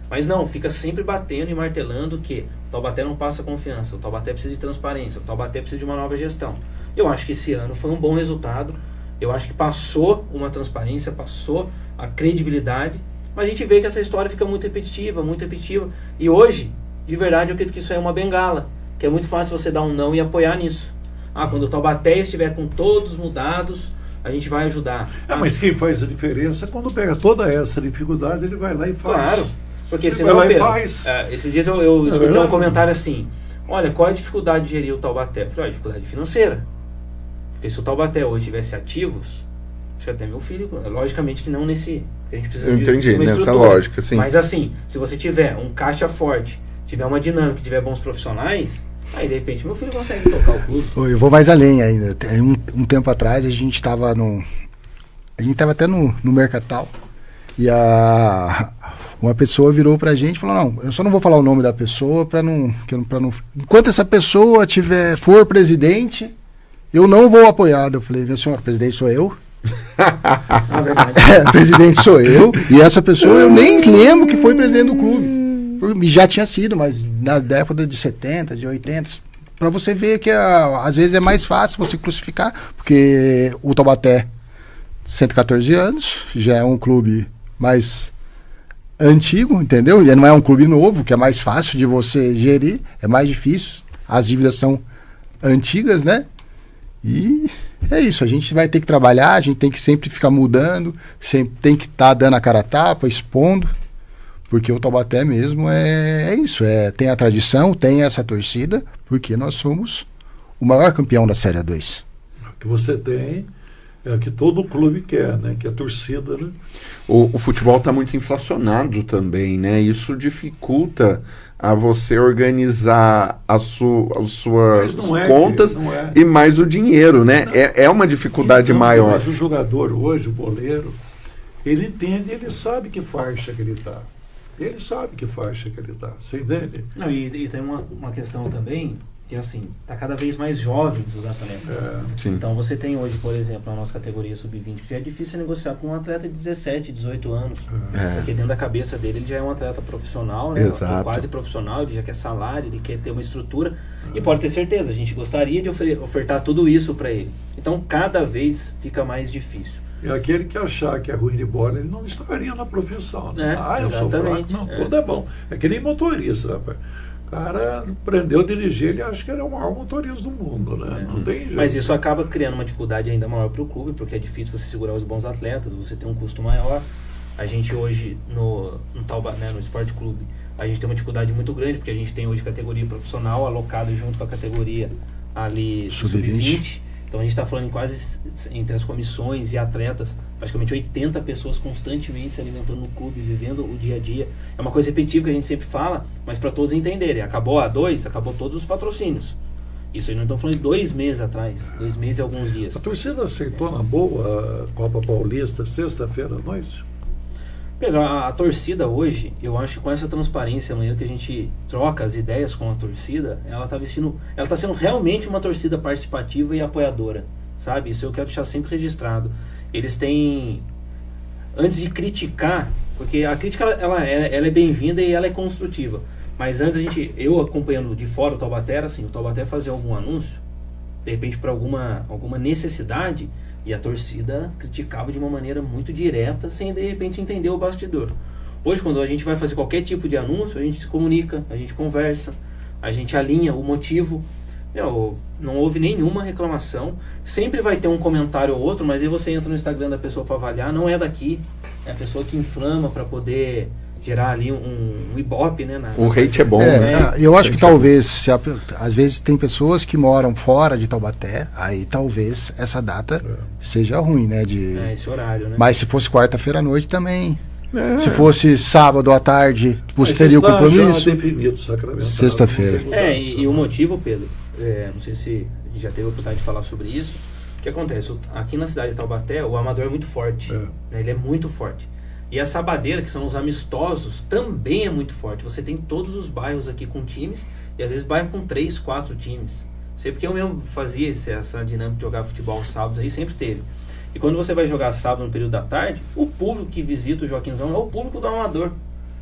Mas não, fica sempre batendo e martelando que o Taubaté não passa confiança, o Taubaté precisa de transparência, o Taubaté precisa de uma nova gestão. Eu acho que esse ano foi um bom resultado, eu acho que passou uma transparência, passou a credibilidade, mas a gente vê que essa história fica muito repetitiva, e hoje, de verdade, eu acredito que isso é uma bengala, que é muito fácil você dar um não e apoiar nisso. Quando o Taubaté estiver com todos mudados, a gente vai ajudar. Mas quem faz a diferença é quando pega toda essa dificuldade, ele vai lá e faz. Claro, porque senão, Pedro, esses dias eu escutei um comentário assim: olha, qual é a dificuldade de gerir o Taubaté? Eu falei, dificuldade financeira. Porque se o Taubaté hoje tivesse ativos, acho que até meu filho, logicamente que não nesse, a gente precisa de uma estrutura, lógica, sim. Mas assim, se você tiver um caixa forte, tiver uma dinâmica, tiver bons profissionais, aí de repente meu filho consegue tocar o clube. Eu vou mais além ainda. Um tempo atrás a gente estava até no Mercatal, e uma pessoa virou pra gente e falou: não, eu só não vou falar o nome da pessoa pra não enquanto essa pessoa for presidente, eu não vou apoiar. Eu falei: meu senhor, presidente sou eu. Presidente sou eu, e essa pessoa eu nem lembro que foi presidente do clube, já tinha sido, mas na década de 70, de 80, para você ver que às vezes é mais fácil você crucificar, porque o Taubaté, 114 anos, já é um clube mais antigo, entendeu? Já não é um clube novo, que é mais fácil de você gerir, é mais difícil, as dívidas são antigas, né? E é isso, a gente vai ter que trabalhar, a gente tem que sempre ficar mudando, sempre tem que estar dando a cara a tapa, expondo, porque o Taubaté mesmo é isso, tem a tradição, tem essa torcida, porque nós somos o maior campeão da Série A2. O que você tem é o que todo clube quer, né? Que é a torcida, né? O futebol está muito inflacionado também, né? Isso dificulta a você organizar as suas contas e mais o dinheiro, né? É uma dificuldade maior. Mas o jogador hoje, o boleiro, ele entende, ele sabe que faixa que ele está. Ele sabe que faixa que ele está. Você entende? Não, e tem uma questão também, que assim, está cada vez mais jovens os atletas. Então você tem hoje, por exemplo, na nossa categoria sub-20, que já é difícil negociar com um atleta de 17, 18 anos. Porque dentro da cabeça dele ele já é um atleta profissional, né? Quase profissional, ele já quer salário, ele quer ter uma estrutura. E pode ter certeza, a gente gostaria de ofertar tudo isso para ele. Então cada vez fica mais difícil. E aquele que achar que é ruim de bola, ele não estaria na profissão. Né? Eu sou fraco. Não, tudo é bom. É que nem motorista, rapaz. O cara aprendeu a dirigir, ele acha que ele é o maior motorista do mundo, né? Não tem jeito. Mas isso acaba criando uma dificuldade ainda maior para o clube, porque é difícil você segurar os bons atletas, você tem um custo maior. A gente hoje no Taubaté, no Esporte Clube, a gente tem uma dificuldade muito grande, porque a gente tem hoje categoria profissional alocada junto com a categoria ali sub-20. Então a gente está falando em quase, entre as comissões e atletas, praticamente 80 pessoas constantemente se alimentando no clube, vivendo o dia a dia. É uma coisa repetitiva que a gente sempre fala, mas para todos entenderem. Acabou a A2, acabou todos os patrocínios. Isso aí não estamos falando de 2 meses atrás, 2 meses e alguns dias. A torcida aceitou na boa a Copa Paulista sexta-feira à noite? Pedro, a torcida hoje, eu acho que com essa transparência, a maneira que a gente troca as ideias com a torcida, ela está sendo realmente uma torcida participativa e apoiadora, sabe? Isso eu quero deixar sempre registrado. Eles têm, antes de criticar, porque a crítica ela é bem-vinda e ela é construtiva, mas antes eu acompanhando de fora o Taubaté, assim, o Taubaté fazia algum anúncio, de repente para alguma necessidade, e a torcida criticava de uma maneira muito direta, sem de repente entender o bastidor. Hoje, quando a gente vai fazer qualquer tipo de anúncio, a gente se comunica, a gente conversa, a gente alinha o motivo. Não houve nenhuma reclamação. Sempre vai ter um comentário ou outro, mas aí você entra no Instagram da pessoa para avaliar, não é daqui. É a pessoa que inflama para poder gerar ali um ibope, né? O hate é bom, né? Eu acho que talvez, às vezes tem pessoas que moram fora de Taubaté, aí talvez essa data seja ruim, né? Esse horário, né? Mas se fosse quarta-feira à noite também. Se fosse sábado à tarde, você teria o compromisso? Definido, sacramentado. Sexta-feira. E o motivo, Pedro, não sei se a gente já teve a oportunidade de falar sobre isso. O que acontece? Aqui na cidade de Taubaté, o amador é muito forte. Né? Ele é muito forte. E a sabadeira, que são os amistosos, também é muito forte. Você tem todos os bairros aqui com times, e às vezes bairro com 3, 4 times. Sei porque eu mesmo fazia essa dinâmica de jogar futebol aos sábados, aí sempre teve. E quando você vai jogar sábado no período da tarde, o público que visita o Joaquinzão é o público do amador.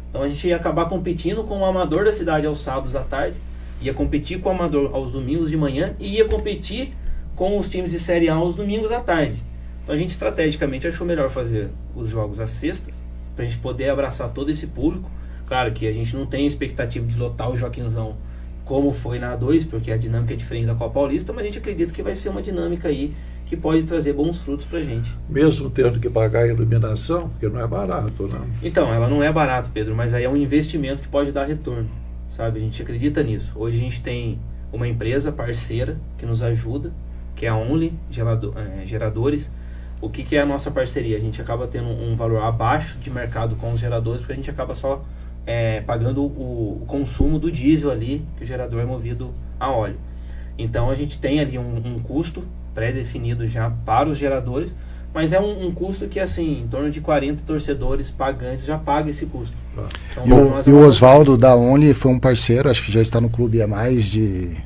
Então a gente ia acabar competindo com o amador da cidade aos sábados à tarde, ia competir com o amador aos domingos de manhã e ia competir com os times de Série A aos domingos à tarde. Então a gente estrategicamente achou melhor fazer os jogos às sextas, para a gente poder abraçar todo esse público. Claro que a gente não tem expectativa de lotar o Joaquinzão como foi na A2, porque a dinâmica é diferente da Copa Paulista, mas a gente acredita que vai ser uma dinâmica aí que pode trazer bons frutos para a gente. Mesmo tendo que pagar a iluminação, porque não é barato, não? Então, ela não é barato, Pedro, mas aí é um investimento que pode dar retorno, sabe? A gente acredita nisso. Hoje a gente tem uma empresa parceira que nos ajuda, que é a Only Geradores. O que é a nossa parceria? A gente acaba tendo um valor abaixo de mercado com os geradores, porque a gente acaba só pagando o consumo do diesel ali, que o gerador é movido a óleo. Então a gente tem ali um custo pré-definido já para os geradores, mas é um custo que, assim, em torno de 40 torcedores pagantes já paga esse custo. Então, e o Oswaldo da Only foi um parceiro, acho que já está no clube há mais de...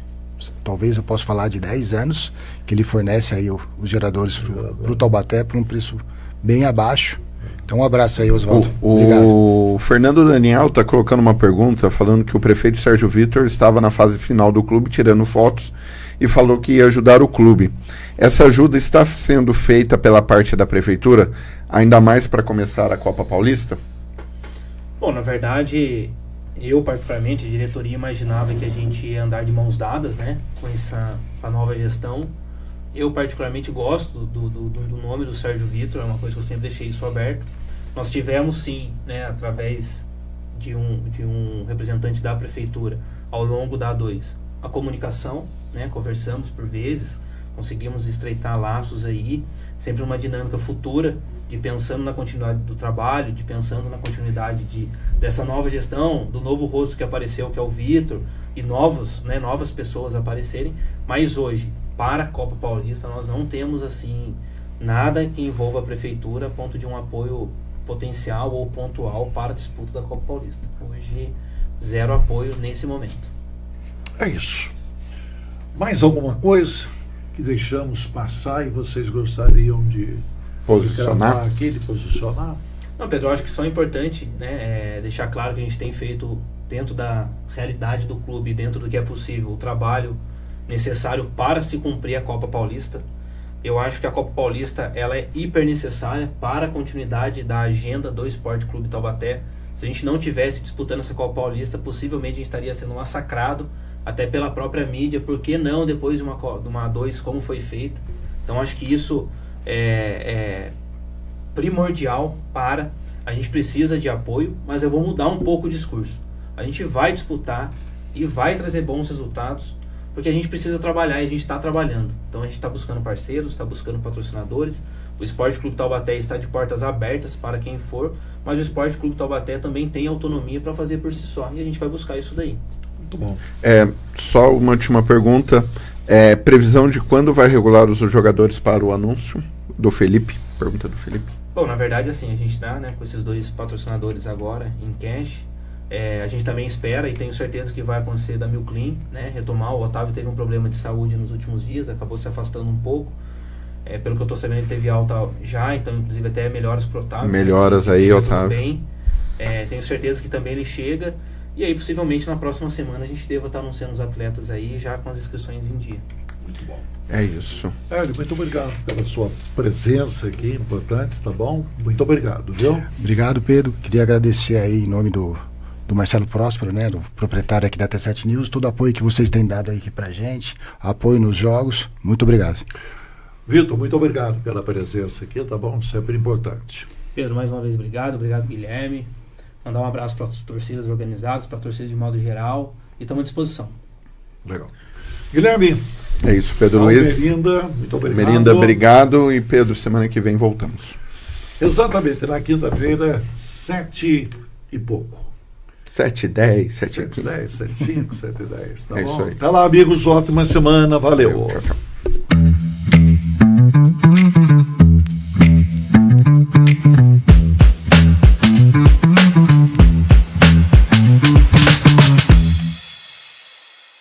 talvez eu possa falar de 10 anos, que ele fornece aí os geradores para o Taubaté por um preço bem abaixo. Então um abraço aí, Oswaldo. O Fernando Daniel está colocando uma pergunta, falando que o prefeito Sérgio Vitor estava na fase final do clube tirando fotos e falou que ia ajudar o clube. Essa ajuda está sendo feita pela parte da prefeitura, ainda mais para começar a Copa Paulista? Bom, na verdade... Eu, particularmente, a diretoria imaginava que a gente ia andar de mãos dadas, né, com a nova gestão. Eu, particularmente, gosto do nome do Sérgio Vitor, é uma coisa que eu sempre deixei isso aberto. Nós tivemos, sim, né, através de um representante da prefeitura, ao longo da A2, a comunicação, né, conversamos por vezes, conseguimos estreitar laços aí, sempre uma dinâmica futura, de pensando na continuidade do trabalho, de pensando na continuidade dessa nova gestão, do novo rosto que apareceu, que é o Vitor, e novas pessoas aparecerem. Mas hoje, para a Copa Paulista, nós não temos assim nada que envolva a prefeitura a ponto de um apoio potencial ou pontual para a disputa da Copa Paulista. Hoje, zero apoio nesse momento. É isso. Mais alguma coisa que deixamos passar e vocês gostariam de posicionar? Não, Pedro, eu acho que só é importante, né, deixar claro que a gente tem feito, dentro da realidade do clube, dentro do que é possível, o trabalho necessário para se cumprir a Copa Paulista. Eu acho que a Copa Paulista ela é hiper necessária para a continuidade da agenda do Esporte Clube Taubaté. Se a gente não tivesse disputando essa Copa Paulista, possivelmente a gente estaria sendo massacrado até pela própria mídia, por que não depois de uma A2 como foi feita. Então acho que isso é primordial para a gente precisa de apoio, mas eu vou mudar um pouco o discurso. A gente vai disputar e vai trazer bons resultados, porque a gente precisa trabalhar e a gente está trabalhando. Então a gente está buscando parceiros, está buscando patrocinadores. O Esporte Clube Taubaté está de portas abertas para quem for, mas o Esporte Clube Taubaté também tem autonomia para fazer por si só, e a gente vai buscar isso daí. Muito bom. Só uma última pergunta. Previsão de quando vai regular os jogadores para o anúncio do Felipe? Pergunta do Felipe. Bom, na verdade, assim, a gente está, né, com esses 2 patrocinadores agora em cash. A gente também espera e tenho certeza que vai acontecer da Milclean, né, retomar. O Otávio teve um problema de saúde nos últimos dias, acabou se afastando um pouco. Pelo que eu estou sabendo, ele teve alta já, então inclusive até melhoras pro Otávio. Melhoras aí, Otávio. Bem. Tenho certeza que também ele chega. E aí, possivelmente, na próxima semana, a gente deva estar anunciando os atletas aí, já com as inscrições em dia. Muito bom. É isso. Hélio, muito obrigado pela sua presença aqui, importante, tá bom? Muito obrigado, viu? Obrigado, Pedro. Queria agradecer aí em nome do Marcelo Próspero, né, do proprietário aqui da T7 News, todo o apoio que vocês têm dado aí pra gente, apoio nos jogos. Muito obrigado. Vitor, muito obrigado pela presença aqui, tá bom? Sempre importante. Pedro, mais uma vez, obrigado, Guilherme. Mandar um abraço para as torcidas organizadas, para a torcida de modo geral, e estamos à disposição. Legal. Guilherme. É isso, Pedro Luiz. Merinda, muito obrigado. Merinda, obrigado. E Pedro, semana que vem voltamos. Exatamente, na quinta-feira, 7 e pouco. 7h10, 7h15. 7h10, 7h05, 7h10. Tá bom? Isso aí. Tá lá, amigos. Ótima semana. Valeu. Tchau, tchau.